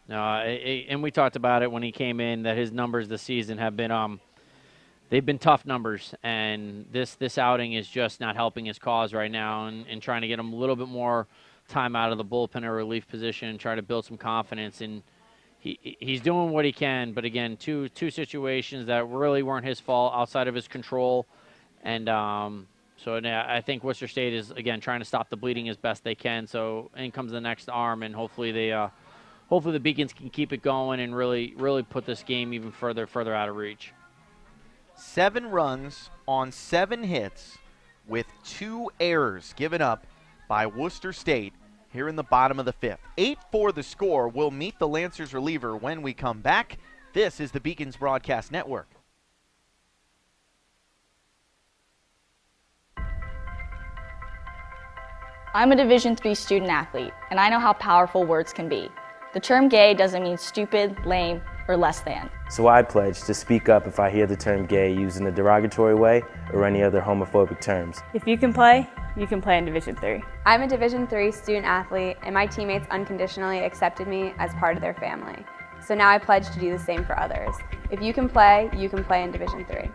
No, and we talked about it when he came in that his numbers this season have been they've been tough numbers, and this outing is just not helping his cause right now, and trying to get him a little bit more time out of the bullpen or relief position and try to build some confidence. And he's doing what he can, but again, two situations that really weren't his fault, outside of his control. And so I think Worcester State is again trying to stop the bleeding as best they can. So in comes the next arm, and hopefully the Beacons can keep it going and really put this game even further out of reach. 7 runs on 7 hits with 2 errors given up by Worcester State here in the bottom of the 5th. 8 for the score. We'll meet the Lancers reliever when we come back. This is the Beacons Broadcast Network. I'm a Division III student athlete, and I know how powerful words can be. The term gay doesn't mean stupid, lame, or less than. So I pledge to speak up if I hear the term gay used in a derogatory way or any other homophobic terms. If you can play in Division III. I'm a Division III student athlete, and my teammates unconditionally accepted me as part of their family. So now I pledge to do the same for others. If you can play in Division III.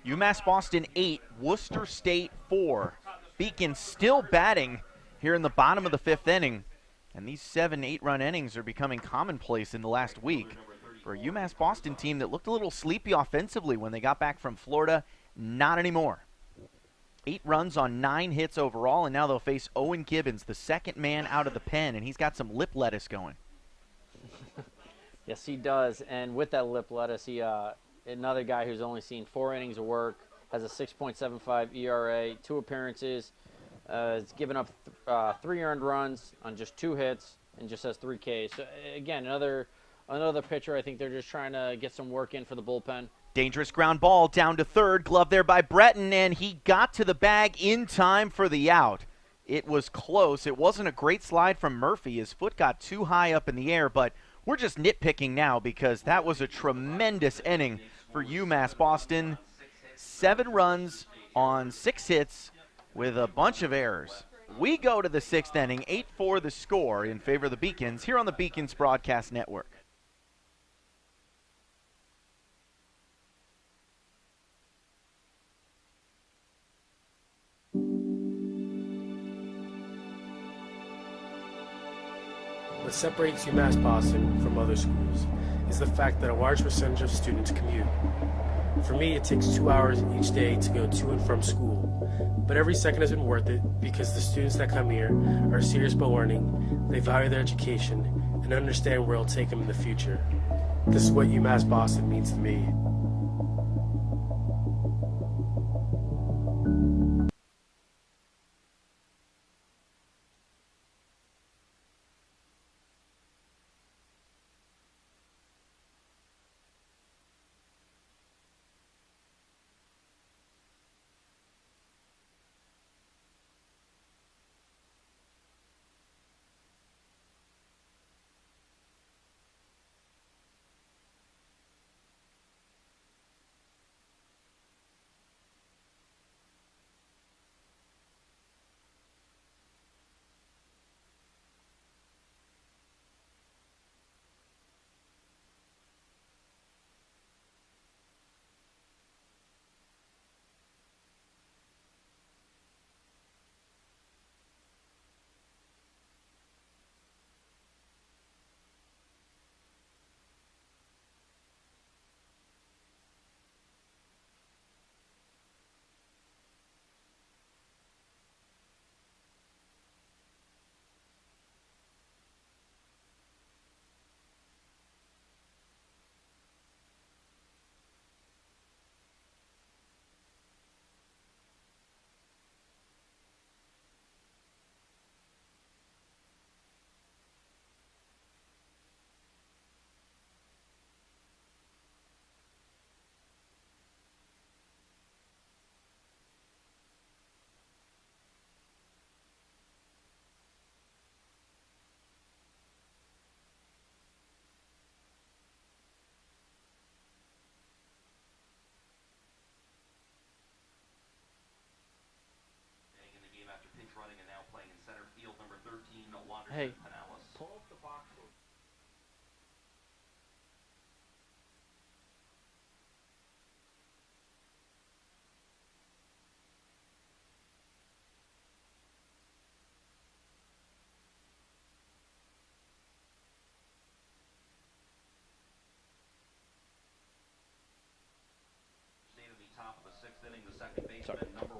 UMass Boston 8, Worcester State 4. Beacon still batting here in the bottom of the 5th inning. And these 7 8-run innings are becoming commonplace in the last week for a UMass Boston team that looked a little sleepy offensively when they got back from Florida. Not anymore. 8 runs on 9 hits overall, and now they'll face Owen Gibbons, the second man out of the pen, and he's got some lip lettuce going. Yes, he does. And with that lip lettuce, he another guy who's only seen 4 innings of work, has a 6.75 ERA, 2 appearances, has given up 3 earned runs on just 2 hits, and just has 3 Ks. So again, another pitcher. I think they're just trying to get some work in for the bullpen. Dangerous ground ball down to third, glove there by Breton, and he got to the bag in time for the out. It was close. It wasn't a great slide from Murphy. His foot got too high up in the air, but we're just nitpicking now because that was a tremendous inning for UMass Boston. 7 runs on 6 hits with a bunch of errors. We go to the 6th inning, 8-4 the score in favor of the Beacons here on the Beacons Broadcast Network. What separates UMass Boston from other schools is the fact that a large percentage of students commute. For me, it takes 2 hours each day to go to and from school, but every second has been worth it because the students that come here are serious about learning, they value their education, and understand where it'll take them in the future. This is what UMass Boston means to me. Hey.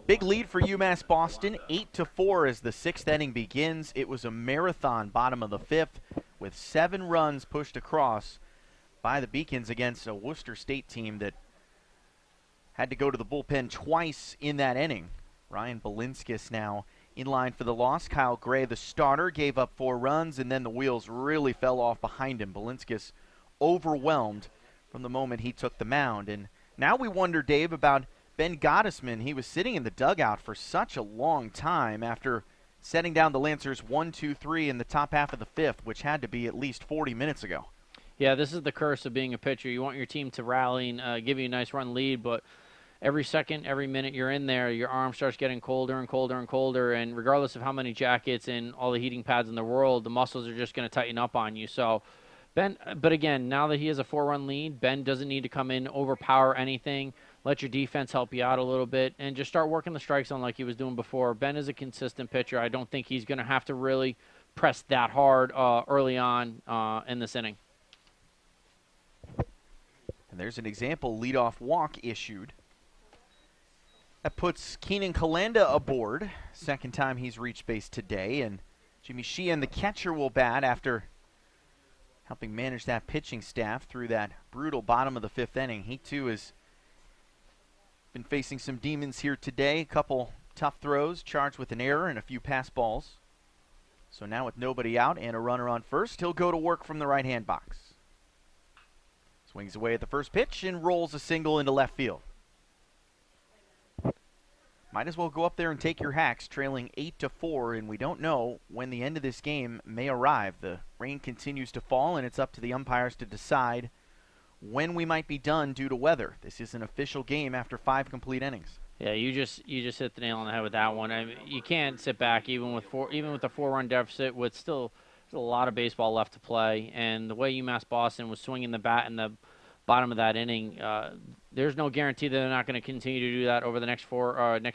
Big lead for UMass Boston, 8-4 as the 6th inning begins. It was a marathon bottom of the 5th with 7 runs pushed across by the Beacons against a Worcester State team that had to go to the bullpen twice in that inning. Ryan Balinskis now in line for the loss. Kyle Gray, the starter, gave up 4 runs, and then the wheels really fell off behind him. Balinskis overwhelmed from the moment he took the mound. And now we wonder, Dave, about Ben Gottesman. He was sitting in the dugout for such a long time after setting down the Lancers 1-2-3 in the top half of the 5th, which had to be at least 40 minutes ago. Yeah, this is the curse of being a pitcher. You want your team to rally and give you a nice run lead, but every second, every minute you're in there, your arm starts getting colder and colder and colder, and regardless of how many jackets and all the heating pads in the world, the muscles are just going to tighten up on you. So Ben, but again, now that he has a 4-run lead, Ben doesn't need to come in, overpower anything. let your defense help you out a little bit, and just start working the strike zone like he was doing before. Ben is a consistent pitcher. I don't think he's going to have to really press that hard early on in this inning. And there's an example leadoff walk issued. That puts Keenan Kalanda aboard. Second time he's reached base today. And Jimmy Sheehan, the catcher, will bat after helping manage that pitching staff through that brutal bottom of the 5th inning. He, too, has been facing some demons here today. A couple tough throws, charged with an error and a few pass balls. So now with nobody out and a runner on first, he'll go to work from the right-hand box. Swings away at the first pitch and rolls a single into left field. Might as well go up there and take your hacks, trailing 8-4, and we don't know when the end of this game may arrive. The rain continues to fall, and it's up to the umpires to decide when we might be done due to weather. This is an official game after 5 complete innings. Yeah, you just hit the nail on the head with that one. I mean, you can't sit back even with a 4-run deficit with still a lot of baseball left to play. And the way UMass Boston was swinging the bat in the bottom of that inning, there's no guarantee that they're not going to continue to do that over the next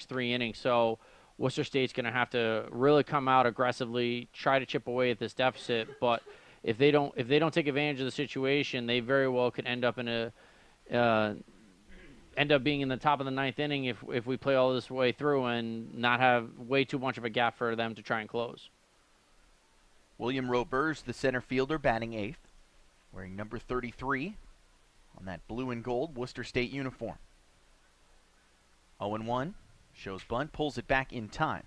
3 innings. So Worcester State's going to have to really come out aggressively, try to chip away at this deficit. But if they don't take advantage of the situation, they very well could end up being in the top of the 9th inning if we play all this way through and not have way too much of a gap for them to try and close. William Roberge, the center fielder, batting 8th, wearing number 33 on that blue and gold Worcester State uniform. 0-1, shows bunt, pulls it back in time.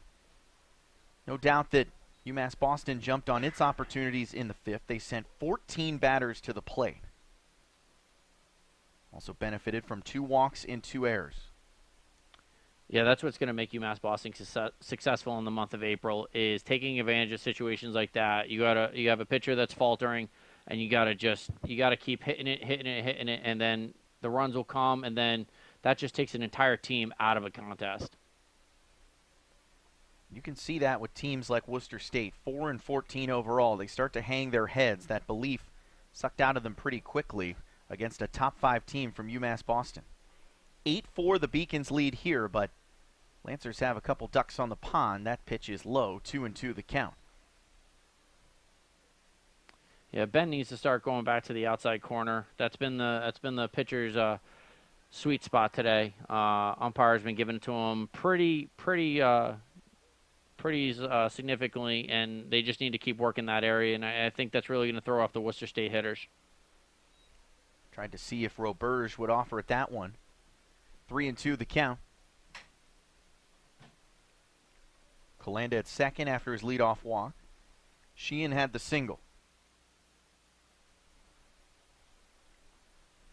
No doubt that UMass Boston jumped on its opportunities in the 5th. They sent 14 batters to the plate. Also benefited from 2 walks and 2 errors. Yeah, that's what's going to make UMass Boston successful in the month of April is taking advantage of situations like that. You have a pitcher that's faltering, and you got to keep hitting it, and then the runs will come, and then that just takes an entire team out of a contest. You can see that with teams like Worcester State, 4-14 overall. They start to hang their heads. That belief sucked out of them pretty quickly against a top 5 team from UMass Boston. 8-4 the Beacons lead here, but Lancers have a couple ducks on the pond. That pitch is low, 2-2 the count. Yeah, Ben needs to start going back to the outside corner. That's been the pitcher's sweet spot today. Umpire's been giving it to him pretty significantly, and they just need to keep working that area, and I think that's really going to throw off the Worcester State hitters. Tried to see if Roberge would offer at that one. 3-2 the count. Kalanda at second after his leadoff walk. Sheehan had the single.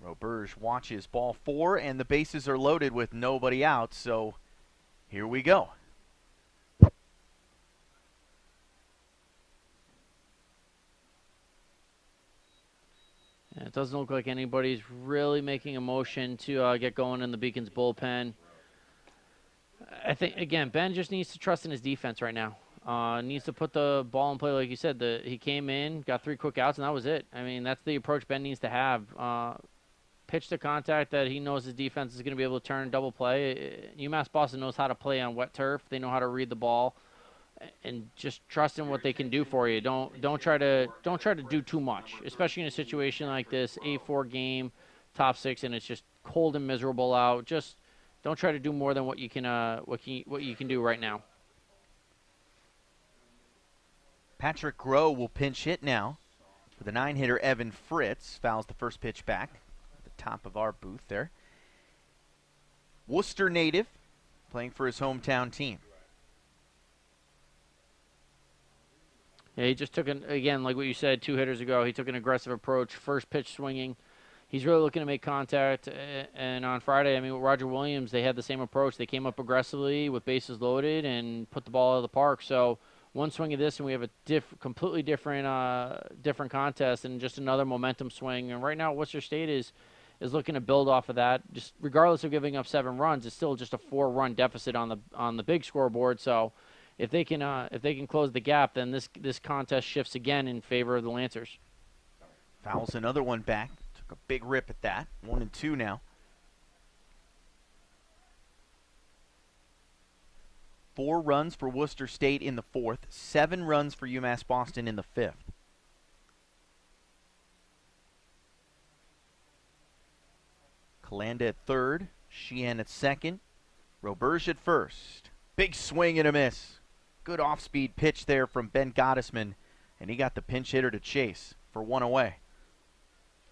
Roberge watches ball 4, and the bases are loaded with nobody out, so here we go. It doesn't look like anybody's really making a motion to get going in the Beacons bullpen. I think, again, Ben just needs to trust in his defense right now. Needs to put the ball in play, like you said. He came in, got 3 quick outs, and that was it. I mean, that's the approach Ben needs to have. Pitch to contact that he knows his defense is going to be able to turn double play. UMass Boston knows how to play on wet turf. They know how to read the ball. And just trust in what they can do for you. Don't try to do too much, especially in a situation like this, 8-4 game, top 6, and it's just cold and miserable out. Just don't try to do more than what you can do right now. Patrick Groh will pinch hit now for the 9-hitter Evan Fritz. Fouls the first pitch back at the top of our booth there. Worcester native playing for his hometown team. Yeah, he just took again, like what you said 2 hitters ago, he took an aggressive approach, first pitch swinging. He's really looking to make contact. And on Friday, I mean, with Roger Williams, they had the same approach. They came up aggressively with bases loaded and put the ball out of the park. So one swing of this, and we have a completely different contest and just another momentum swing. And right now, Worcester State is looking to build off of that. Just regardless of giving up 7 runs, it's still just a 4-run deficit on the big scoreboard. So if they can close the gap, then this contest shifts again in favor of the Lancers. Fouls another one back. Took a big rip at that. 1-2 now. 4 runs for Worcester State in the 4th, 7 runs for UMass Boston in the 5th. Kalanda at third, Sheehan at second, Roberge at first. Big swing and a miss. Good off-speed pitch there from Ben Gottesman, and he got the pinch hitter to chase for 1 away.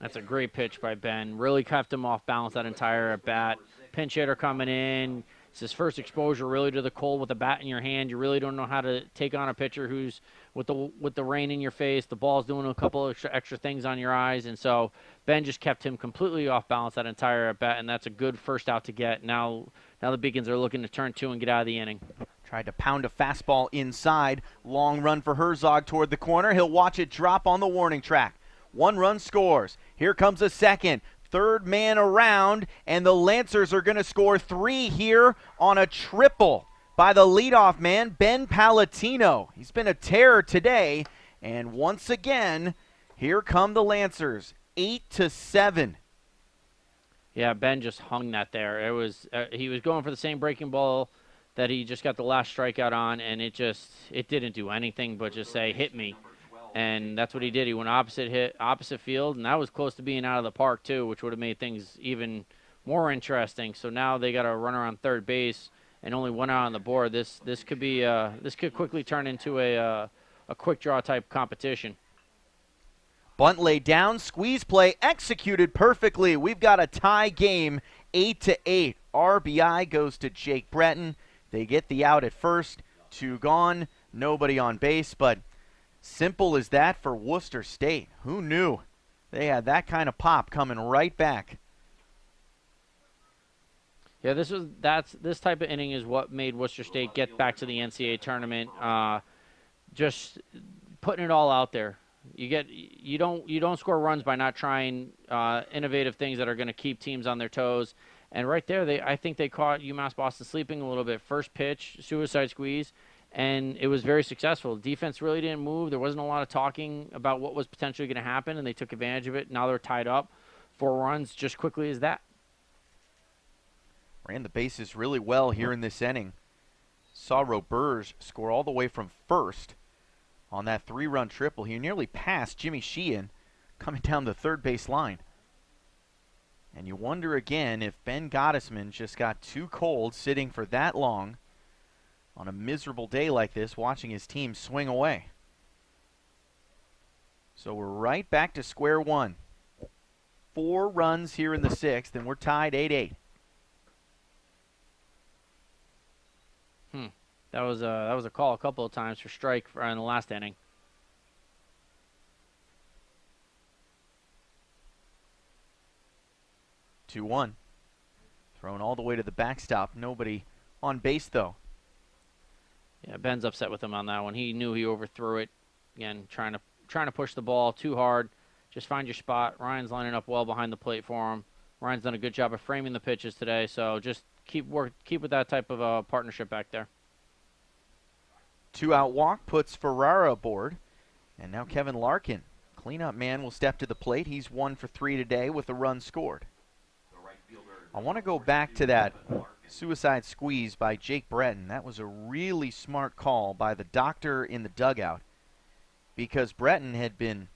That's a great pitch by Ben. Really kept him off balance that entire at bat. Pinch hitter coming in. It's his first exposure really to the cold with a bat in your hand. You really don't know how to take on a pitcher who's with the rain in your face. The ball's doing a couple of extra things on your eyes, and so Ben just kept him completely off balance that entire at bat, and that's a good first out to get. Now the Beacons are looking to turn 2 and get out of the inning. Tried to pound a fastball inside. Long run for Herzog toward the corner. He'll watch it drop on the warning track. 1 run scores. Here comes a second. Third man around, and the Lancers are going to score 3 here on a triple by the leadoff man, Ben Palatino. He's been a terror today, and once again, here come the Lancers, 8-7. Yeah, Ben just hung that there. It was he was going for the same breaking ball that he just got the last strikeout on, and it didn't do anything but just say, hit me. And that's what he did. He went opposite field, and that was close to being out of the park too, which would have made things even more interesting. So now they got a runner on third base and only 1 out on the board. This could quickly turn into a quick draw type competition. Bunt laid down, squeeze play executed perfectly. We've got a tie game, 8-8. RBI goes to Jake Breton. They get the out at first, 2 gone, nobody on base, but simple as that for Worcester State. Who knew they had that kind of pop coming right back? Yeah, this type of inning is what made Worcester State get back to the NCAA tournament. Just putting it all out there. You don't score runs by not trying innovative things that are going to keep teams on their toes. And right there, I think they caught UMass Boston sleeping a little bit. First pitch, suicide squeeze, and it was very successful. Defense really didn't move. There wasn't a lot of talking about what was potentially going to happen, and they took advantage of it. Now they're tied up. 4 runs just quickly as that. Ran the bases really well here in this inning. Saw Roberge score all the way from first on that 3-run triple. He nearly passed Jimmy Sheehan coming down the third base line. And you wonder again if Ben Gottesman just got too cold sitting for that long on a miserable day like this, watching his team swing away. So we're right back to square one. 4 runs here in the 6th, and we're tied 8-8. That was a call a couple of times for strike in the last inning. Two-1. Thrown all the way to the backstop. Nobody on base, though. Yeah, Ben's upset with him on that one. He knew he overthrew it. Again, trying to push the ball too hard. Just find your spot. Ryan's lining up well behind the plate for him. Ryan's done a good job of framing the pitches today, so just keep with that type of partnership back there. 2-out walk puts Ferrara aboard. And now Kevin Larkin, cleanup man, will step to the plate. He's 1 for 3 today with a run scored. I want to go back to that suicide squeeze by Jake Breton. That was a really smart call by the doctor in the dugout, because Breton had been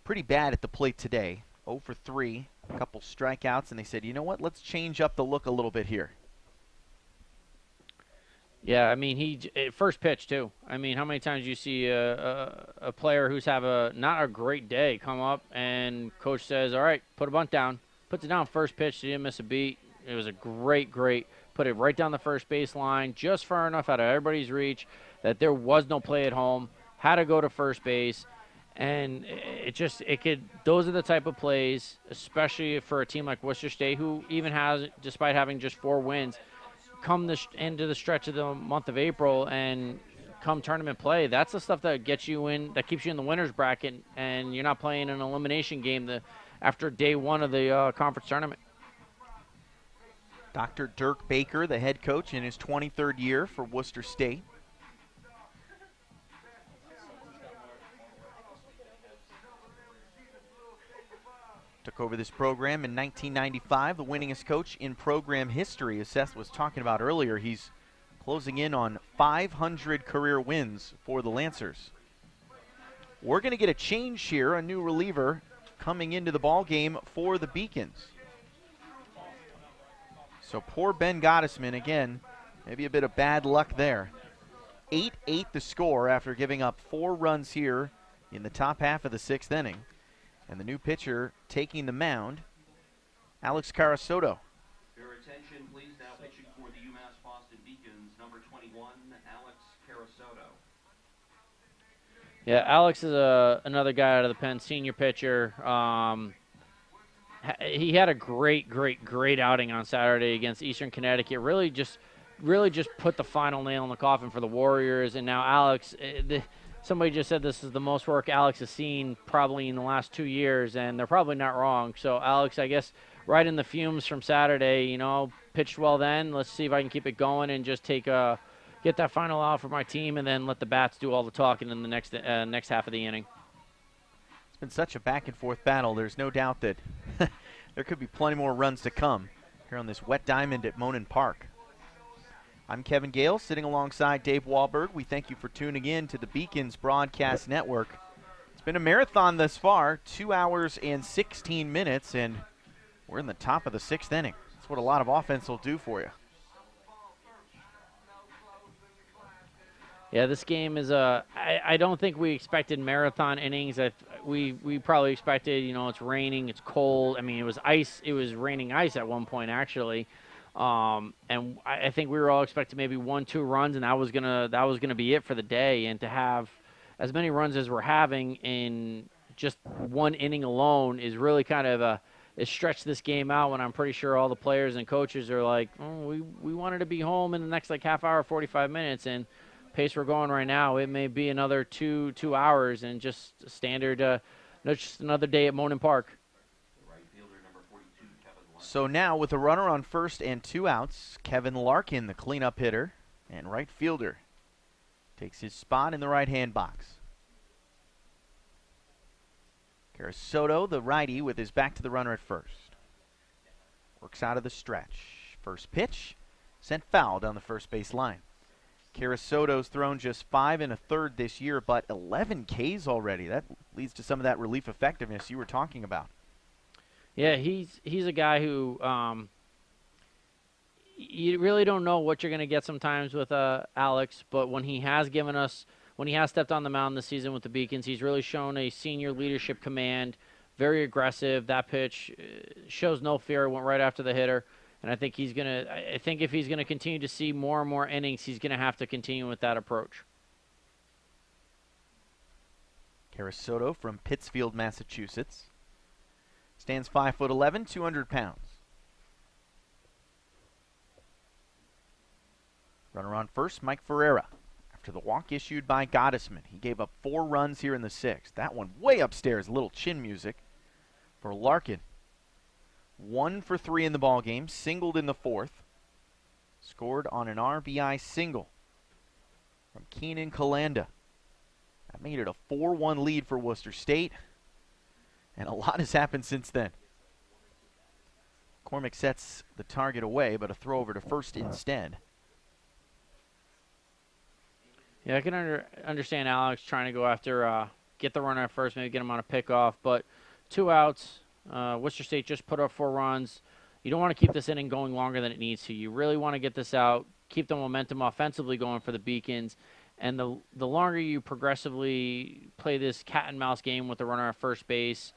pretty bad at the plate today. 0 for 3, a couple strikeouts, and they said, you know what, let's change up the look a little bit here. Yeah, I mean, first pitch too. I mean, how many times do you see a player who's not a great day come up and coach says, all right, put a bunt down. Puts it down first pitch. He didn't miss a beat. It was a great, put it right down the first base line, just far enough out of everybody's reach that there was no play at home. Had to go to first base. And those are the type of plays, especially for a team like Worcester State, who even has, despite having just 4 wins, come into the stretch of the month of April and come tournament play. That's the stuff that gets you in, that keeps you in the winner's bracket, and you're not playing an elimination game after day 1 of the conference tournament. Dr. Dirk Baker, the head coach in his 23rd year for Worcester State. Took over this program in 1995, the winningest coach in program history, as Seth was talking about earlier. He's closing in on 500 career wins for the Lancers. We're going to get a change here, a new reliever coming into the ball game for the Beacons. So poor Ben Gottesman again, maybe a bit of bad luck there. 8-8 the score after giving up 4 runs here in the top half of the 6th inning. And the new pitcher taking the mound, Alex Carasoto. Your attention, please. Now pitching for the UMass Boston Beacons, number 21, Alex Carasoto. Yeah, Alex is another guy out of the pen, senior pitcher. He had a great outing on Saturday against Eastern Connecticut. Really just put the final nail in the coffin for the Warriors. And now Alex, somebody just said this is the most work Alex has seen probably in the last 2 years, and they're probably not wrong. So Alex, I guess, right in the fumes from Saturday, pitched well then. Let's see if I can keep it going and just get that final out for my team, and then let the bats do all the talking in the next half of the inning. It's been such a back-and-forth battle. There's no doubt that there could be plenty more runs to come here on this wet diamond at Monin Park. I'm Kevin Gale, sitting alongside Dave Wahlberg. We thank you for tuning in to the Beacons Broadcast Network. It's been a marathon thus far, 2 hours and 16 minutes, and we're in the top of the 6th inning. That's what a lot of offense will do for you. Yeah, this game is I don't think we expected marathon innings. We probably expected, it's raining, it's cold. I mean, it was ice. It was raining ice at one point, actually. And I think we were all expecting maybe 1-2 runs, and that was gonna be it for the day. And to have as many runs as we're having in just one inning alone is really kind of it stretched this game out. When I'm pretty sure all the players and coaches are like, we wanted to be home in the next half hour, 45 minutes, and pace we're going right now, it may be another two hours, and just standard, just another day at Monin Park. So now with a runner on first and 2 outs, Kevin Larkin, the cleanup hitter and right fielder, takes his spot in the right-hand box. Carasoto, the righty, with his back to the runner at first. Works out of the stretch. First pitch, sent foul down the first base line. Carasoto's thrown just 5 1/3 this year, but 11 Ks already. That leads to some of that relief effectiveness you were talking about. Yeah, he's a guy who you really don't know what you're going to get sometimes with Alex, but when he has stepped on the mound this season with the Beacons, he's really shown a senior leadership command, very aggressive. That pitch shows no fear, went right after the hitter. And I think if he's gonna continue to see more and more innings, he's gonna have to continue with that approach. Carasoto from Pittsfield, Massachusetts. Stands 5'11", 200 pounds. Runner on first, Mike Ferreira. After the walk issued by Gottesman, he gave up 4 runs here in the 6th. That one way upstairs, a little chin music for Larkin. 1 for 3 in the ball game, singled in the 4th. Scored on an RBI single from Keenan Kalanda. That made it a 4-1 lead for Worcester State, and a lot has happened since then. McCormick sets the target away, but a throw over to first instead. Yeah, I can understand Alex trying to go after, get the runner at first, maybe get him on a pickoff, but 2 outs. Worcester State just put up 4 runs. You don't want to keep this inning going longer than it needs to. You really want to get this out, keep the momentum offensively going for the Beacons, and the longer you progressively play this cat and mouse game with the runner at first base,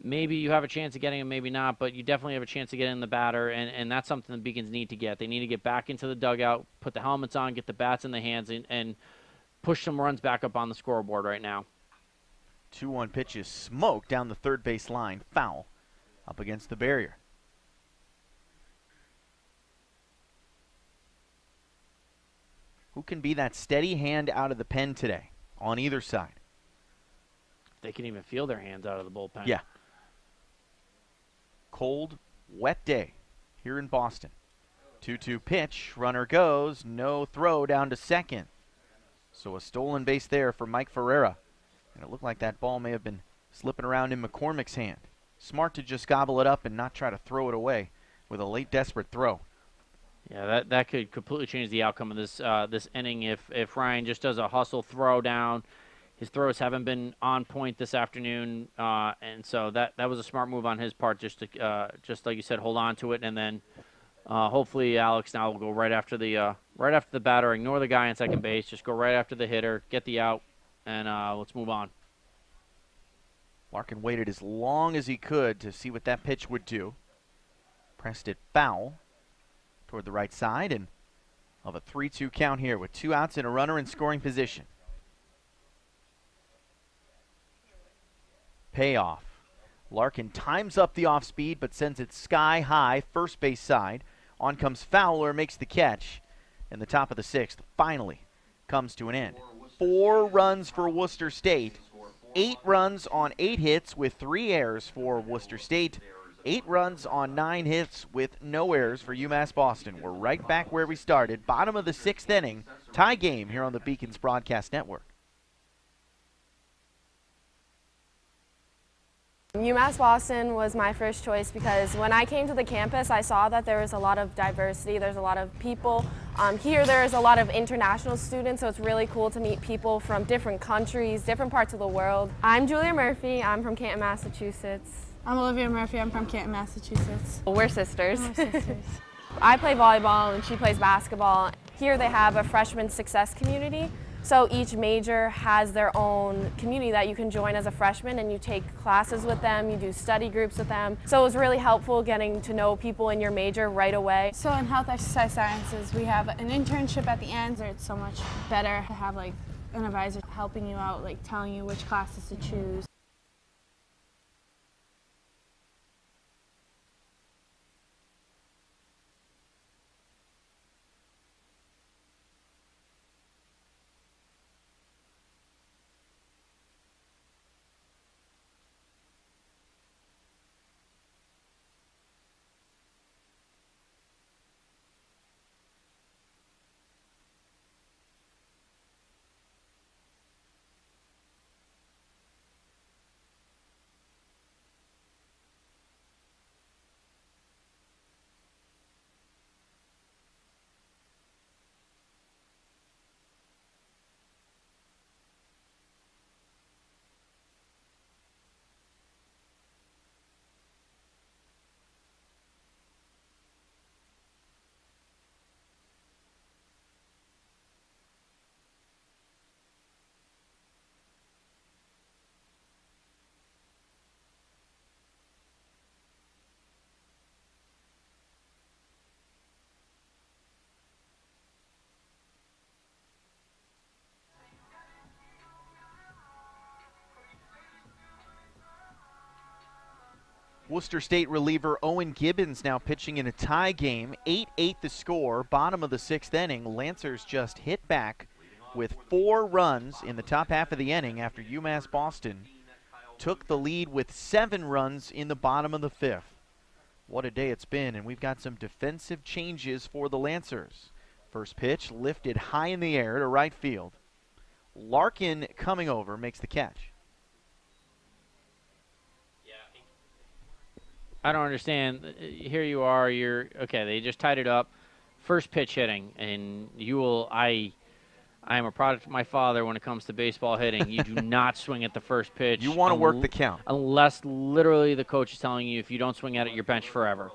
maybe you have a chance of getting him, maybe not, but you definitely have a chance of getting the batter, and that's something the Beacons need to get. They need to get back into the dugout, put the helmets on, get the bats in the hands, and push some runs back up on the scoreboard right now. 2-1 pitch is smoked down the third base line, foul up against the barrier. Who can be that steady hand out of the pen today on either side? They can even feel their hands out of the bullpen. Yeah. Cold, wet day here in Boston. 2-2 pitch, runner goes, no throw down to second. So a stolen base there for Mike Ferreira. And it looked like that ball may have been slipping around in McCormick's hand. Smart to just gobble it up and not try to throw it away with a late desperate throw. Yeah, that could completely change the outcome of this this inning if Ryan just does a hustle throw down. His throws haven't been on point this afternoon, and so that was a smart move on his part, just to just like you said, hold on to it, and then hopefully Alex now will go right after the batter, ignore the guy on second base, just go right after the hitter, get the out, and let's move on. Larkin waited as long as he could to see what that pitch would do. Pressed it foul toward the right side, and of a 3-2 count here with 2 outs and a runner in scoring position. Payoff. Larkin times up the off speed but sends it sky high first base side. On comes Fowler, makes the catch, and the top of the 6th finally comes to an end. 4 runs for Worcester State. 8 runs on 8 hits with 3 errors for Worcester State. 8 runs on 9 hits with no errors for UMass Boston. We're right back where we started. Bottom of the 6th inning. Tie game here on the Beacons Broadcast Network. UMass Boston was my first choice because when I came to the campus, I saw that there was a lot of diversity. There's a lot of people. Here there's a lot of international students, so it's really cool to meet people from different countries, different parts of the world. I'm Julia Murphy. I'm from Canton, Massachusetts. I'm Olivia Murphy. I'm from Canton, Massachusetts. We're sisters. We're sisters. I play volleyball and she plays basketball. Here they have a freshman success community. So each major has their own community that you can join as a freshman, and you take classes with them, you do study groups with them. So it was really helpful getting to know people in your major right away. So in health exercise sciences, we have an internship at the end, where it's so much better to have like an advisor helping you out, like telling you which classes to choose. Worcester State reliever Owen Gibbons now pitching in a tie game. 8-8 the score, bottom of the 6th inning. Lancers just hit back with 4 runs in the top half of the inning after UMass Boston took the lead with 7 runs in the bottom of the 5th. What a day it's been, and we've got some defensive changes for the Lancers. First pitch lifted high in the air to right field. Larkin coming over makes the catch. I don't understand. Here you are. You're okay. They just tied it up. First pitch hitting, and you will. I am a product of my father when it comes to baseball hitting. You do not swing at the first pitch. You want to work the count, unless literally the coach is telling you if you don't swing at it, you're benched forever.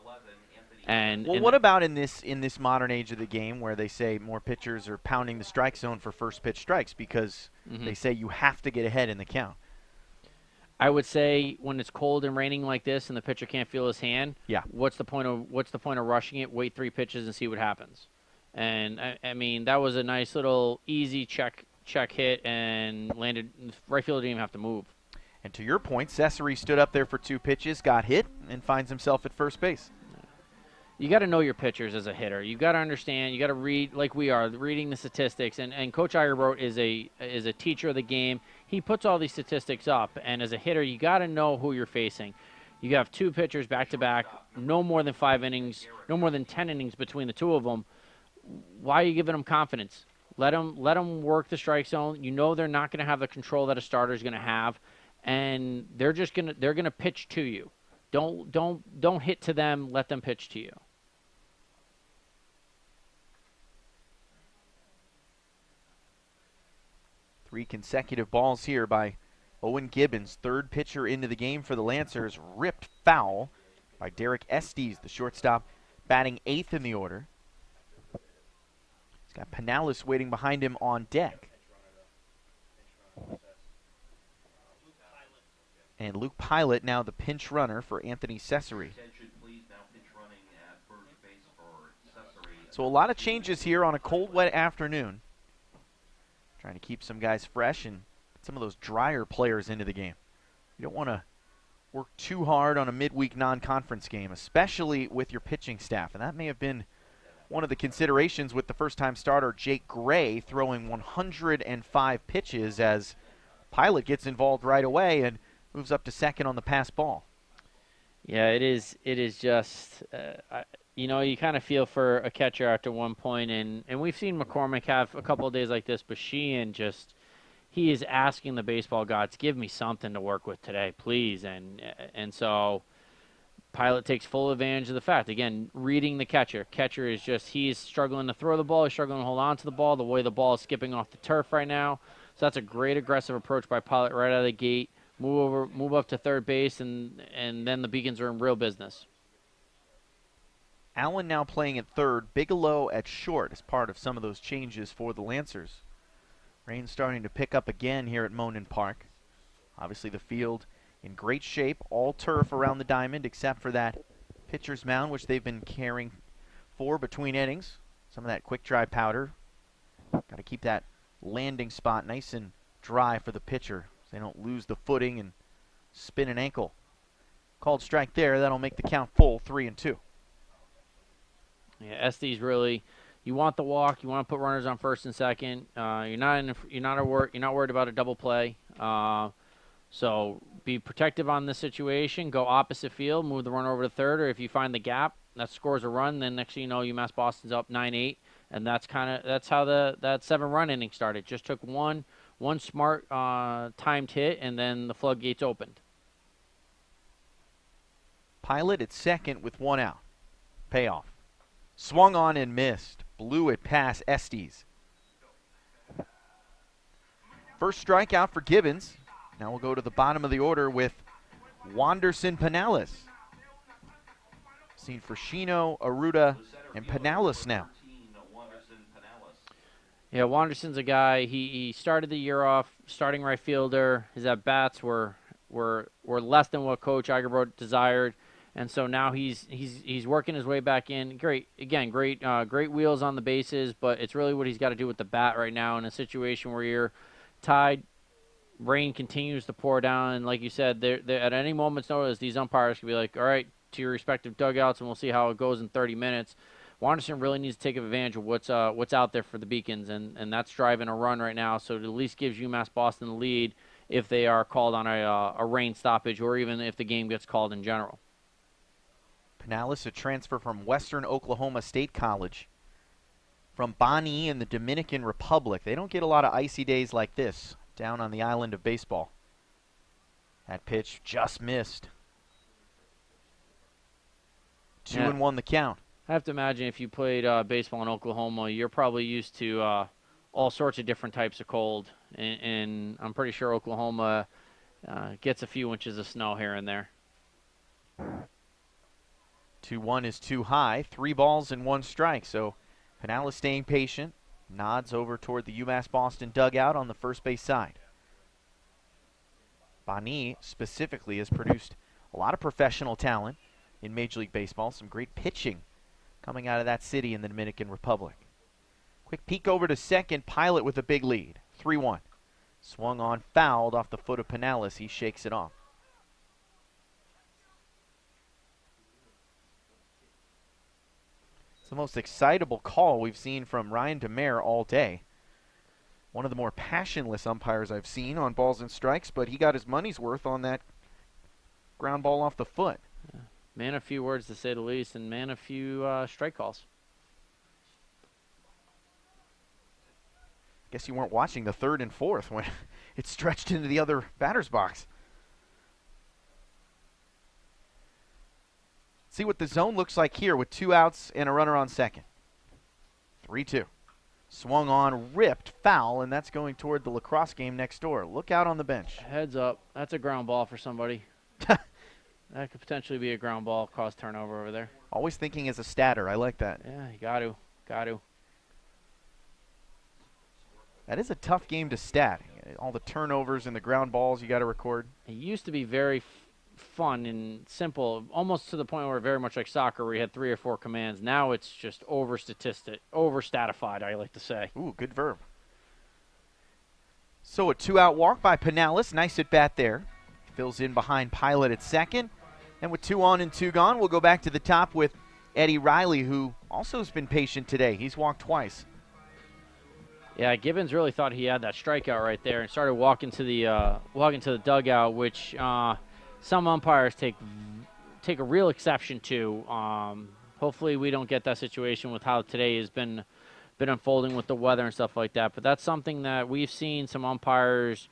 And what about in this modern age of the game where they say more pitchers are pounding the strike zone for first pitch strikes because they say you have to get ahead in the count? I would say when it's cold and raining like this and the pitcher can't feel his hand, yeah. What's the point of rushing it? Wait 3 pitches and see what happens. And I mean that was a nice little easy check hit and landed. Right fielder didn't even have to move. And to your point, Cesare stood up there for 2 pitches, got hit, and finds himself at first base. You got to know your pitchers as a hitter. You got to understand. You got to read like we are, reading the statistics. And Coach Eyerbroat is a teacher of the game. He puts all these statistics up. And as a hitter, you got to know who you're facing. You have 2 pitchers back to back, no more than 5 innings, no more than 10 innings between the 2 of them. Why are you giving them confidence? Let them work the strike zone. You know they're not going to have the control that a starter is going to have, and they're gonna pitch to you. Don't hit to them. Let them pitch to you. 3 consecutive balls here by Owen Gibbons, third pitcher into the game for the Lancers. Ripped foul by Derek Estes, the shortstop, batting 8th in the order. He's got Pinellas waiting behind him on deck. And Luke Pilot now the pinch runner for Anthony Cesare. So a lot of changes here on a cold, wet afternoon. Trying to keep some guys fresh and get some of those drier players into the game. You don't want to work too hard on a midweek non-conference game, especially with your pitching staff. And that may have been one of the considerations with the first-time starter Jake Gray throwing 105 pitches as Pilot gets involved right away and moves up to second on the pass ball. Yeah, it is just, you know, you kind of feel for a catcher after one point, and we've seen McCormick have a couple of days like this, but Sheehan just, he is asking the baseball gods, give me something to work with today, please. And so Pilot takes full advantage of the fact. Again, reading the catcher. Catcher is just, he's struggling to throw the ball, he's struggling to hold on to the ball, the way the ball is skipping off the turf right now. So that's a great aggressive approach by Pilot right out of the gate. Move up to third base, and then the Beacons are in real business. Allen now playing at third, Bigelow at short as part of some of those changes for the Lancers. Rain starting to pick up again here at Monin Park. Obviously the field in great shape, all turf around the diamond except for that pitcher's mound, which they've been caring for between innings. Some of that quick dry powder. Got to keep that landing spot nice and dry for the pitcher so they don't lose the footing and spin an ankle. Called strike there. That'll make the count full, 3-2. Yeah, Estes really, you want the walk. You want to put runners on first and second. You're not worried about a double play. So be protective on this situation. Go opposite field. Move the runner over to third, or if you find the gap that scores a run, then next thing you know, UMass Boston's up 9-8, and that's how that 7-run inning started. Just took one smart timed hit, and then the floodgates opened. Pilot at second with 1 out. Payoff. Swung on and missed. Blew it past Estes. First strikeout for Gibbons. Now we'll go to the bottom of the order with Wanderson Pinellas. Seen for Shino, Aruda, and Pinellas now. Yeah, Wanderson's a guy. He started the year off starting right fielder. His at-bats were less than what Coach Eigerbrodt desired. And so now he's working his way back in. Great wheels on the bases, but it's really what he's got to do with the bat right now in a situation where you're tied. Rain continues to pour down, and like you said, they're at any moment's notice, these umpires can be like, all right, to your respective dugouts, and we'll see how it goes in 30 minutes. Wanderson really needs to take advantage of what's out there for the Beacons, and that's driving a run right now, so it at least gives UMass Boston the lead if they are called on a rain stoppage, or even if the game gets called in general. Pinellas, a transfer from Western Oklahoma State College. From Bonny in the Dominican Republic. They don't get a lot of icy days like this down on the island of baseball. That pitch just missed. 2-1 the count. I have to imagine if you played baseball in Oklahoma, you're probably used to all sorts of different types of cold. And I'm pretty sure Oklahoma gets a few inches of snow here and there. 2-1 is too high. 3 balls and 1 strike. So Pinellas staying patient. Nods over toward the UMass Boston dugout on the first base side. Bonny specifically has produced a lot of professional talent in Major League Baseball. Some great pitching coming out of that city in the Dominican Republic. Quick peek over to second. Pilot with a big lead. 3-1. Swung on, fouled off the foot of Pinellas. He shakes it off. It's the most excitable call we've seen from Ryan DeMare all day. One of the more passionless umpires I've seen on balls and strikes, but he got his money's worth on that ground ball off the foot. Yeah. Man, a few words to say the least, and man, a few strike calls. Guess you weren't watching the third and fourth when it stretched into the other batter's box. See what the zone looks like here with 2 outs and a runner on second. 3-2. Swung on, ripped, foul, and that's going toward the lacrosse game next door. Look out on the bench. Heads up. That's a ground ball for somebody. That could potentially be a ground ball, cause turnover over there. Always thinking as a statter. I like that. Yeah, you got to. Got to. That is a tough game to stat. All the turnovers and the ground balls you got to record. It used to be very fun and simple, almost to the point where very much like soccer where you had 3 or 4 commands. Now it's just over-statified, I like to say. Ooh, good verb. So a 2-out walk by Pinellas. Nice at bat there. Fills in behind Pilot at second. And with 2 on and 2 gone, we'll go back to the top with Eddie Riley, who also has been patient today. He's walked twice. Yeah, Gibbons really thought he had that strikeout right there and started walking to the dugout, which some umpires take a real exception to. Hopefully we don't get that situation with how today has been unfolding with the weather and stuff like that. But that's something that we've seen some umpires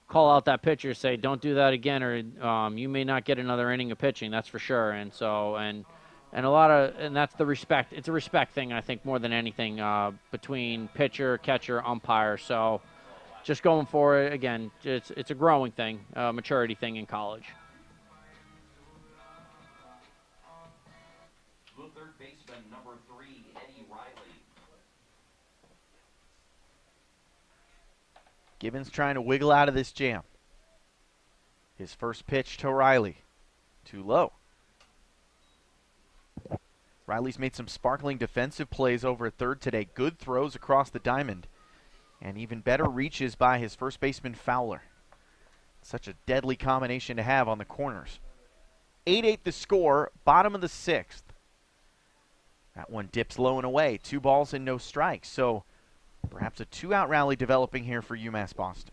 call out that pitcher, say, don't do that again, or you may not get another inning of pitching. That's for sure. And so and that's the respect. It's a respect thing, I think, more than anything between pitcher, catcher, umpire. So just going forward, again, it's a growing thing, maturity thing in college. The third baseman, number 3, Eddie Riley. Gibbons trying to wiggle out of this jam. His first pitch to Riley. Too low. Riley's made some sparkling defensive plays over at third today. Good throws across the diamond. And even better reaches by his first baseman Fowler. Such a deadly combination to have on the corners. 8-8 the score, bottom of the 6th. That one dips low and away. 2 balls and no strikes. So perhaps a 2-out rally developing here for UMass Boston.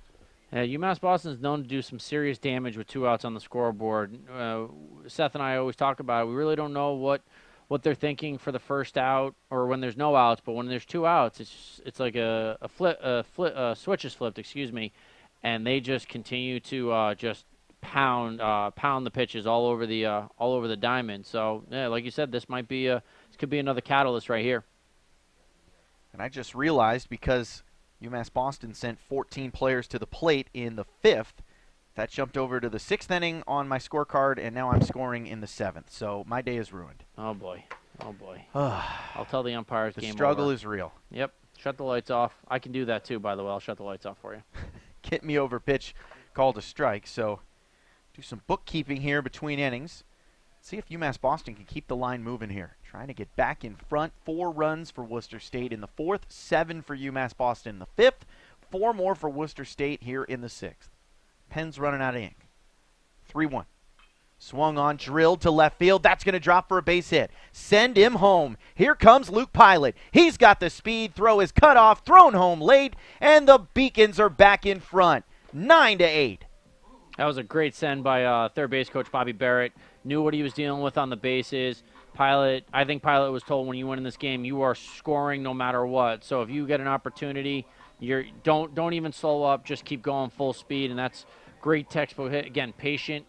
UMass Boston is known to do some serious damage with 2 outs on the scoreboard. Seth and I always talk about it. We really don't know what they're thinking for the first out or when there's no outs, but when there's 2 outs, it's like a switch is flipped, and they just continue to just pound the pitches all over the diamond. So yeah, like you said, this could be another catalyst right here. And I just realized, because UMass Boston sent 14 players to the plate in the 5th, that jumped over to the 6th inning on my scorecard, and now I'm scoring in the 7th. So my day is ruined. Oh, boy. Oh, boy. I'll tell the umpires game over. The struggle is real. Yep. Shut the lights off. I can do that, too, by the way. I'll shut the lights off for you. Get me over pitch, called a strike. So do some bookkeeping here between innings. See if UMass Boston can keep the line moving here. Trying to get back in front. 4 runs for Worcester State in the 4th, 7 for UMass Boston in the 5th, 4 more for Worcester State here in the 6th. Penn's running out of ink. 3-1. Swung on, drilled to left field. That's going to drop for a base hit. Send him home. Here comes Luke Pilot. He's got the speed. Throw is cut off, thrown home late, and the Beacons are back in front. 9-8. That was a great send by third base coach Bobby Barrett. Knew what he was dealing with on the bases. I think Pilot was told, when you win in this game, you are scoring no matter what. So if you get an opportunity, don't even slow up. Just keep going full speed, and that's great textbook hit. Again, patient.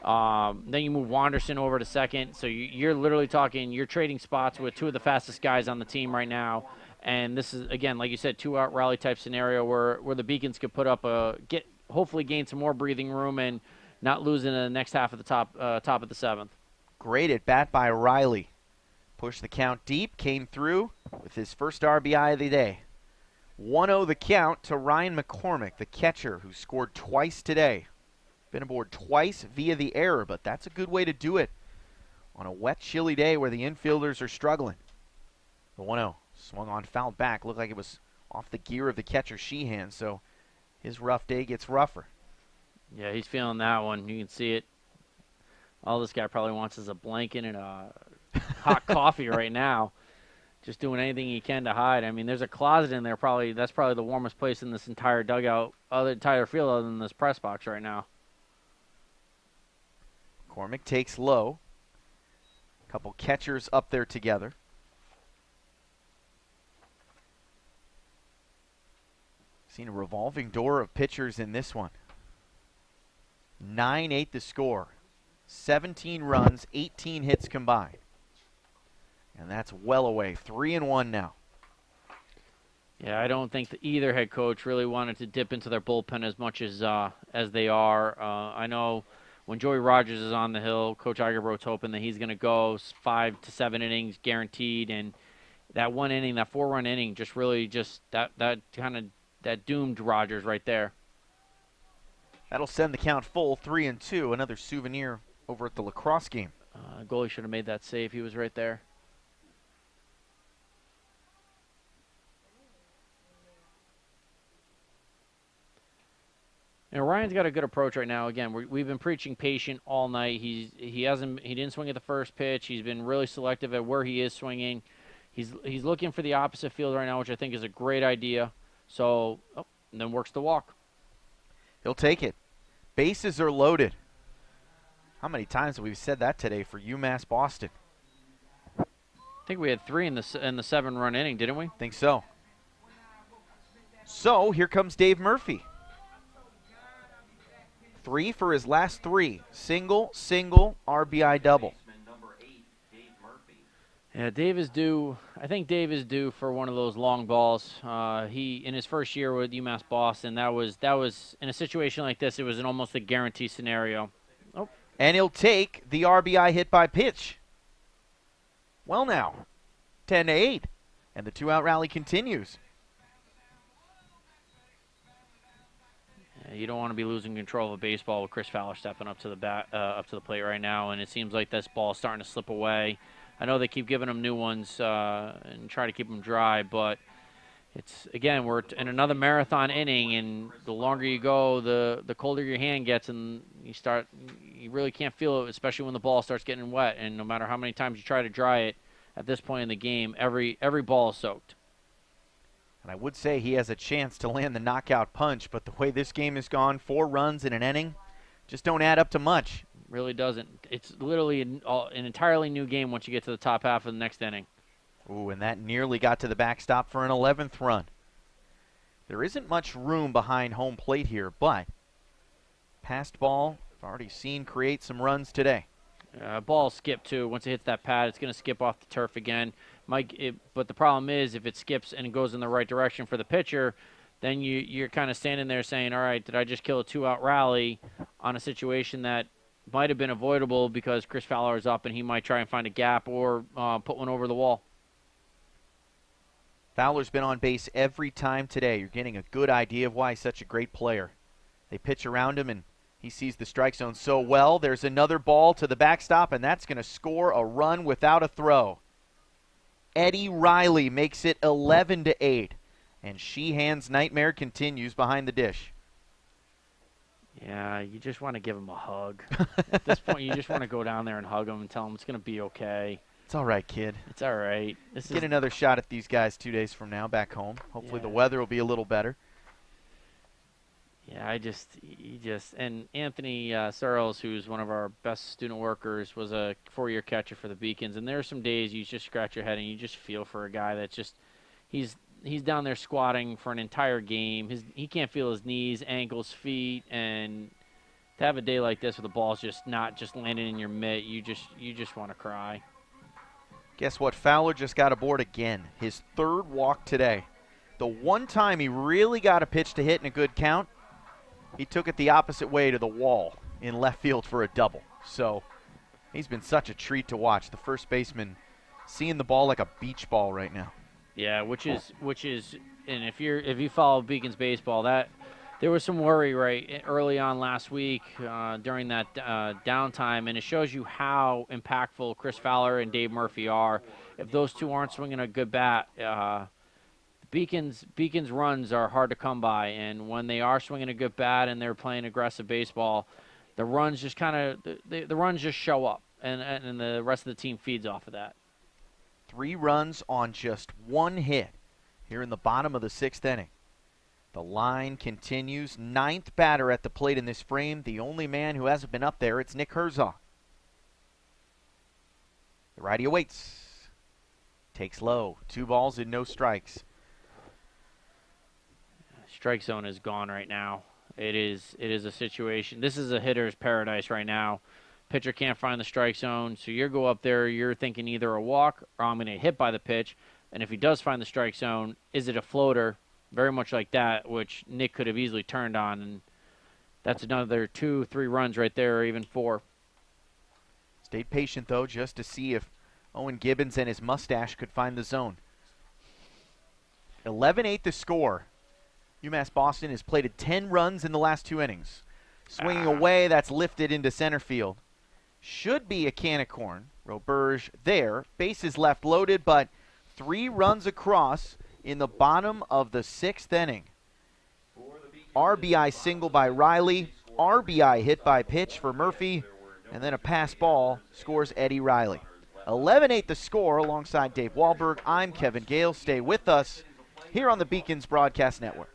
Then you move Wanderson over to second. So you're literally talking, you're trading spots with 2 of the fastest guys on the team right now. And this is, again, like you said, 2-out rally type scenario where the Beacons could put up hopefully gain some more breathing room and not lose in the next half of the top of the 7th. Great at bat by Riley. Pushed the count deep, came through with his first RBI of the day. 1-0 the count to Ryan McCormick, the catcher, who scored twice today. Been aboard twice via the error, but that's a good way to do it on a wet, chilly day where the infielders are struggling. The 1-0 swung on, fouled back. Looked like it was off the gear of the catcher, Sheehan, so his rough day gets rougher. Yeah, he's feeling that one. You can see it. All this guy probably wants is a blanket and a hot coffee right now. Just doing anything he can to hide. I mean, there's a closet in there. That's probably the warmest place in this entire dugout, entire field, other than this press box right now. McCormick takes low. A couple catchers up there together. Seen a revolving door of pitchers in this one. 9-8 the score. 17 runs, 18 hits combined. And that's well away. 3-1 now. Yeah, I don't think that either head coach really wanted to dip into their bullpen as much as they are. I know when Joey Rogers is on the hill, Coach Igerbro's hoping that he's going to go 5 to 7 innings guaranteed, and that one inning, that 4-run inning, just really that doomed Rogers right there. That'll send the count full 3-2. Another souvenir over at the lacrosse game. Goalie should have made that save. He was right there. And Ryan's got a good approach right now. Again, we've been preaching patient all night. He didn't swing at the first pitch. He's been really selective at where he is swinging. He's looking for the opposite field right now, which I think is a great idea. So, and then works the walk. He'll take it. Bases are loaded. How many times have we said that today for UMass Boston? I think we had 3 in the 7-run inning, didn't we? Think so. So here comes Dave Murphy. 3 for his last 3. Single, RBI double. Yeah, Dave is due. I think Dave is due for one of those long balls. He in his first year with UMass Boston, that was in a situation like this, it was almost a guarantee scenario. Oh. And he'll take the RBI hit by pitch. Well now, 10-8, and the 2-out rally continues. You don't want to be losing control of a baseball with Chris Fowler stepping up to the plate right now, and it seems like this ball is starting to slip away. I know they keep giving him new ones and try to keep them dry, but it's, again, we're in another marathon inning, and the longer you go, the colder your hand gets, and you really can't feel it, especially when the ball starts getting wet. And no matter how many times you try to dry it, at this point in the game, every ball is soaked. And I would say he has a chance to land the knockout punch, but the way this game has gone, 4 runs in an inning, just don't add up to much. Really doesn't. It's literally an entirely new game once you get to the top half of the next inning. Ooh, and that nearly got to the backstop for an 11th run. There isn't much room behind home plate here, but passed ball, I've already seen create some runs today. Ball skip too. Once it hits that pad, it's going to skip off the turf again. But the problem is, if it skips and it goes in the right direction for the pitcher, then you're kind of standing there saying, all right, did I just kill a 2-out rally on a situation that might have been avoidable because Chris Fowler is up and he might try and find a gap or put one over the wall. Fowler's been on base every time today. You're getting a good idea of why he's such a great player. They pitch around him, and he sees the strike zone so well. There's another ball to the backstop, and that's going to score a run without a throw. Eddie Riley makes it 11-8, and Sheehan's nightmare continues behind the dish. Yeah, you just want to give him a hug. At this point, you just want to go down there and hug him and tell him it's going to be okay. It's all right, kid. It's all right. Get another shot at these guys 2 days from now back home. Hopefully the weather will be a little better. Yeah, and Anthony Searles, who's one of our best student workers, was a 4-year catcher for the Beacons. And there are some days you just scratch your head and you just feel for a guy that just, he's down there squatting for an entire game. He can't feel his knees, ankles, feet, and to have a day like this where the ball's just not just landing in your mitt, you just want to cry. Guess what? Fowler just got aboard again. His 3rd walk today. The one time he really got a pitch to hit in a good count, he took it the opposite way to the wall in left field for a double. So he's been such a treat to watch. The first baseman seeing the ball like a beach ball right now. Yeah, which is, and if you follow Beacons baseball, that there was some worry right early on last week during that downtime, and it shows you how impactful Chris Fowler and Dave Murphy are. If those two aren't swinging a good bat, Beacons runs are hard to come by, and when they are swinging a good bat and they're playing aggressive baseball, the runs just the runs just show up, and the rest of the team feeds off of that. 3 runs on just 1 hit here in the bottom of the 6th inning. The line continues. 9th batter at the plate in this frame. The only man who hasn't been up there, it's Nick Herzog. The righty awaits. Takes low. 2 balls and no strikes. Strike zone is gone right now. It is a situation. This is a hitter's paradise right now. Pitcher can't find the strike zone, so you go up there, you're thinking either a walk or I'm going to hit by the pitch. And if he does find the strike zone, is it a floater? Very much like that, which Nick could have easily turned on. And that's another 2-3 runs right there, or even 4. Stayed patient, though, just to see if Owen Gibbons and his mustache could find the zone. 11-8 the score. UMass Boston has plated 10 runs in the last 2 innings. Swinging away, that's lifted into center field. Should be a can of corn. Roberge there. Bases left loaded, but 3 runs across in the bottom of the 6th inning. RBI single by Riley. RBI hit by pitch for Murphy. And then a pass ball scores Eddie Riley. 11-8 the score. Alongside Dave Wahlberg, I'm Kevin Gale. Stay with us here on the Beacons Broadcast Network.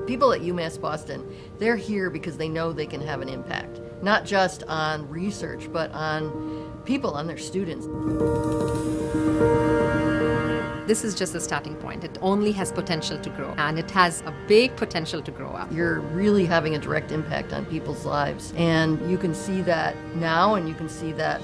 People at UMass Boston, they're here because they know they can have an impact, not just on research, but on people, on their students. This is just a starting point. It only has potential to grow, and it has a big potential to grow up. You're really having a direct impact on people's lives, and you can see that now, and you can see that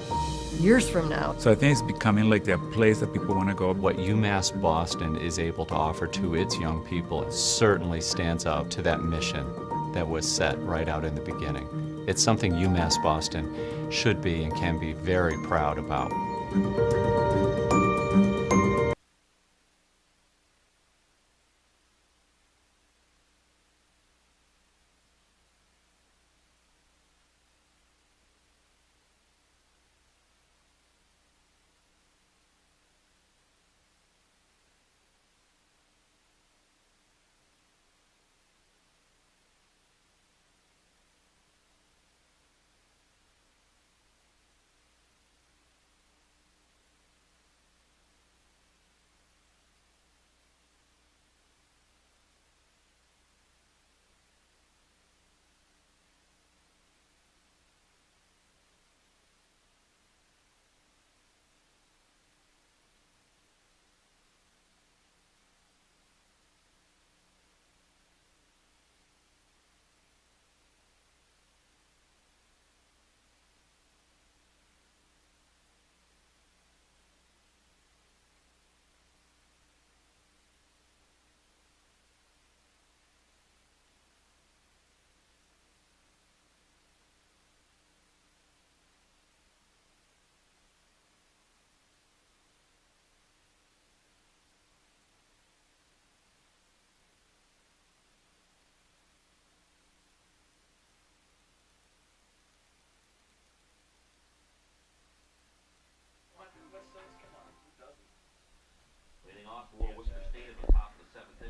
years from now. So I think it's becoming like the place that people want to go. What UMass Boston is able to offer to its young people certainly stands out to that mission that was set right out in the beginning. It's something UMass Boston should be and can be very proud about.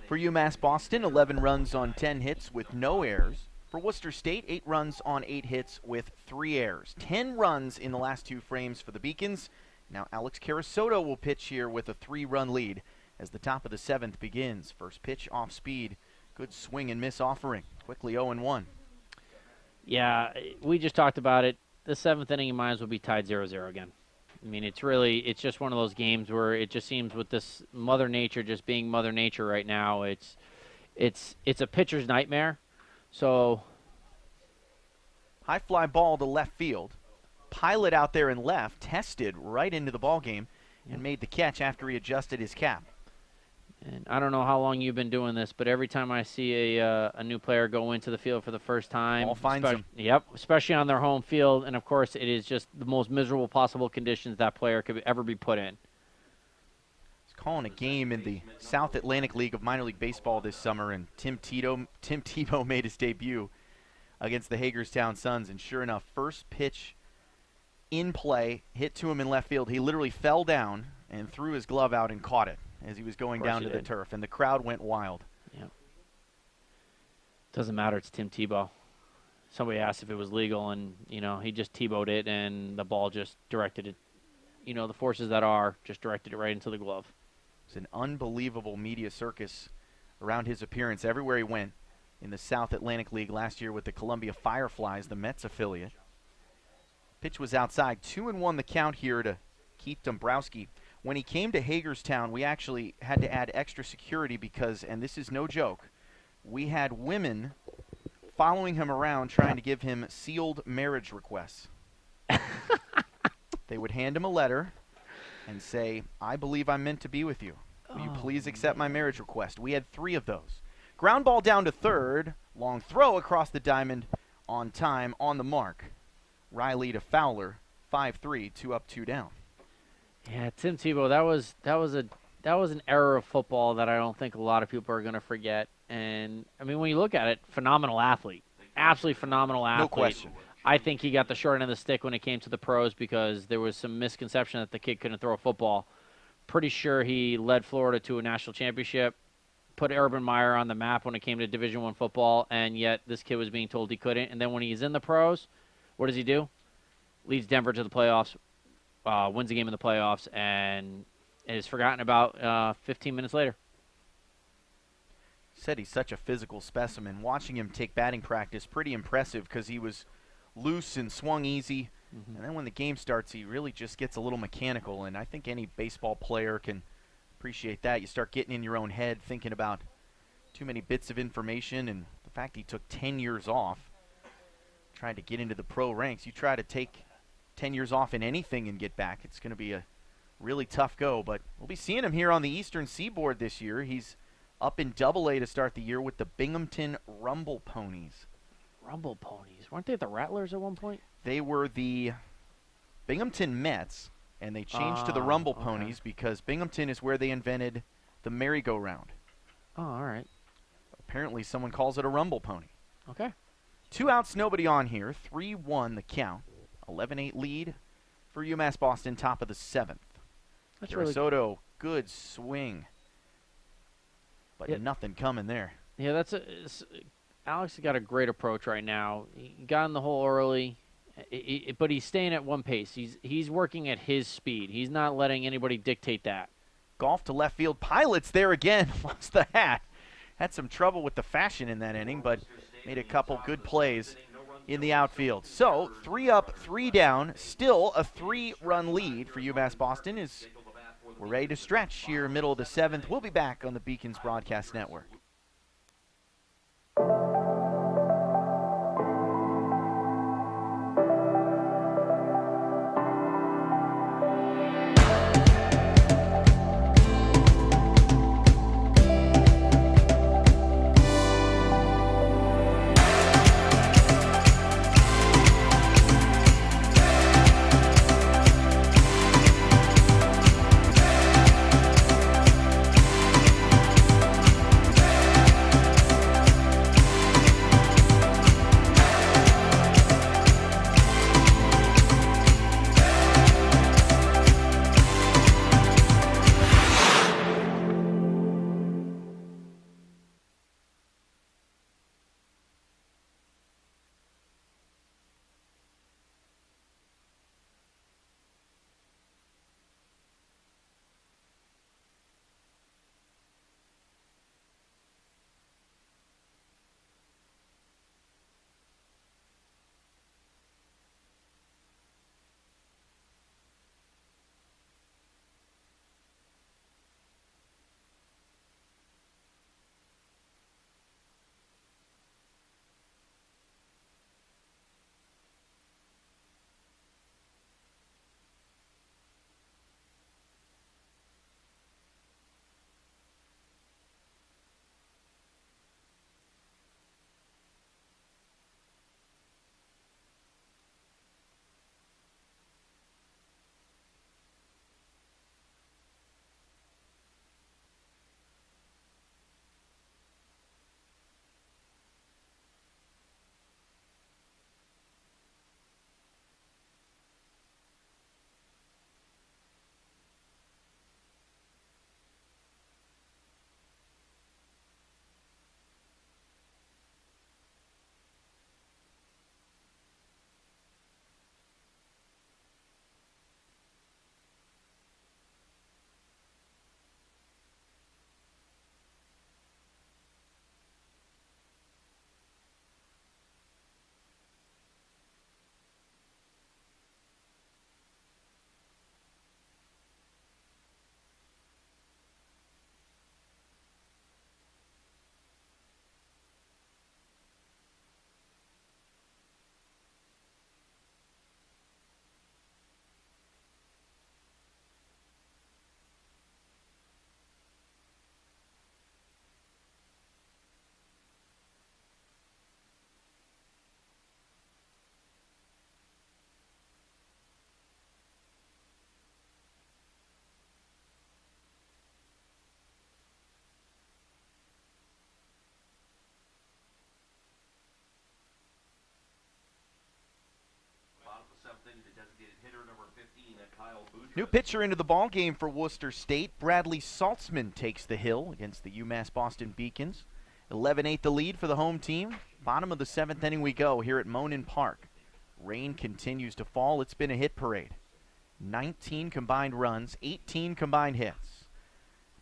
For UMass Boston, 11 runs on 10 hits with no errors. For Worcester State, 8 runs on 8 hits with 3 errors. 10 runs in the last 2 frames for the Beacons. Now Alex Carasoto will pitch here with a 3-run lead as the top of the 7th begins. First pitch off speed. Good swing and miss offering. Quickly 0-1. Yeah, we just talked about it. The 7th inning, you might as well be tied 0-0 again. I mean, it's just one of those games where it just seems with this Mother Nature just being Mother Nature right now, it's a pitcher's nightmare. So high fly ball to left field. Pilot out there in left tested right into the ball game and made the catch after he adjusted his cap. And I don't know how long you've been doing this, but every time I see a new player go into the field for the first time, ball finds him. Yep, especially on their home field, and of course it is just the most miserable possible conditions that player could ever be put in. He's calling a game in the South Atlantic League of Minor League Baseball this summer, and Tim Tebow made his debut against the Hagerstown Suns, and sure enough, first pitch in play, hit to him in left field. He literally fell down and threw his glove out and caught it as he was going down to the turf, and the crowd went wild. Yep. Doesn't matter, it's Tim Tebow. Somebody asked if it was legal, and, he just Tebowed it, and the ball just directed it. The forces that are just directed it right into the glove. It's an unbelievable media circus around his appearance everywhere he went in the South Atlantic League last year with the Columbia Fireflies, the Mets affiliate. Pitch was outside. 2-1 the count here to Keith Dombrowski. When he came to Hagerstown, we actually had to add extra security because, and this is no joke, we had women following him around trying to give him sealed marriage requests. they would hand him a letter and say, I believe I'm meant to be with you. Will you please accept my marriage request? We had 3 of those. Ground ball down to third. Long throw across the diamond on time, on the mark. Riley to Fowler, 5-3, 2 up, 2 down. Yeah, Tim Tebow, that was an era of football that I don't think a lot of people are going to forget. And, I mean, when you look at it, phenomenal athlete. Absolutely phenomenal athlete. No question. I think he got the short end of the stick when it came to the pros because there was some misconception that the kid couldn't throw a football. Pretty sure he led Florida to a national championship, put Urban Meyer on the map when it came to Division I football, and yet this kid was being told he couldn't. And then when he's in the pros, what does he do? Leads Denver to the playoffs, wins a game in the playoffs, and is forgotten about 15 minutes later. Said he's such a physical specimen. Watching him take batting practice, pretty impressive because he was loose and swung easy. And then when the game starts, he really just gets a little mechanical, and I think any baseball player can appreciate that. You start getting in your own head, thinking about too many bits of information, and the fact he took 10 years off, trying to get into the pro ranks. You try to take 10 years off in anything and get back, it's going to be a really tough go, but we'll be seeing him here on the Eastern Seaboard this year. He's up in Double-A to start the year with the Binghamton Rumble Ponies. Rumble Ponies. Weren't they the Rattlers at one point? They were the Binghamton Mets, and they changed to the Rumble Ponies because Binghamton is where they invented the merry-go-round. Oh, all right. Apparently someone calls it a Rumble Pony. Okay. 2 outs, nobody on here. 3-1 the count. 11-8 lead for UMass Boston, top of the 7th. That's Soto, good swing. But nothing coming there. Yeah, Alex has got a great approach right now. He got in the hole early, but he's staying at one pace. He's working at his speed. He's not letting anybody dictate that. Golf to left field. Pilots there again. Lost the hat. Had some trouble with the fashion in that inning, but made a couple good plays in the outfield. So 3 up, 3 down. Still a 3-run lead for UMass Boston as we're ready to stretch here middle of the 7th. We'll be back on the Beacons Broadcast Network. New pitcher into the ball game for Worcester State. Bradley Saltzman takes the hill against the UMass Boston Beacons. 11-8 the lead for the home team. Bottom of the 7th inning we go here at Monin Park. Rain continues to fall. It's been a hit parade. 19 combined runs, 18 combined hits.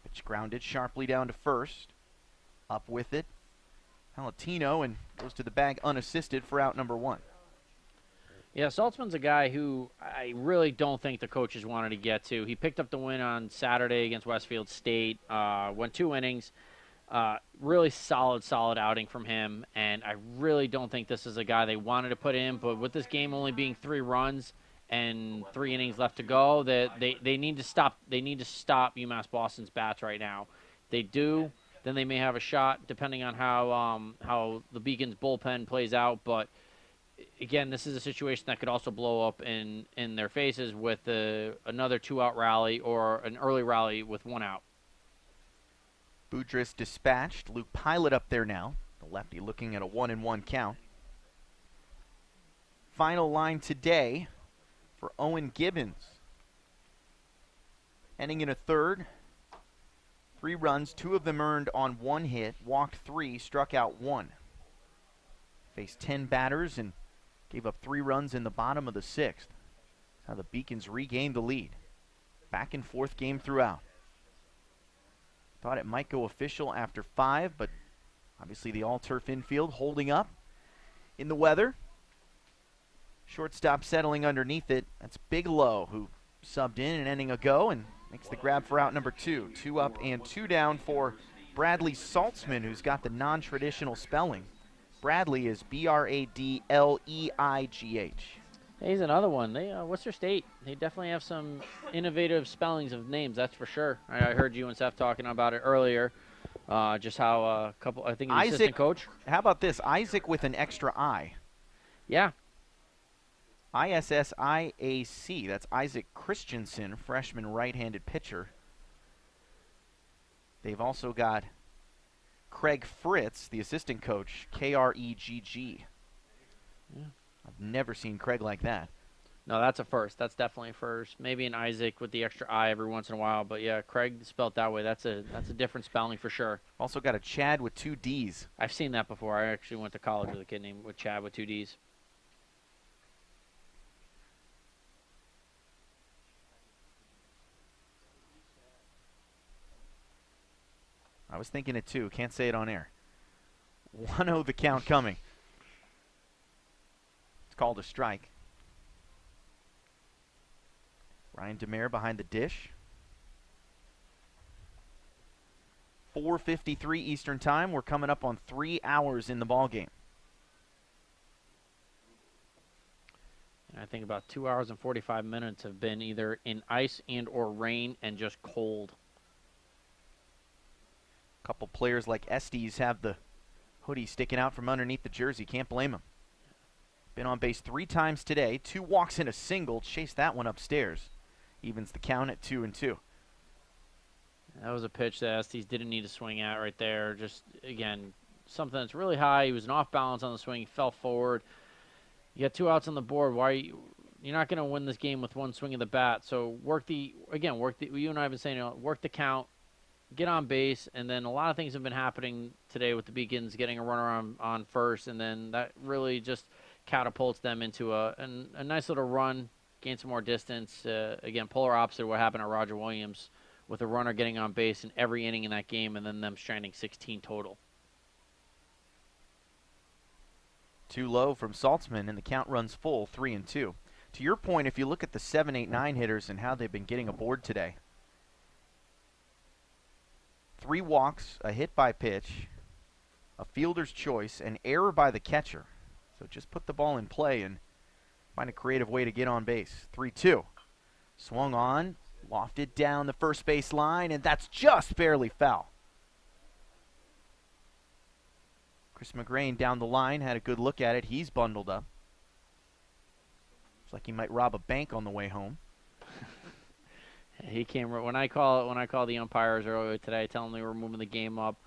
Pitch grounded sharply down to first. Up with it, Palatino, and goes to the bag unassisted for out number 1. Yeah, Saltzman's a guy who I really don't think the coaches wanted to get to. He picked up the win on Saturday against Westfield State, went 2 innings. Really solid outing from him, and I really don't think this is a guy they wanted to put in, but with this game only being 3 runs and 3 innings left to go, they need to stop UMass Boston's bats right now. They do, then they may have a shot depending on how the Beacons bullpen plays out, but again, this is a situation that could also blow up in their faces with another 2-out rally or an early rally with 1 out. Boudrias dispatched. Luke Pilot up there now. The lefty looking at a 1-1 count. Final line today for Owen Gibbons. Ending in a third. 3 runs, 2 of them earned on 1 hit. Walked 3, struck out 1. Faced 10 batters and gave up 3 runs in the bottom of the 6th. That's how the Beacons regained the lead. Back and forth game throughout. Thought it might go official after 5, but obviously the all-turf infield holding up in the weather. Shortstop settling underneath it. That's Bigelow, who subbed in an inning ago and makes the grab for out number 2. 2 up and 2 down for Bradley Saltzman, who's got the non-traditional spelling. Bradley is Bradleigh. He's another one. Worcester State, they definitely have some innovative spellings of names, that's for sure. I heard you and Seth talking about it earlier, just how I think the assistant coach. How about this? Isaac with an extra I. Yeah. ISSIAC. That's Isaac Christensen, freshman right-handed pitcher. They've also got Craig Fritz, the assistant coach, Kregg. Yeah. I've never seen Craig like that. No, that's a first. That's definitely a first. Maybe an Isaac with the extra I every once in a while, but yeah, Craig spelled that way. That's a different spelling for sure. Also got a Chad with 2 D's. I've seen that before. I actually went to college with a kid named Chad with 2 D's. I was thinking it too. Can't say it on air. 1-0 the count coming. It's called a strike. Ryan DeMare behind the dish. 4:53 Eastern Time. We're coming up on 3 hours in the ball game. And I think about 2 hours and 45 minutes have been either in ice and or rain and just cold. A couple players like Estes have the hoodie sticking out from underneath the jersey. Can't blame them. Been on base 3 times today. 2 walks and a single. Chased that one upstairs. Evens the count at 2-2. That was a pitch that Estes didn't need to swing at right there. Just, again, something that's really high. He was an off balance on the swing. He fell forward. You got 2 outs on the board. You're not going to win this game with 1 swing of the bat. So you and I have been saying, work the count, get on base, and then a lot of things have been happening today with the Beacons getting a runner on first, and then that really just catapults them into a nice little run, gain some more distance. Again, polar opposite of what happened at Roger Williams with a runner getting on base in every inning in that game and then them stranding 16 total. Too low from Saltzman, and the count runs full, 3-2. To your point, if you look at the 7, 8, 9 hitters and how they've been getting aboard today, 3 walks, a hit by pitch, a fielder's choice, an error by the catcher. So just put the ball in play and find a creative way to get on base. 3-2. Swung on, lofted down the first base line, and that's just barely foul. Chris McGrain down the line had a good look at it. He's bundled up. Looks like he might rob a bank on the way home. He came when I call the umpires earlier today, I tell them they were moving the game up.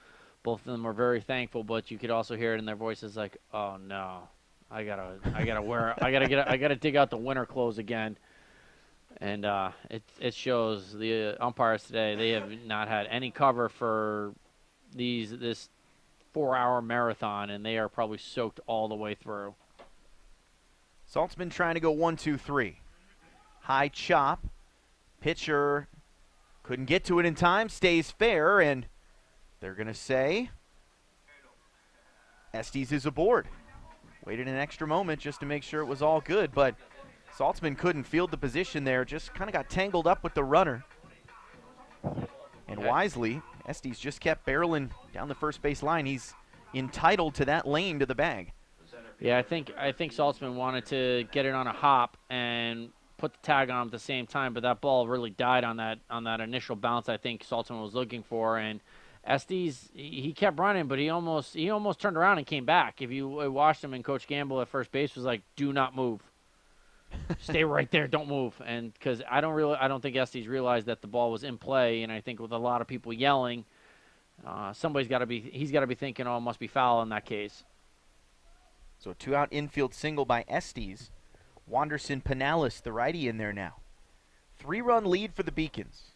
Both of them were very thankful, but you could also hear it in their voices like, "Oh no, I gotta dig out the winter clothes again." And it shows the umpires today, they have not had any cover for this 4-hour marathon, and they are probably soaked all the way through. Saltzman trying to go 1-2-3. High chop. Pitcher couldn't get to it in time, stays fair, and they're going to say Estes is aboard. Waited an extra moment just to make sure it was all good, but Saltzman couldn't field the position there, just kind of got tangled up with the runner. And wisely, Estes just kept barreling down the first base line. He's entitled to that lane to the bag. Yeah, I think Saltzman wanted to get it on a hop and put the tag on him at the same time, but that ball really died on that initial bounce I think Saltzman was looking for. And Estes, he kept running, but he almost turned around and came back. If you watched him, and Coach Gamble at first base was like, "Do not move, stay right there, don't move." And because I don't think Estes realized that the ball was in play, and I think with a lot of people yelling, he's got to be thinking, "Oh, it must be foul in that case." So a 2-out infield single by Estes. Wanderson Pinellas, the righty, in there now. 3-run lead for the Beacons.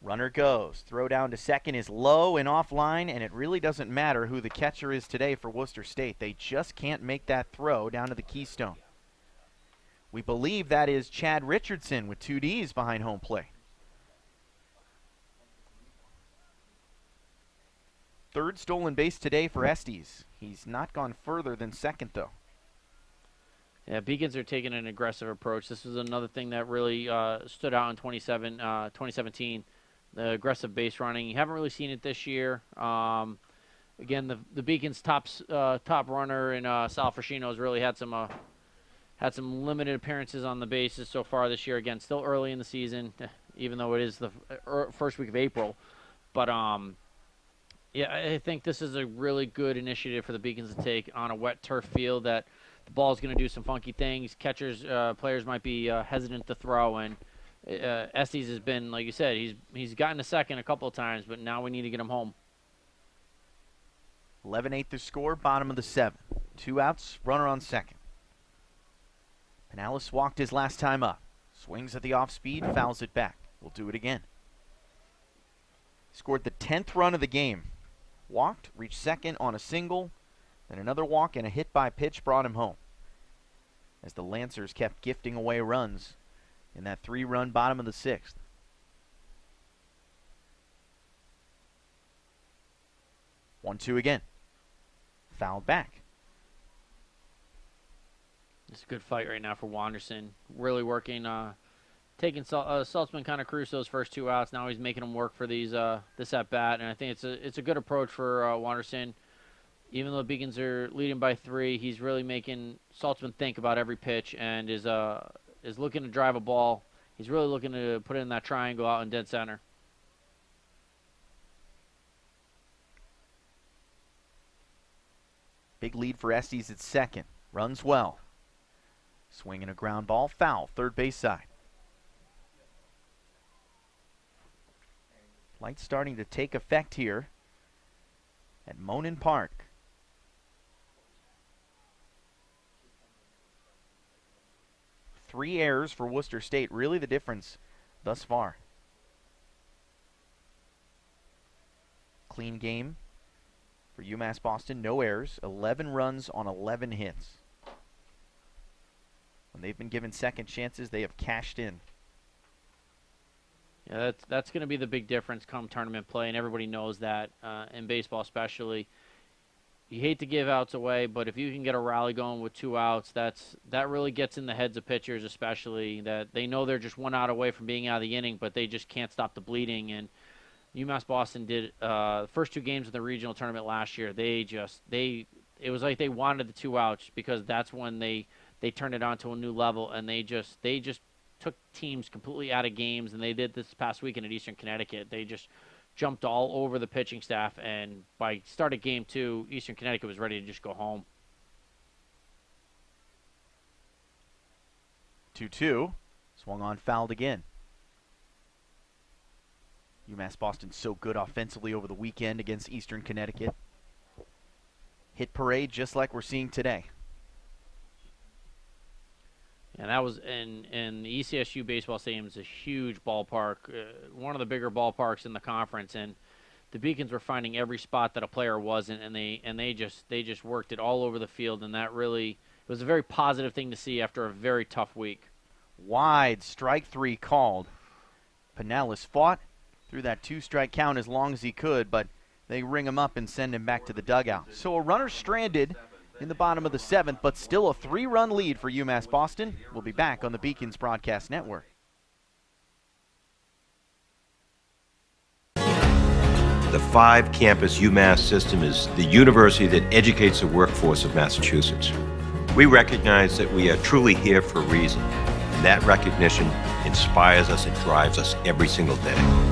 Runner goes. Throw down to second is low and offline, and it really doesn't matter who the catcher is today for Worcester State. They just can't make that throw down to the Keystone. We believe that is Chad Richardson with 2 Ds behind home plate. Third stolen base today for Estes. He's not gone further than second, though. Yeah, Beacons are taking an aggressive approach. This was another thing that really stood out in 2017, the aggressive base running. You haven't really seen it this year. Again, the Beacons' top runner in Sal Frascino has really had some limited appearances on the bases so far this year. Again, still early in the season, even though it is the first week of April. But yeah, I think this is a really good initiative for the Beacons to take on a wet turf field that the ball's going to do some funky things. Players might be hesitant to throw, and Estes has been, like you said, he's gotten a second a couple of times, but now we need to get him home. 11-8 the score, bottom of the 7th. 2 outs, runner on second. Pinellas walked his last time up. Swings at the off-speed, fouls it back. We'll do it again. Scored the 10th run of the game. Walked, reached second on a single, then another walk and a hit by pitch brought him home. As the Lancers kept gifting away runs in that 3-run bottom of the 6th. 1-2 again. Fouled back. It's a good fight right now for Wanderson. Really working, taking Saltzman kind of cruised those first 2 outs. Now he's making them work for this at bat, and I think it's a good approach for Wanderson. Even though the Beacons are leading by 3, he's really making Saltzman think about every pitch and is looking to drive a ball. He's really looking to put it in that triangle out in dead center. Big lead for Estes at second. Runs well. Swinging a ground ball, foul, third base side. Light starting to take effect here at Monin Park. Three errors for Worcester State, really the difference thus far. Clean game for UMass Boston, no errors, 11 runs on 11 hits. When they've been given second chances, they have cashed in. Yeah, that's going to be the big difference come tournament play, and everybody knows that in baseball especially. You hate to give outs away, but if you can get a rally going with 2 outs, that really gets in the heads of pitchers especially, that they know they're just 1 out away from being out of the inning, but they just can't stop the bleeding. And UMass Boston did the first 2 games of the regional tournament last year. It was like they wanted the 2 outs because that's when they turned it on to a new level, and they just took teams completely out of games, and they did this past weekend at Eastern Connecticut. They just jumped all over the pitching staff, and by start of game 2, Eastern Connecticut was ready to just go home. 2-2. Swung on, fouled again. UMass Boston so good offensively over the weekend against Eastern Connecticut. Hit parade just like we're seeing today. And that was in the ECSU baseball stadium is a huge ballpark, one of the bigger ballparks in the conference, and the Beacons were finding every spot that a player wasn't, and they just worked it all over the field, and that really it was a very positive thing to see after a very tough week. Wide, strike 3 called. Pinellas fought through that 2-strike count as long as he could, but they ring him up and send him back to the dugout. So a runner stranded in the bottom of the 7th, but still a 3-run lead for UMass Boston. We'll be back on the Beacons Broadcast Network. The 5-campus UMass system is the university that educates the workforce of Massachusetts. We recognize that we are truly here for a reason, and that recognition inspires us and drives us every single day.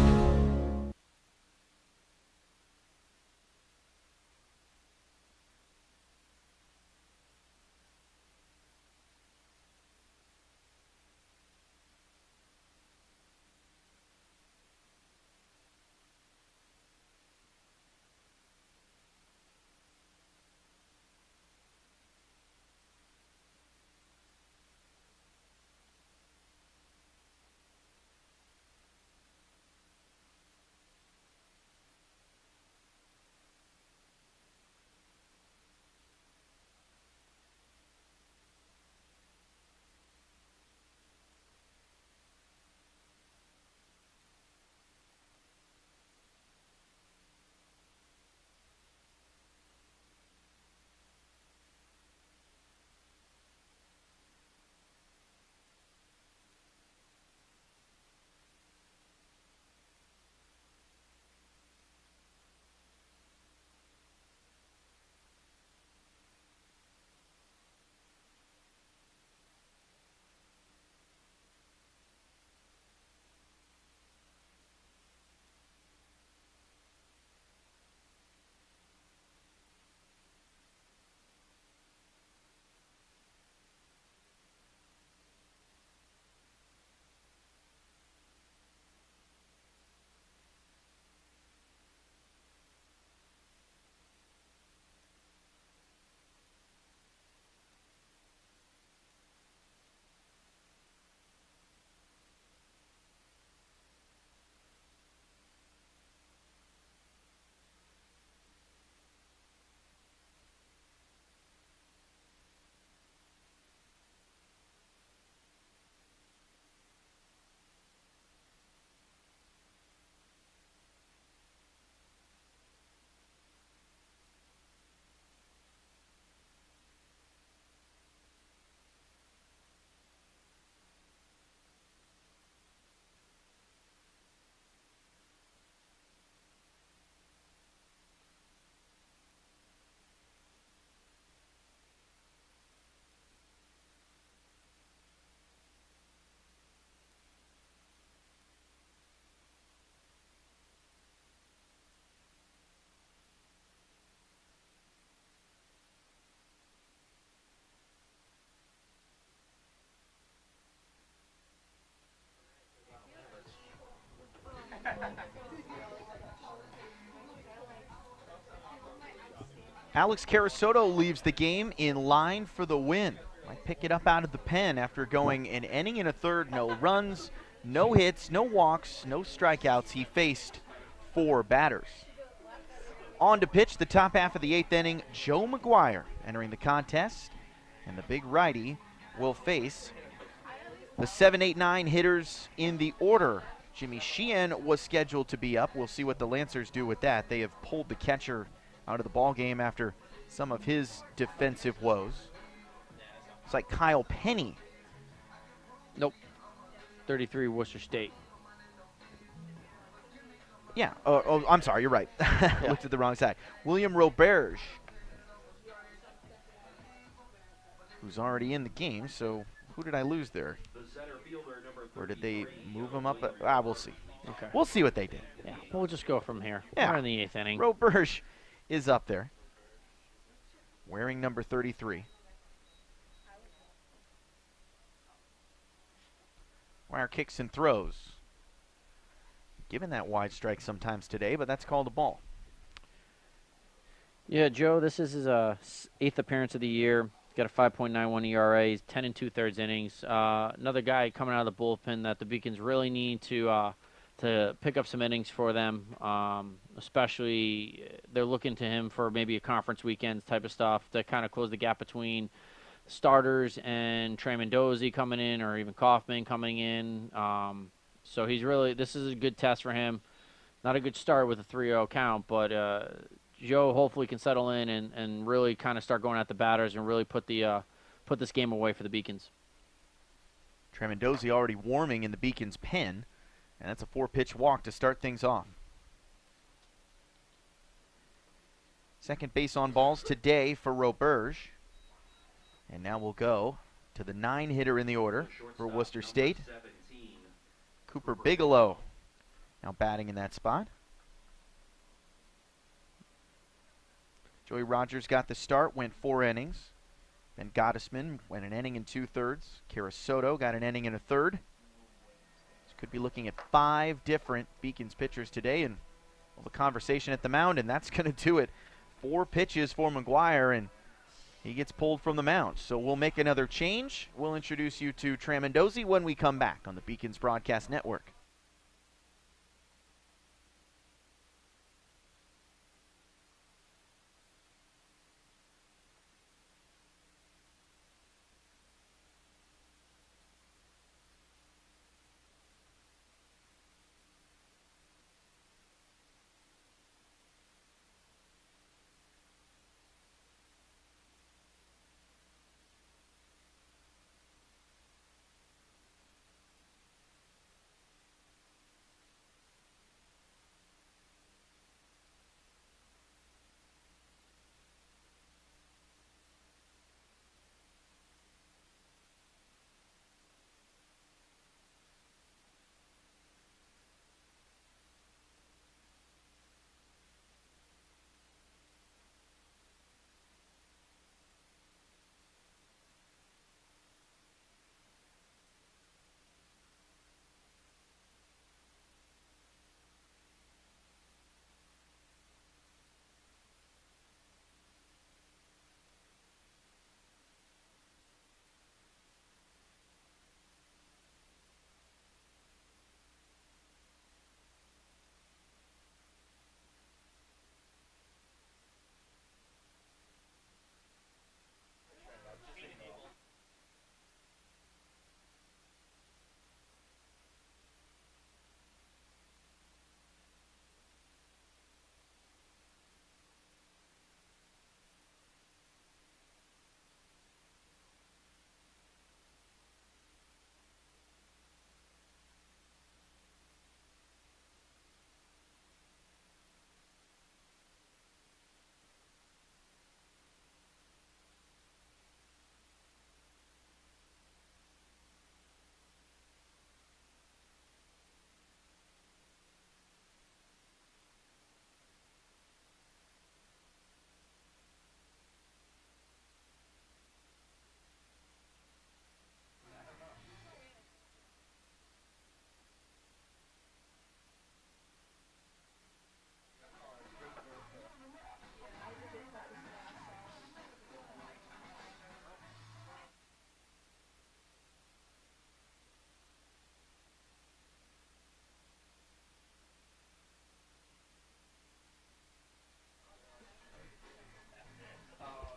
Alex Carasoto leaves the game in line for the win. Might pick it up out of the pen after going an inning and a third, no runs, no hits, no walks, no strikeouts. He faced 4 batters. On to pitch the top half of the 8th inning, Joe McGuire entering the contest, and the big righty will face the 7, 8, 9 hitters in the order. Jimmy Sheehan was scheduled to be up. We'll see what the Lancers do with that. They have pulled the catcher out of the ball game after some of his defensive woes. It's like Kyle Penny. Nope. 33 Worcester State. Yeah. Oh, I'm sorry. You're right. I looked at the wrong side. William Roberge, who's already in the game. So who did I lose there? Or did they move him up? We'll see. Okay. We'll see what they did. Yeah, we'll just go from here. Yeah. We're in the 8th inning. Roberge is up there, wearing number 33. Wire kicks and throws. Given that wide strike sometimes today, but that's called a ball. Yeah, Joe, this is his 8th appearance of the year. Got a 5.91 ERA. He's 10 and 2/3 innings. Another guy coming out of the bullpen that the Beacons really need to pick up some innings for them. Especially they're looking to him for maybe a conference weekends type of stuff to kind of close the gap between starters and Trey Mendoza coming in, or even Kaufman coming in. So this is a good test for him. Not a good start with a 3-0 count, but Joe hopefully can settle in and really kind of start going at the batters and really put this game away for the Beacons. Trey Mendoza already warming in the Beacons' pen, and that's a 4-pitch walk to start things off. Second base on balls today for Roberge. And now we'll go to the 9-hitter in the order for Worcester State. Cooper Bigelow now batting in that spot. Joey Rogers got the start, went 4 innings. Ben Gottesman went an inning and 2/3. Kara Soto got an inning and a third. So could be looking at 5 different Beacons pitchers today, and well, the conversation at the mound, and that's going to do it. 4 pitches for McGuire, and he gets pulled from the mound. So we'll make another change. We'll introduce you to Trey Mendoza when we come back on the Beacons Broadcast Network.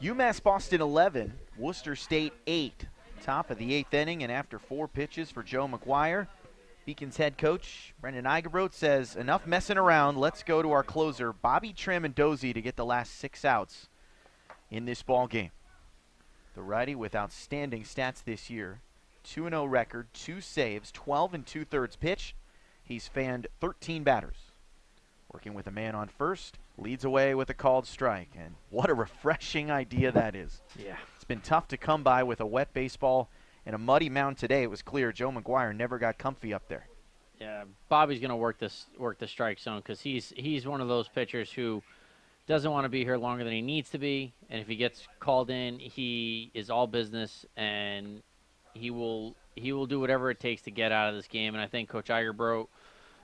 UMass Boston 11, Worcester State 8. Top of the 8th inning, and after 4 pitches for Joe McGuire, Beacons head coach Brendan Eigebrot says, enough messing around. Let's go to our closer, Bobby Tramandozi, to get the last 6 outs in this ball game. The righty with outstanding stats this year. 2-0 record, 2 saves, 12 and 2/3 pitch. He's fanned 13 batters. Working with a man on first, leads away with a called strike. And what a refreshing idea that is. Yeah. It's been tough to come by with a wet baseball and a muddy mound today. It was clear Joe McGuire never got comfy up there. Yeah, Bobby's going to work the strike zone because he's one of those pitchers who doesn't want to be here longer than he needs to be. And if he gets called in, he is all business, and he will do whatever it takes to get out of this game. And I think Coach Eigebrot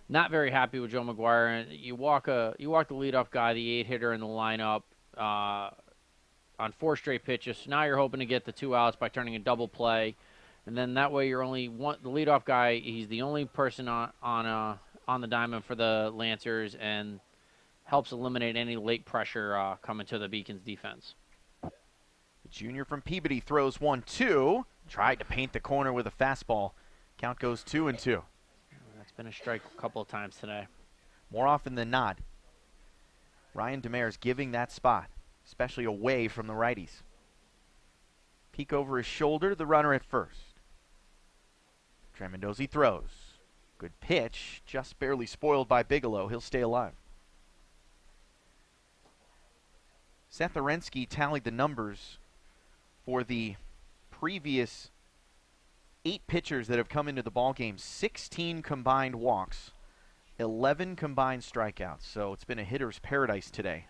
not very happy with Joe McGuire. And you walk the leadoff guy, the 8-hitter in the lineup. on 4 straight pitches. So now you're hoping to get the 2 outs by turning a double play, and then that way you're only the leadoff guy. He's the only person on the diamond for the Lancers, and helps eliminate any late pressure coming to the Beacons defense. The junior from Peabody throws 1-2. Tried to paint the corner with a fastball. Count goes 2-2. That's been a strike a couple of times today. More often than not, Ryan Demers giving that spot, especially away from the righties. Peek over his shoulder, the runner at first. Tremendozzi throws. Good pitch, just barely spoiled by Bigelow. He'll stay alive. Seth Arensky tallied the numbers for the previous 8 pitchers that have come into the ballgame. 16 combined walks, 11 combined strikeouts. So it's been a hitter's paradise today.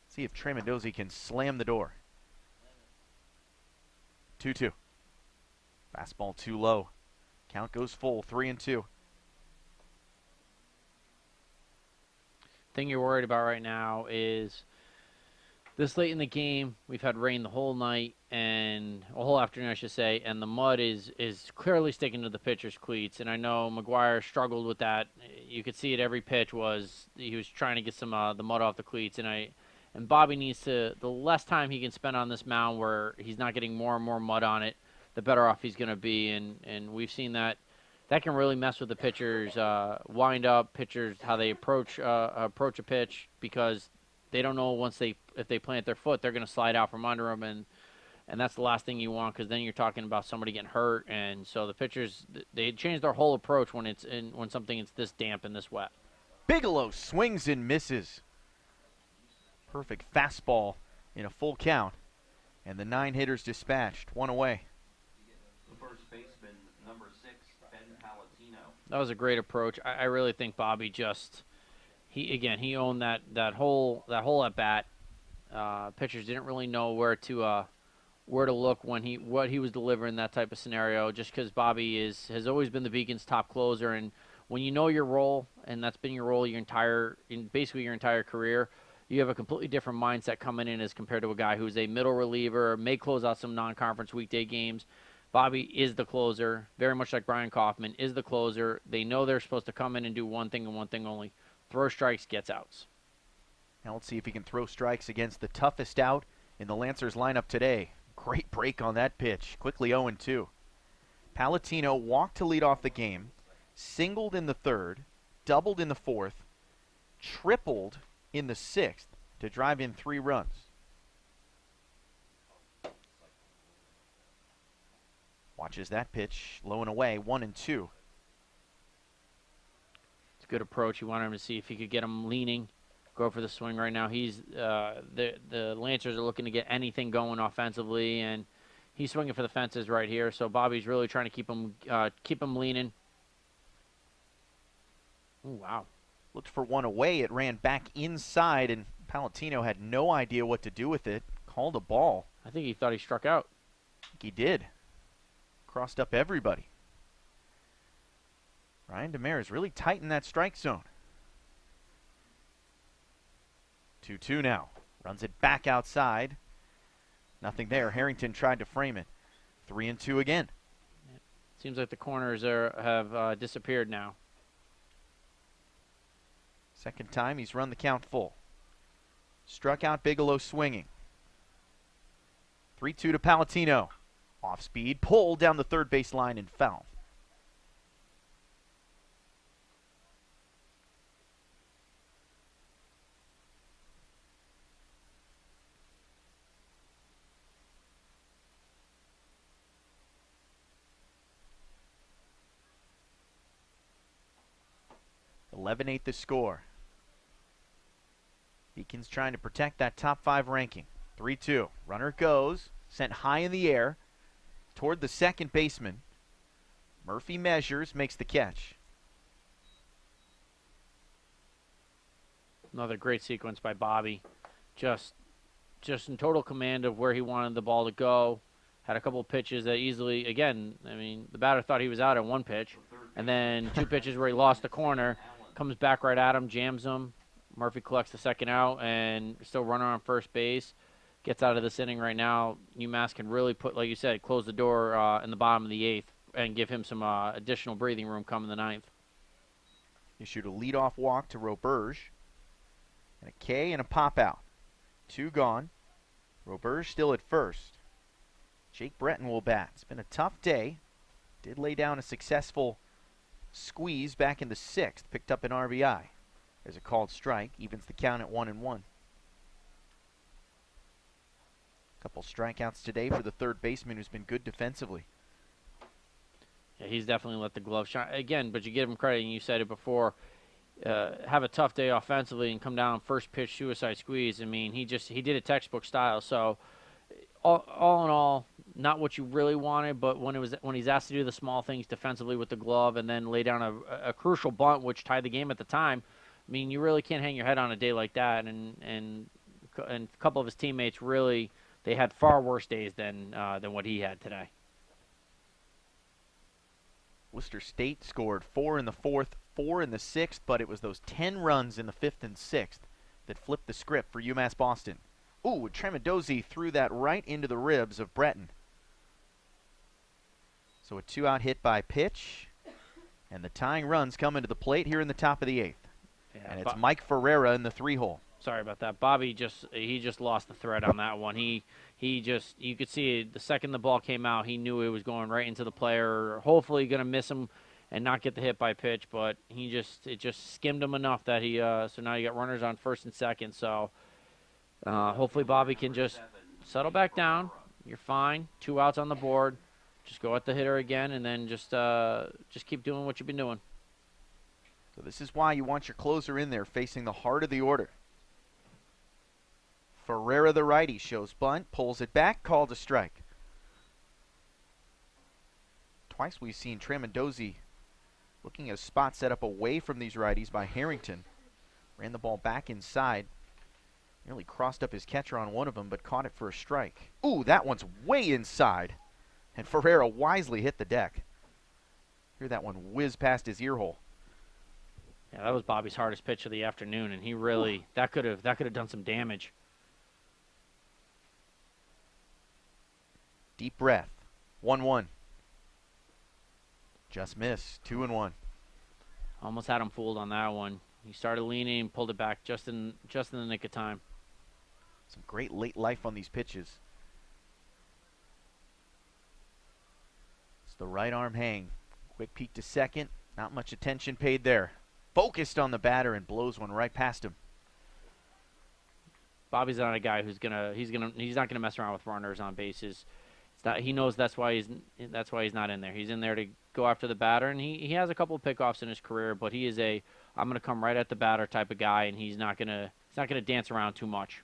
See if Tremendozzi can slam the door. 2-2. Fastball too low. Count goes full, 3-2. Thing you're worried about right now is this late in the game, we've had rain the whole night and a whole afternoon, I should say, and the mud is clearly sticking to the pitcher's cleats. And I know McGuire struggled with that. You could see it every pitch he was trying to get some the mud off the cleats. And Bobby needs to, the less time he can spend on this mound where he's not getting more and more mud on it, the better off he's going to be. And we've seen that. That can really mess with the pitcher's wind-up, pitchers, how they approach a pitch, because they don't know if they plant their foot, they're going to slide out from under them, and that's the last thing you want, because then you're talking about somebody getting hurt. And so the pitchers, they change their whole approach when something is this damp and this wet. Bigelow swings and misses. Perfect fastball in a full count, and the 9 hitters dispatched, 1 away. The first baseman, number 6, Ben Palatino. That was a great approach. I really think Bobby he owned that whole at bat. Pitchers didn't really know where to look when what he was delivering that type of scenario, just because Bobby has always been the Beacons' top closer, and when you know your role, and that's been your role basically your entire career, you have a completely different mindset coming in as compared to a guy who's a middle reliever, may close out some non-conference weekday games. Bobby is the closer, very much like Brian Kaufman is the closer. They know they're supposed to come in and do one thing and one thing only: throw strikes, gets outs. Now let's see if he can throw strikes against the toughest out in the Lancers lineup today. Great break on that pitch. Quickly 0-2. Palatino walked to lead off the game, singled in the 3rd, doubled in the 4th, tripled in the 6th to drive in 3 runs. Watches that pitch, low and away, 1-2. It's a good approach. You want him to see if he could get him leaning, go for the swing right now. The Lancers are looking to get anything going offensively, and he's swinging for the fences right here. So Bobby's really trying to keep him leaning. Ooh, wow. Looked for 1 away. It ran back inside, and Palatino had no idea what to do with it. Called a ball. I think he thought he struck out. I think he did. Crossed up everybody. Ryan Demers really tightened that strike zone. 2-2 now. Runs it back outside. Nothing there. Harrington tried to frame it. 3-2 again. Seems like the corners have disappeared now. Second time he's run the count full. Struck out Bigelow swinging. 3-2 to Palatino. Off speed, pulled down the 3rd base line and foul. (11-8) the score. Beacons trying to protect that top 5 ranking. 3-2. Runner goes, sent high in the air toward the second baseman. Murphy measures, makes the catch. Another great sequence by Bobby. Just in total command of where he wanted the ball to go. Had a couple of pitches that easily, again, I mean, the batter thought he was out at 1 pitch. And then 2 pitches where he lost the corner. Comes back right at him, jams him. Murphy collects the second out and still runner on first base. Gets out of this inning right now. UMass can really put, like you said, close the door in the bottom of the 8th and give him some additional breathing room coming the 9th. You shoot a leadoff walk to Roberge. And a K and a pop out. 2 gone. Roberge still at first. Jake Breton will bat. It's been a tough day. Did lay down a successful squeeze back in the 6th. Picked up an RBI. There's a called strike. Evens the count at 1-1. Couple strikeouts today for the third baseman who's been good defensively. Yeah, he's definitely let the glove shine. Again, but you give him credit, and you said it before, have a tough day offensively and come down first pitch suicide squeeze. I mean, he did it textbook style. So all in all, not what you really wanted, but when he's asked to do the small things defensively with the glove and then lay down a crucial bunt, which tied the game at the time, I mean, you really can't hang your head on a day like that. And a couple of his teammates really, they had far worse days than what he had today. Worcester State scored 4 in the 4th, 4 in the 6th, but it was those 10 runs in the 5th and 6th that flipped the script for UMass Boston. Ooh, Tremendozzi threw that right into the ribs of Breton. So a 2-out hit by pitch, and the tying runs come into the plate here in the top of the 8th. Yeah, and it's Mike Ferreira in the 3-hole. Sorry about that. Bobby just lost the thread on that one. He just, you could see the second the ball came out, he knew it was going right into the player. Hopefully going to miss him and not get the hit by pitch, but it just skimmed him enough that he so now you got runners on first and second. So hopefully Bobby can just settle back down. You're fine. 2 outs on the board. Just go at the hitter again and then just keep doing what you've been doing. So this is why you want your closer in there facing the heart of the order. Ferreira, the righty, shows bunt, pulls it back, called a strike. Twice we've seen Tremendozzi looking at a spot set up away from these righties by Harrington. Ran the ball back inside. Nearly crossed up his catcher on one of them, but caught it for a strike. Ooh, that one's way inside. And Ferreira wisely hit the deck. Hear that one whiz past his ear hole. Yeah, that was Bobby's hardest pitch of the afternoon, and he really, that could have done some damage. Deep breath. 1-1. Just missed. 2-1. Almost had him fooled on that one. He started leaning, pulled it back just in the nick of time. Some great late life on these pitches. It's the right arm hang. Quick peek to second. Not much attention paid there. Focused on the batter and blows one right past him. Bobby's not a guy he's not gonna mess around with runners on bases. He knows that's why he's not in there. He's in there to go after the batter, and he has a couple of pickoffs in his career, but he is I'm gonna come right at the batter type of guy, and he's not gonna dance around too much.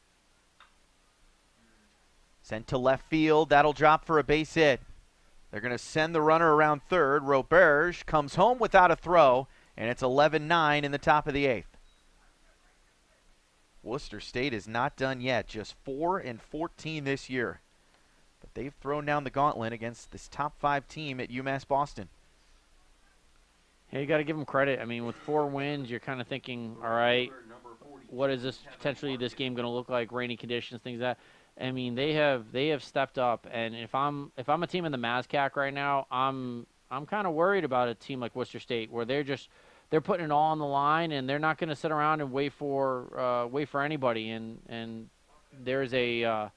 Sent to left field. That'll drop for a base hit. They're gonna send the runner around third. Roberge comes home without a throw, and it's 11-9 in the top of the 8th. Worcester State is not done yet. Just 4-14 this year. But they've thrown down the gauntlet against this top 5 team at UMass Boston. Hey, you got to give them credit. I mean, with 4 wins, you're kind of thinking, all right, what is this game going to look like? Rainy conditions, things like that. I mean, they have stepped up. And if I'm a team in the MASCAC right now, I'm kind of worried about a team like Worcester State, where they're putting it all on the line, and they're not going to sit around and wait for anybody. And there's a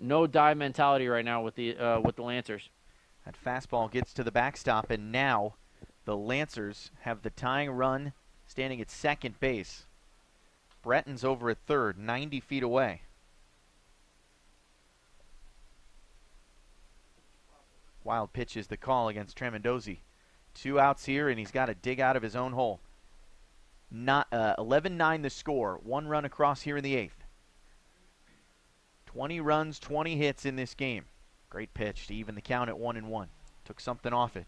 no die mentality right now with the Lancers. That fastball gets to the backstop, and now the Lancers have the tying run standing at second base. Breton's over at third, 90 feet away. Wild pitch is the call against Tremendozzi. 2 outs here, and he's got to dig out of his own hole. 11-9 the score. 1 run across here in the 8th. 20 runs, 20 hits in this game. Great pitch to even the count at 1-1. Took something off it.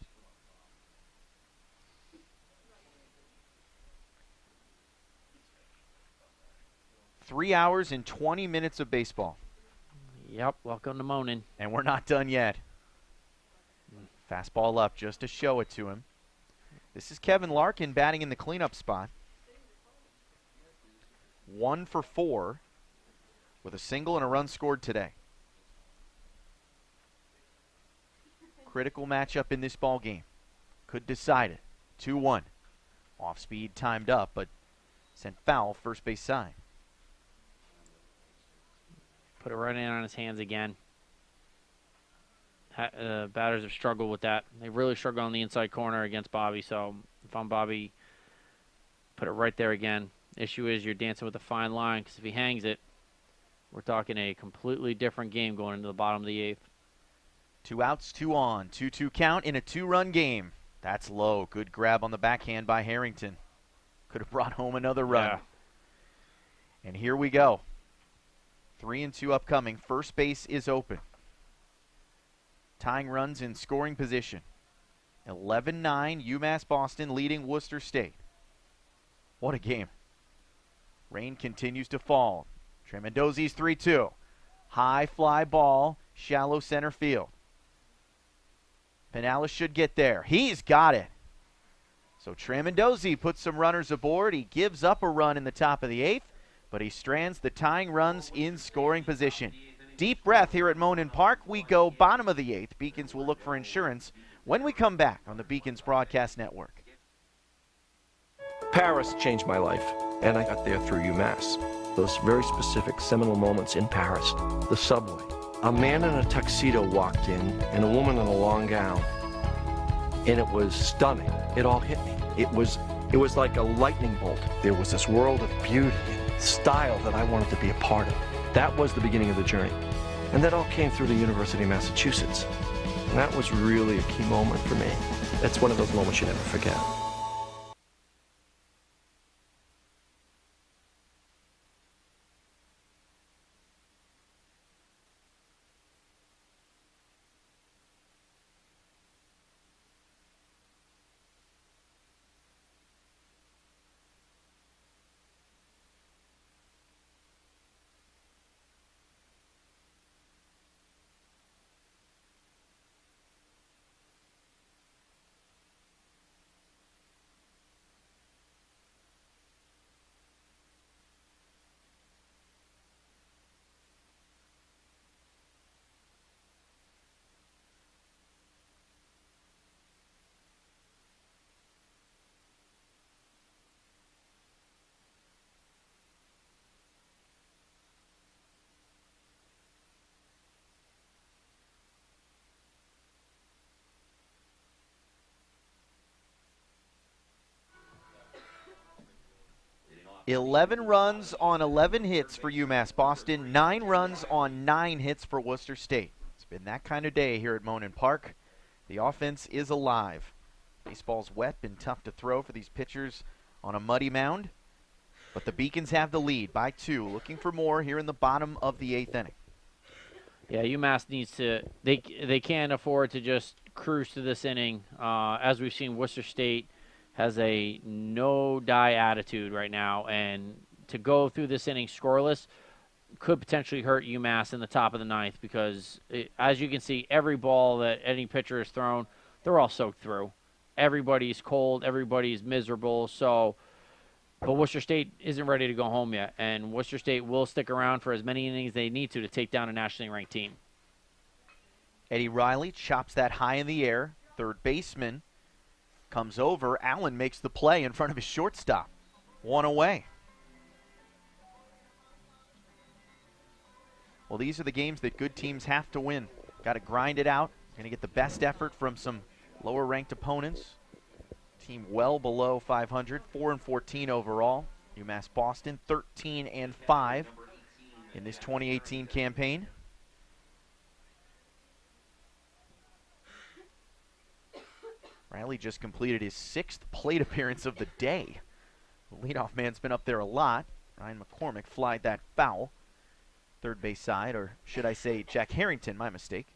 Three hours and 20 minutes of baseball. Yep, welcome to Monin. And we're not done yet. Fastball up just to show it to him. This is Kevin Larkin batting in the cleanup spot. 1 for 4 with a single and a run scored today. Critical matchup in this ball game. Could decide it. 2-1. Off speed, timed up, but sent foul, first base side. Put it right in on his hands again. Batters have struggled with that. They really struggled on the inside corner against Bobby, so if I'm Bobby, put it right there again. Issue is you're dancing with a fine line, because if he hangs it, we're talking a completely different game going into the bottom of the 8th. 2 outs, 2 on. 2-2 count in a 2-run game. That's low. Good grab on the backhand by Harrington. Could have brought home another run. Yeah. And here we go. 3-2 upcoming. First base is open. Tying runs in scoring position. 11-9, UMass Boston leading Worcester State. What a game. Rain continues to fall. Tremendozzi's 3-2. High fly ball, shallow center field. Pinales should get there. He's got it. So Tremendozzi puts some runners aboard. He gives up a run in the top of the 8th, but he strands the tying runs in scoring position. Deep breath here at Monin Park. We go bottom of the 8th. Beacons will look for insurance when we come back on the Beacons Broadcast Network. Paris changed my life, and I got there through UMass. Those very specific seminal moments in Paris. The subway. A man in a tuxedo walked in, and a woman in a long gown. And it was stunning. It all hit me. It was like a lightning bolt. There was this world of beauty and style that I wanted to be a part of. That was the beginning of the journey. And that all came through the University of Massachusetts. And that was really a key moment for me. That's one of those moments you never forget. $11 runs on 11 hits for UMass Boston, 9 runs on 9 hits for Worcester State. It's been that kind of day here at Monin Park. The offense is alive. Baseball's wet, been tough to throw for these pitchers on a muddy mound. But the Beacons have the lead by 2, looking for more here in the bottom of the 8th inning. Yeah, UMass needs to, they can't afford to just cruise to this inning. As we've seen, Worcester State has a no-die attitude right now, and to go through this inning scoreless could potentially hurt UMass in the top of the 9th because, as you can see, every ball that any pitcher has thrown, they're all soaked through. Everybody's cold, everybody's miserable, but Worcester State isn't ready to go home yet, and Worcester State will stick around for as many innings they need to take down a nationally ranked team. Eddie Riley chops that high in the air. Third baseman comes over. Allen makes the play in front of his shortstop. 1 away. Well, these are the games that good teams have to win. Got to grind it out. Going to get the best effort from some lower-ranked opponents. Team well below 500, 4-14 overall. UMass Boston 13-5 in this 2018 campaign. Riley just completed his 6th plate appearance of the day. The leadoff man's been up there a lot. Ryan McCormick flied that foul. Third base side, or should I say Jack Harrington, my mistake.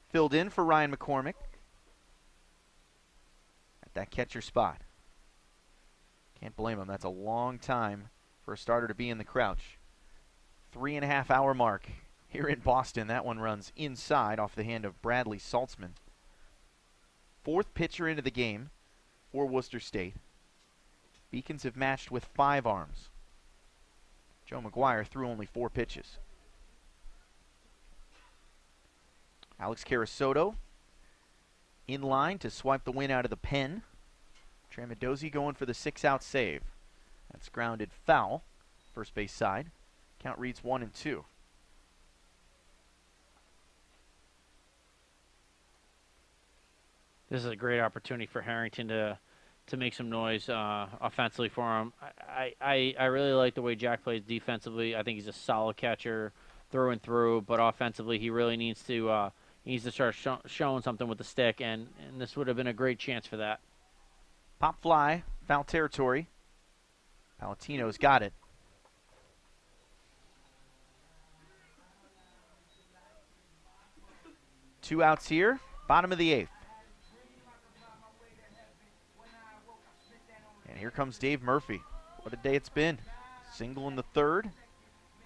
Filled in for Ryan McCormick at that catcher spot. Can't blame him. That's a long time for a starter to be in the crouch. 3.5 hour mark here in Boston. That one runs inside off the hand of Bradley Saltzman. 4th pitcher into the game for Worcester State. Beacons have matched with 5 arms. Joe McGuire threw only 4 pitches. Alex Carasoto in line to swipe the win out of the pen. Tramandosi going for the 6-out save. That's grounded foul, first base side. Count reads 1-2. This is a great opportunity for Harrington to make some noise offensively for him. I really like the way Jack plays defensively. I think he's a solid catcher through and through, but offensively he really needs to start showing something with the stick, and this would have been a great chance for that. Pop fly, foul territory. Palatino's got it. Two outs here, bottom of the 8th. And here comes Dave Murphy. What a day it's been. Single in the 3rd,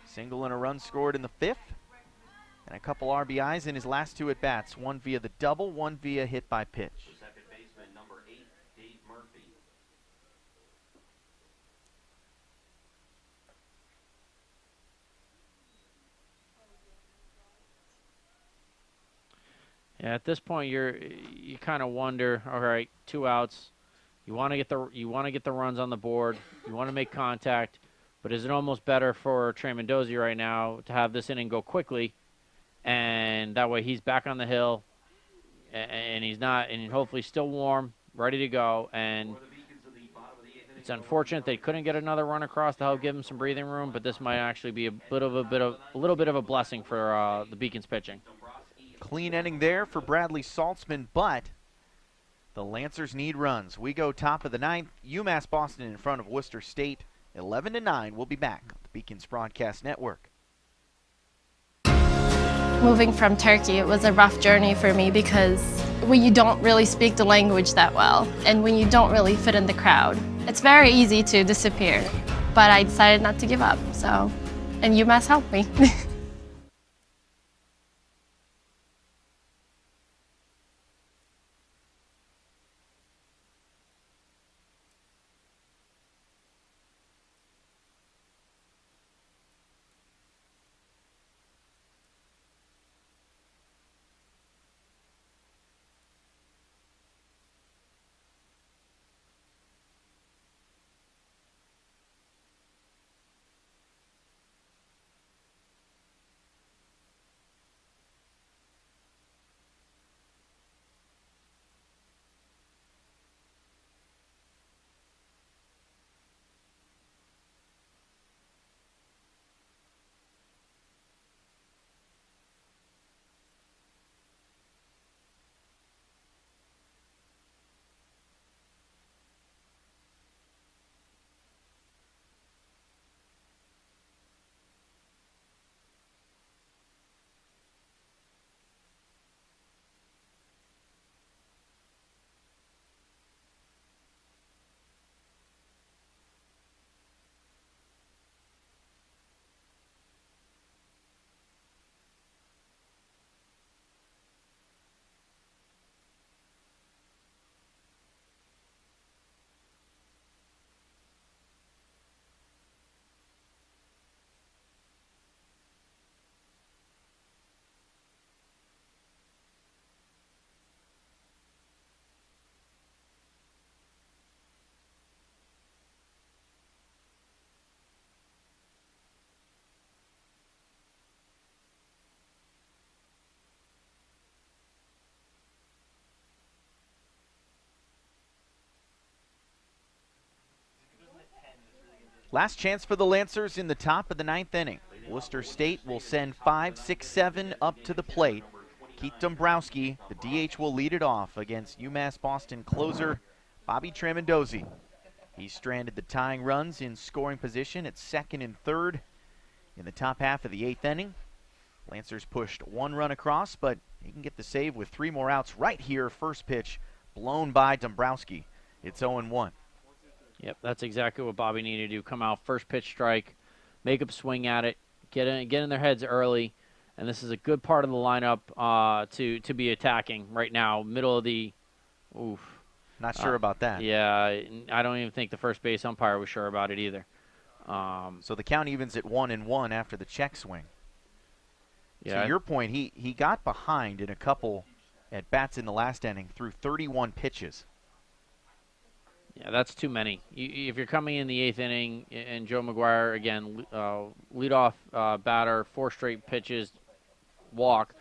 single and a run scored in the 5th, and a couple RBIs in his last 2 at-bats, one via the double, one via hit by pitch. Second baseman, number 8, Dave Murphy. Yeah, at this point you kind of wonder, all right, 2 outs. You want to get the runs on the board. You want to make contact, but is it almost better for Tramandosi right now to have this inning go quickly, and that way he's back on the hill, and he's not, and hopefully still warm, ready to go. And it's unfortunate they couldn't get another run across to help give him some breathing room, but this might actually be a little bit of a blessing for the Beacons pitching. Clean inning there for Bradley Saltzman, but the Lancers need runs. We go top of the 9th. UMass Boston in front of Worcester State. 11-9. We'll be back on the Beacons Broadcast Network. Moving from Turkey, it was a rough journey for me because when you don't really speak the language that well and when you don't really fit in the crowd, it's very easy to disappear. But I decided not to give up, and UMass helped me. Last chance for the Lancers in the top of the 9th inning. Worcester State will send 5, 6, 7 up to the plate. Keith Dombrowski, the DH, will lead it off against UMass Boston closer Bobby Tramandosi. He stranded the tying runs in scoring position at 2nd and 3rd in the top half of the 8th inning. Lancers pushed 1 run across, but he can get the save with 3 more outs right here. First pitch blown by Dombrowski. It's 0-1. Yep, that's exactly what Bobby needed to do. Come out, first pitch strike, make them swing at it, get in their heads early, and this is a good part of the lineup to be attacking right now. Middle of the, oof. Not sure about that. Yeah, I don't even think the first base umpire was sure about it either. So the count evens at 1-1 after the check swing. Yeah. To your point, he got behind in a couple at bats in the last inning through 31 pitches. Yeah, that's too many. If you're coming in the 8th inning and Joe McGuire, again, leadoff batter, 4 straight pitches, walk,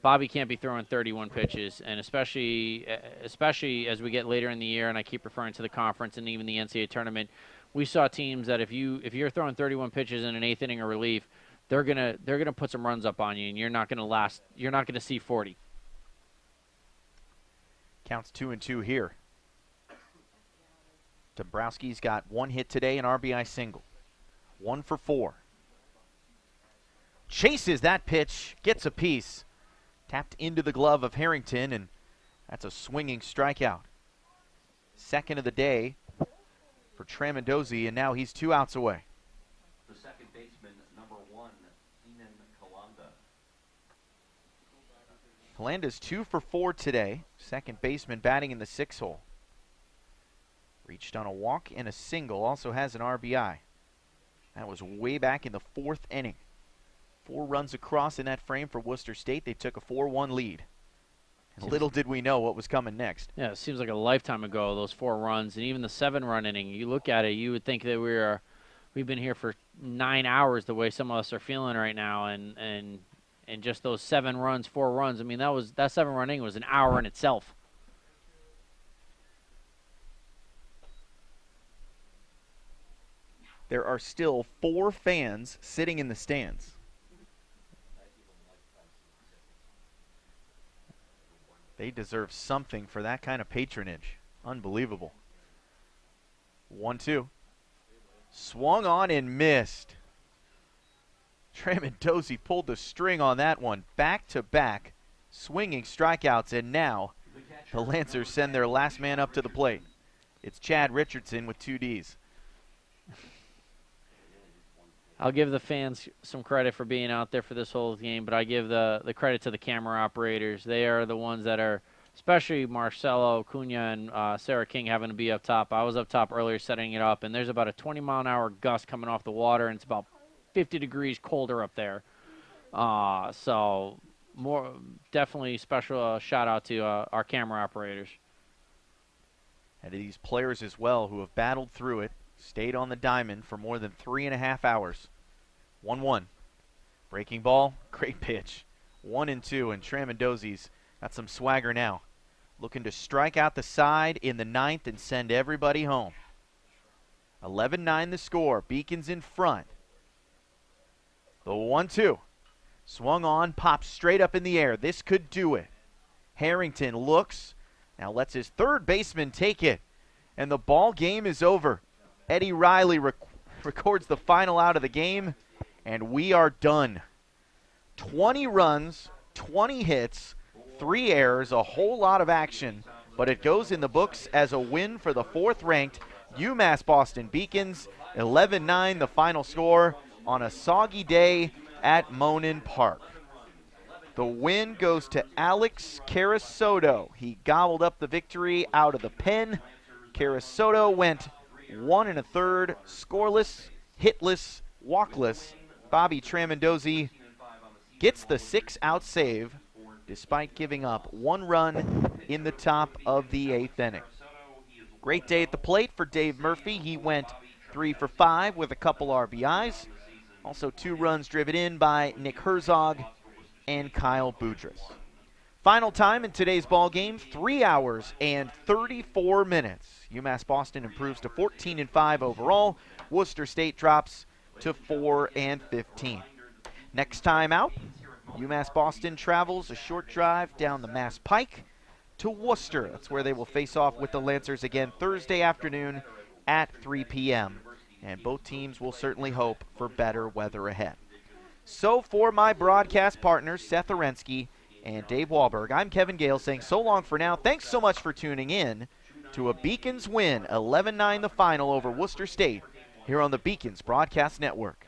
Bobby can't be throwing 31 pitches, and especially as we get later in the year, and I keep referring to the conference and even the NCAA tournament, we saw teams that if you're throwing 31 pitches in an 8th inning of relief, they're gonna put some runs up on you, and you're not gonna see 40. Counts 2-2 here. Dombrowski's got 1 hit today, an RBI single. 1 for 4. Chases that pitch, gets a piece. Tapped into the glove of Harrington, and that's a swinging strikeout. Second of the day for Tramandozzi, and now he's 2 outs away. The second baseman, number 1, Enan Kalanda. Kalanda's 2 for 4 today. Second baseman batting in the 6 hole. Reached on a walk and a single, also has an RBI. That was way back in the 4th inning. 4 runs across in that frame for Worcester State. They took a 4-1 lead. And little did we know what was coming next. Yeah, it seems like a lifetime ago, those 4 runs, and even the 7-run inning. You look at it, you would think that we've been here for 9 hours the way some of us are feeling right now, and just those 7 runs, 4 runs. I mean, that 7-run inning was an hour in itself. There are still 4 fans sitting in the stands. They deserve something for that kind of patronage. Unbelievable. 1-2. Swung on and missed. Tramandozzi pulled the string on that one. Back-to-back swinging strikeouts, and now the Lancers send their last man up to the plate. It's Chad Richardson with 2 Ds. I'll give the fans some credit for being out there for this whole game, but I give the credit to the camera operators. They are the ones that are, especially Marcelo, Cunha, and Sarah King having to be up top. I was up top earlier setting it up, and there's about a 20-mile-an-hour gust coming off the water, and it's about 50 degrees colder up there. So definitely special shout-out to our camera operators. And to these players as well who have battled through it. Stayed on the diamond for more than 3.5 hours. 1-1. Breaking ball, great pitch. 1-2, and Tramandozzi's got some swagger now. Looking to strike out the side in the 9th and send everybody home. 11-9 the score. Beacons in front. The 1-2. Swung on, pops straight up in the air. This could do it. Harrington looks. Now lets his third baseman take it. And the ball game is over. Eddie Riley records the final out of the game, and we are done. 20 runs, 20 hits, 3 errors, a whole lot of action, but it goes in the books as a win for the 4th-ranked UMass Boston Beacons. 11-9 the final score on a soggy day at Monin Park. The win goes to Alex Carasoto. He gobbled up the victory out of the pen. Carasoto went 1 1/3, scoreless, hitless, walkless. Bobby Tramandozzi gets the 6-out save despite giving up 1 run in the top of the 8th inning. Great day at the plate for Dave Murphy. He went 3 for 5 with a couple RBIs. Also 2 runs driven in by Nick Herzog and Kyle Boudrias. Final time in today's ball game, 3 hours and 34 minutes. UMass Boston improves to 14-5 overall. Worcester State drops to 4-15. Next time out, UMass Boston travels a short drive down the Mass Pike to Worcester. That's where they will face off with the Lancers again Thursday afternoon at 3 p.m. And both teams will certainly hope for better weather ahead. So for my broadcast partners, Seth Orensky and Dave Wahlberg, I'm Kevin Gale saying so long for now. Thanks so much for tuning in to a Beacons win, 11-9 the final over Worcester State here on the Beacons Broadcast Network.